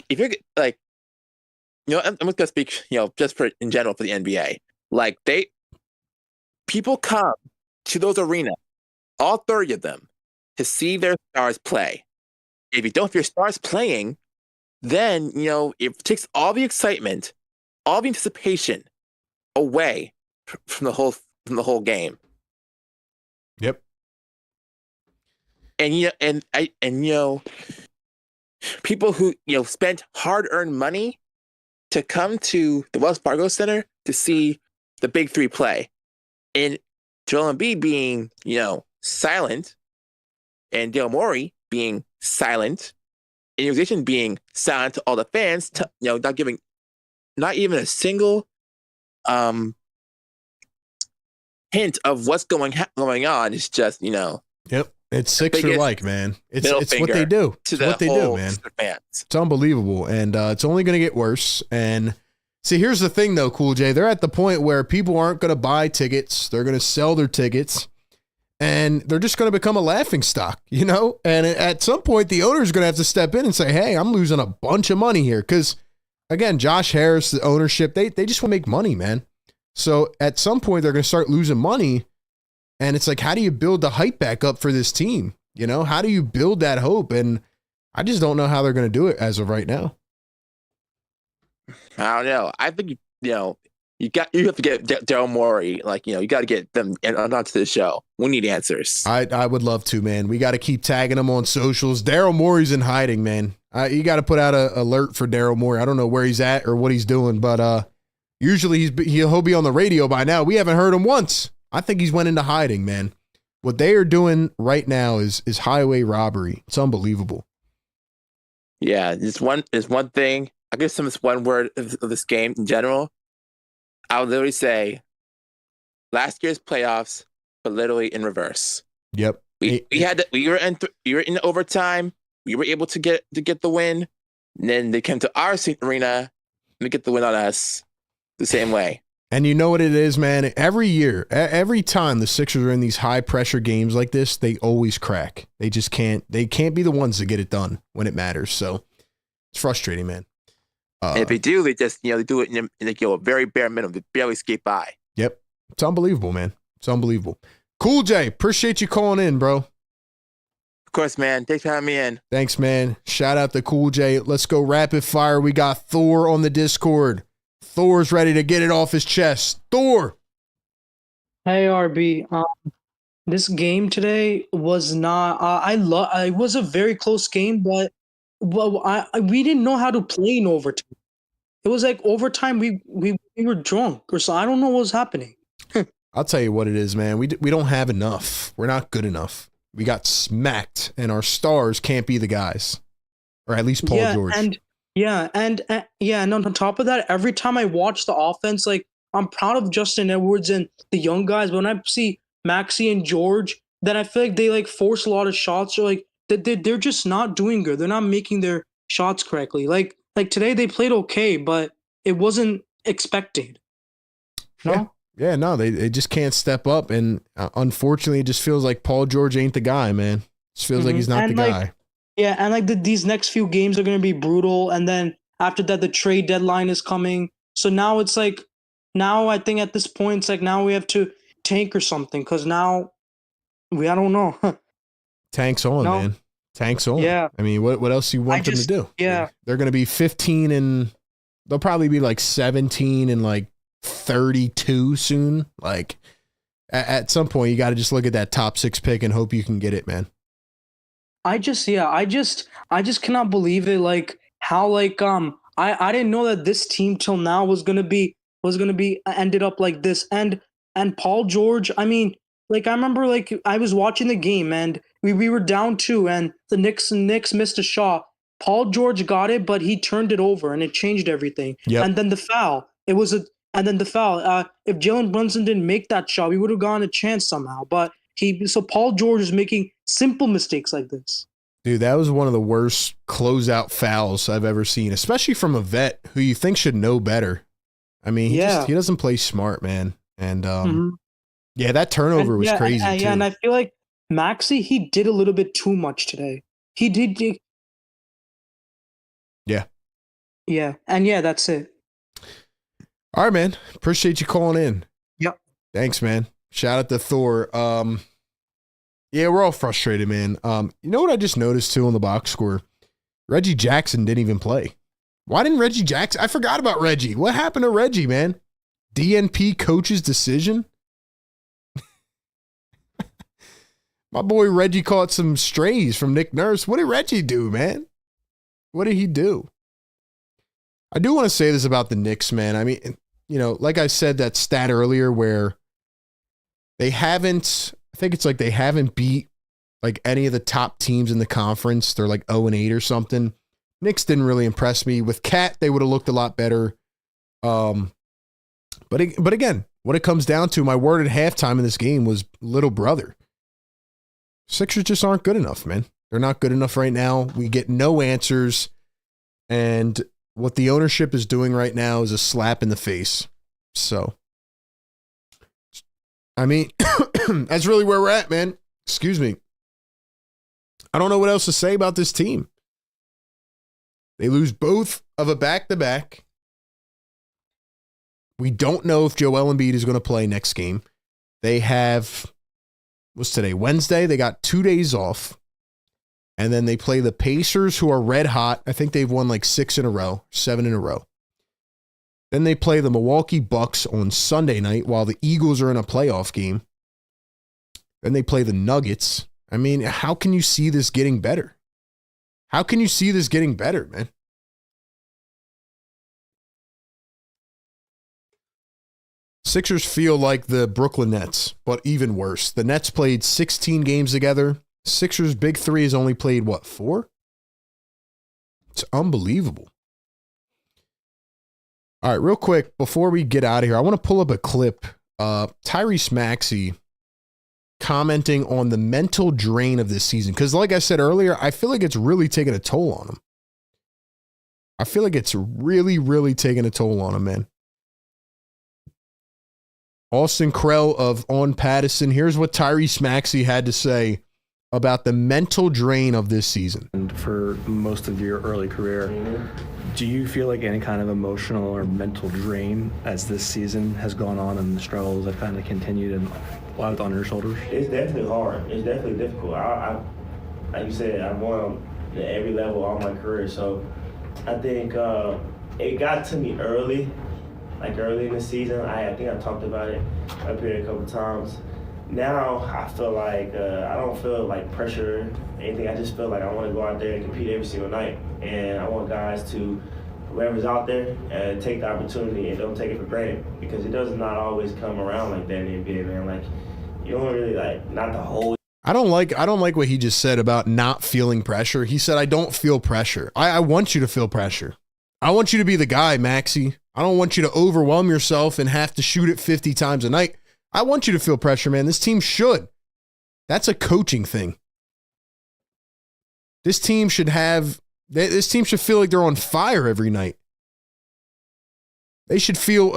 If you're like, I'm just gonna speak, just for in general for the NBA. Like, people come to those arenas, all 30 of them, to see their stars play. If your stars playing, then it takes all the excitement, all the anticipation away from the whole game. Yep. And people who spent hard-earned money to come to the Wells Fargo Center to see the big three play, and Joel Embiid being silent, and Dale Morey being silent, and the organization being silent to all the fans, not giving not even a single hint of what's going on. It's just Yep. It's Sixer-like, man. It's what they do. It's what they do, man. Fans. It's unbelievable, and it's only going to get worse. And see, here's the thing, though, Cool J. They're at the point where people aren't going to buy tickets. They're going to sell their tickets, and they're just going to become a laughingstock, And at some point, the owner's going to have to step in and say, hey, I'm losing a bunch of money here. Because, again, Josh Harris, the ownership, they just want to make money, man. So at some point, they're going to start losing money. And it's like, how do you build the hype back up for this team? How do you build that hope? And I just don't know how they're going to do it as of right now. I don't know. I think you have to get Daryl Morey. Like, you got to get them onto the show. We need answers. I would love to, man. We got to keep tagging him on socials. Daryl Morey's in hiding, man. You got to put out an alert for Daryl Morey. I don't know where he's at or what he's doing, but usually he'll be on the radio by now. We haven't heard him once. I think he's went into hiding, man. What they are doing right now is highway robbery. It's unbelievable. Yeah, it's one thing. I guess it's one word of this game in general. I would literally say last year's playoffs, but literally in reverse. Yep. We were in overtime. We were able to get the win. And then they came to our arena and they get the win on us the same way. And you know what it is, man? Every year, every time the Sixers are in these high pressure games like this, they always crack. They just can't be the ones to get it done when it matters. So it's frustrating, man. And if they do, they just, they do it in a very bare minimum. They barely skate by. Yep. It's unbelievable, man. It's unbelievable. Cool J, appreciate you calling in, bro. Of course, man. Thanks for having me in. Thanks, man. Shout out to Cool J. Let's go rapid fire. We got Thor on the Discord. Thor's ready to get it off his chest. Thor. Hey, RB. This game today was not. It was a very close game, but we didn't know how to play in overtime. It was like overtime. We were drunk, or so I don't know what was happening. I'll tell you what it is, man. We don't have enough. We're not good enough. We got smacked, and our stars can't be the guys, or at least Paul George. And on top of that, every time I watch the offense, like I'm proud of Justin Edwards and the young guys. But when I see Maxey and George, then I feel like they like force a lot of shots, or like they're just not doing good. They're not making their shots correctly. Like today they played okay, but it wasn't expected. No. Yeah, no, they just can't step up, and unfortunately, it just feels like Paul George ain't the guy, man. It just feels like he's not the guy. Yeah, and these next few games are going to be brutal, and then after that, the trade deadline is coming. So now it's like, I think at this point, it's like now we have to tank or something, because now I don't know. Tank's on, man. Tank's on. Yeah. I mean, what else do you want them to do? Yeah. They're going to be 15 and they'll probably be like 17 and like 32 soon. Like, at some point you got to just look at that top 6 pick and hope you can get it, man. I just cannot believe it. Like how like I didn't know that this team till now was gonna be ended up like this. And Paul George, I mean, like I remember like I was watching the game and we were down 2 and the Knicks missed a shot. Paul George got it, but he turned it over and it changed everything. Yep. And then the foul. If Jalen Brunson didn't make that shot, we would have gotten a chance somehow. But so Paul George is making simple mistakes like this. Dude, that was one of the worst closeout fouls I've ever seen, especially from a vet who you think should know better. I mean, he doesn't play smart, man. And yeah, that turnover was crazy too. Yeah, and I feel like Maxey, he did a little bit too much today. He did. Yeah. Yeah, and yeah, that's it. All right, man. Appreciate you calling in. Yep. Thanks, man. Shout out to Thor. Yeah, we're all frustrated, man. You know what I just noticed too on the box score? Reggie Jackson didn't even play. Why didn't Reggie Jackson? I forgot about Reggie. What happened to Reggie, man? DNP coach's decision? My boy Reggie caught some strays from Nick Nurse. What did Reggie do, man? What did he do? I do want to say this about the Knicks, man. I mean, you know, like I said, that stat earlier where they haven't beat like any of the top teams in the conference. They're like 0-8 or something. Knicks didn't really impress me. With Cat, they would have looked a lot better. But again, what it comes down to, my word at halftime in this game was little brother. Sixers just aren't good enough, man. They're not good enough right now. We get no answers. And what the ownership is doing right now is a slap in the face. So, I mean, that's really where we're at, man. Excuse me. I don't know what else to say about this team. They lose both of a back-to-back. We don't know if Joel Embiid is going to play next game. They have, what's today? Wednesday. They got 2 days off. And then they play the Pacers, who are red hot. I think they've won like 7 in a row. Then they play the Milwaukee Bucks on Sunday night while the Eagles are in a playoff game. Then they play the Nuggets. I mean, how can you see this getting better? How can you see this getting better, man? Sixers feel like the Brooklyn Nets, but even worse. The Nets played 16 games together. Sixers' big three has only played, 4? It's unbelievable. All right, real quick, before we get out of here, I want to pull up a clip. Tyrese Maxey commenting on the mental drain of this season. Because like I said earlier, I feel like it's really taking a toll on him. I feel like it's really, really taking a toll on him, man. Austin Krell of On Pattison. Here's what Tyrese Maxey had to say about the mental drain of this season. And for most of your early career, do you feel like any kind of emotional or mental drain as this season has gone on and the struggles have kind of continued and lied on your shoulders? It's definitely hard. It's definitely difficult. I like you said, I've won at every level all my career, so I think it got to me early, like early in the season. I think I talked about it up here a couple times. Now I feel like I don't feel like pressure or anything. I just feel like I want to go out there and compete every single night. And I want guys to, whoever's out there, take the opportunity and don't take it for granted, because it does not always come around like that in the NBA, man. Like, you don't really not the whole. I don't like what he just said about not feeling pressure. He said, I don't feel pressure. I want you to feel pressure. I want you to be the guy, Maxey. I don't want you to overwhelm yourself and have to shoot it 50 times a night. I want you to feel pressure, man. This team should. That's a coaching thing. This team should feel like they're on fire every night. They should feel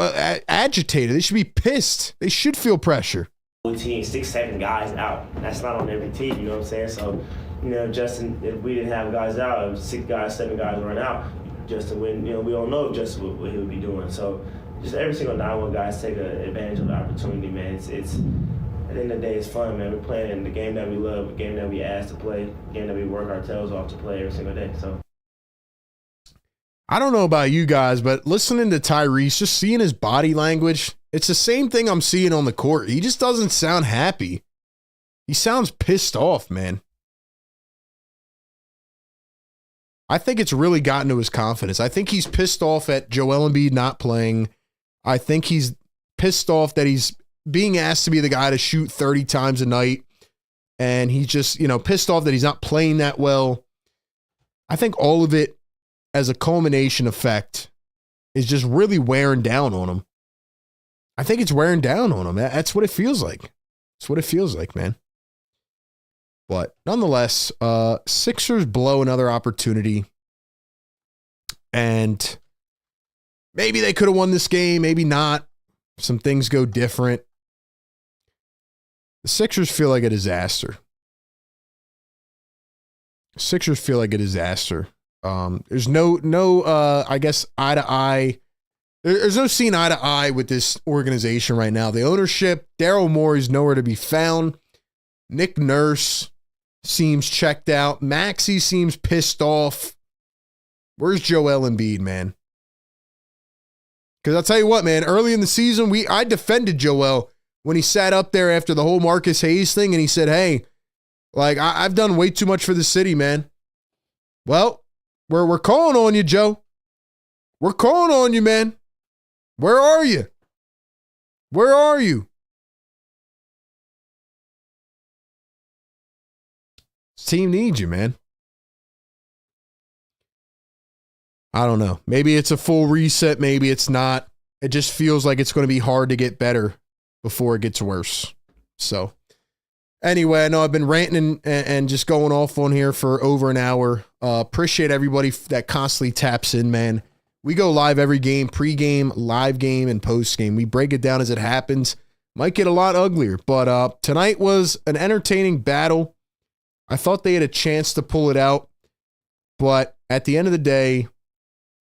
agitated. They should be pissed. They should feel pressure. Team, 6, 7 guys out. That's not on every team, you know what I'm saying? So, Justin, if we didn't have guys out, if 6 guys, 7 guys run out, Justin wouldn't, we don't know Justin what he would be doing. So, just every single night, I want guys to take advantage of the opportunity, man. It's at the end of the day, it's fun, man. We're playing the game that we love, the game that we asked to play, the game that we work our tails off to play every single day. So, I don't know about you guys, but listening to Tyrese, just seeing his body language, It's the same thing I'm seeing on the court. He just doesn't sound happy. He sounds pissed off, man. I think it's really gotten to his confidence. I think he's pissed off at Joel Embiid not playing. I think he's pissed off that he's being asked to be the guy to shoot 30 times a night. And he's just, pissed off that he's not playing that well. I think all of it as a culmination effect is just really wearing down on him. I think it's wearing down on him. That's what it feels like. That's what it feels like, man. But nonetheless, Sixers blow another opportunity. And maybe they could have won this game, maybe not. Some things go different. The Sixers feel like a disaster. Sixers feel like a disaster. There's no I guess eye to eye. There's no seeing eye to eye with this organization right now. The ownership, Daryl Morey's nowhere to be found. Nick Nurse seems checked out. Maxey seems pissed off. Where's Joel Embiid, man? Because I'll tell you what, man, early in the season, I defended Joel when he sat up there after the whole Marcus Hayes thing and he said, hey, like, I've done way too much for the city, man. Well, we're calling on you, Joe. We're calling on you, man. Where are you? Where are you? This team needs you, man. I don't know. Maybe it's a full reset. Maybe it's not. It just feels like it's going to be hard to get better before it gets worse. So anyway, I know I've been ranting and just going off on here for over an hour. Appreciate everybody that constantly taps in, man. We go live every game, pregame, live game, and postgame. We break it down as it happens. Might get a lot uglier, but tonight was an entertaining battle. I thought they had a chance to pull it out, but at the end of the day,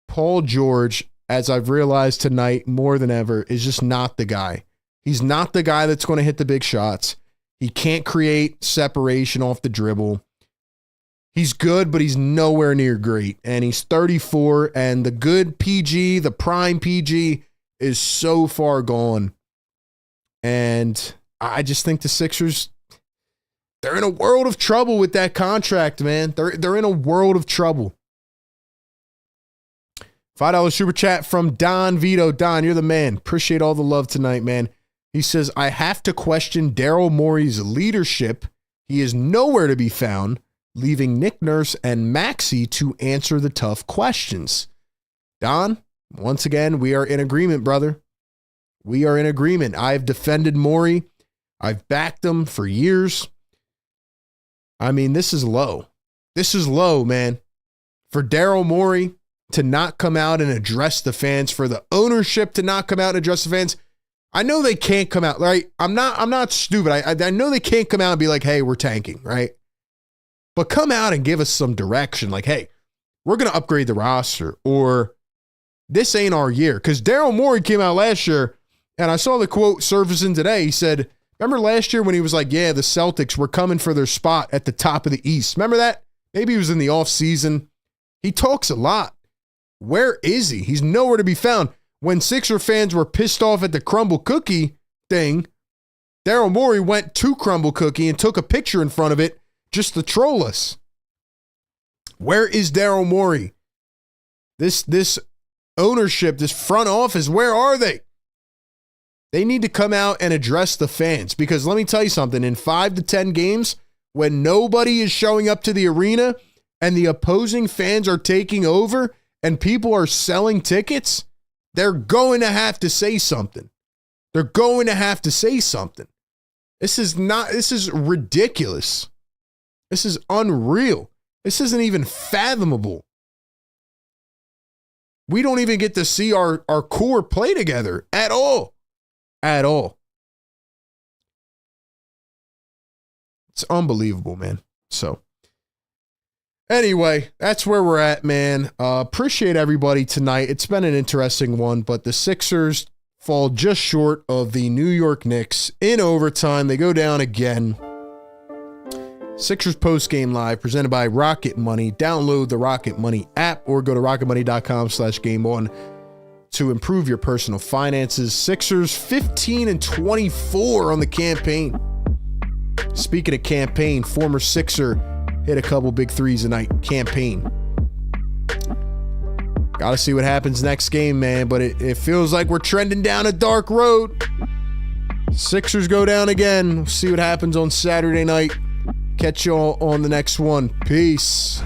Paul George, as I've realized tonight more than ever, is just not the guy. He's not the guy that's going to hit the big shots. He can't create separation off the dribble. He's good, but he's nowhere near great. And he's 34, and the good PG, the prime PG, is so far gone. And I just think the Sixers, they're in a world of trouble with that contract, man. They're in a world of trouble. $5 super chat from Don Vito. Don, you're the man. Appreciate all the love tonight, man. He says, I have to question Daryl Morey's leadership. He is nowhere to be found, leaving Nick Nurse and Maxey to answer the tough questions. Don, once again, we are in agreement, brother. We are in agreement. I've defended Morey. I've backed him for years. I mean, this is low. This is low, man. For Daryl Morey to not come out and address the fans, for the ownership to not come out and address the fans. I know they can't come out, right? I'm not stupid. I know they can't come out and be like, hey, we're tanking, right? But come out and give us some direction. Like, hey, we're going to upgrade the roster, or this ain't our year. Because Daryl Morey came out last year, and I saw the quote surfacing today. He said, remember last year when he was like, yeah, the Celtics were coming for their spot at the top of the East. Remember that? Maybe he was in the offseason. He talks a lot. Where is he? He's nowhere to be found. When Sixer fans were pissed off at the Crumble Cookie thing, Daryl Morey went to Crumble Cookie and took a picture in front of it just to troll us. Where is Daryl Morey? This ownership, this front office, where are they? They need to come out and address the fans, because let me tell you something, in 5 to 10 games, when nobody is showing up to the arena and the opposing fans are taking over and people are selling tickets, they're going to have to say something. They're going to have to say something. This is ridiculous. This is unreal. This isn't even fathomable. We don't even get to see our core play together at all. At all. It's unbelievable, man. So, anyway, that's where we're at, man. Appreciate everybody tonight. It's been an interesting one, but the Sixers fall just short of the New York Knicks in overtime. They go down again. Sixers Postgame Live, presented by Rocket Money. Download the Rocket Money app or go to rocketmoney.com/game1. to improve your personal finances. Sixers 15-24 on the campaign. Speaking of campaign, former Sixer hit a couple big threes tonight. Campaign. Got to see what happens next game, man, but it feels like we're trending down a dark road. Sixers go down again. We'll see what happens on Saturday night. Catch y'all on the next one. Peace.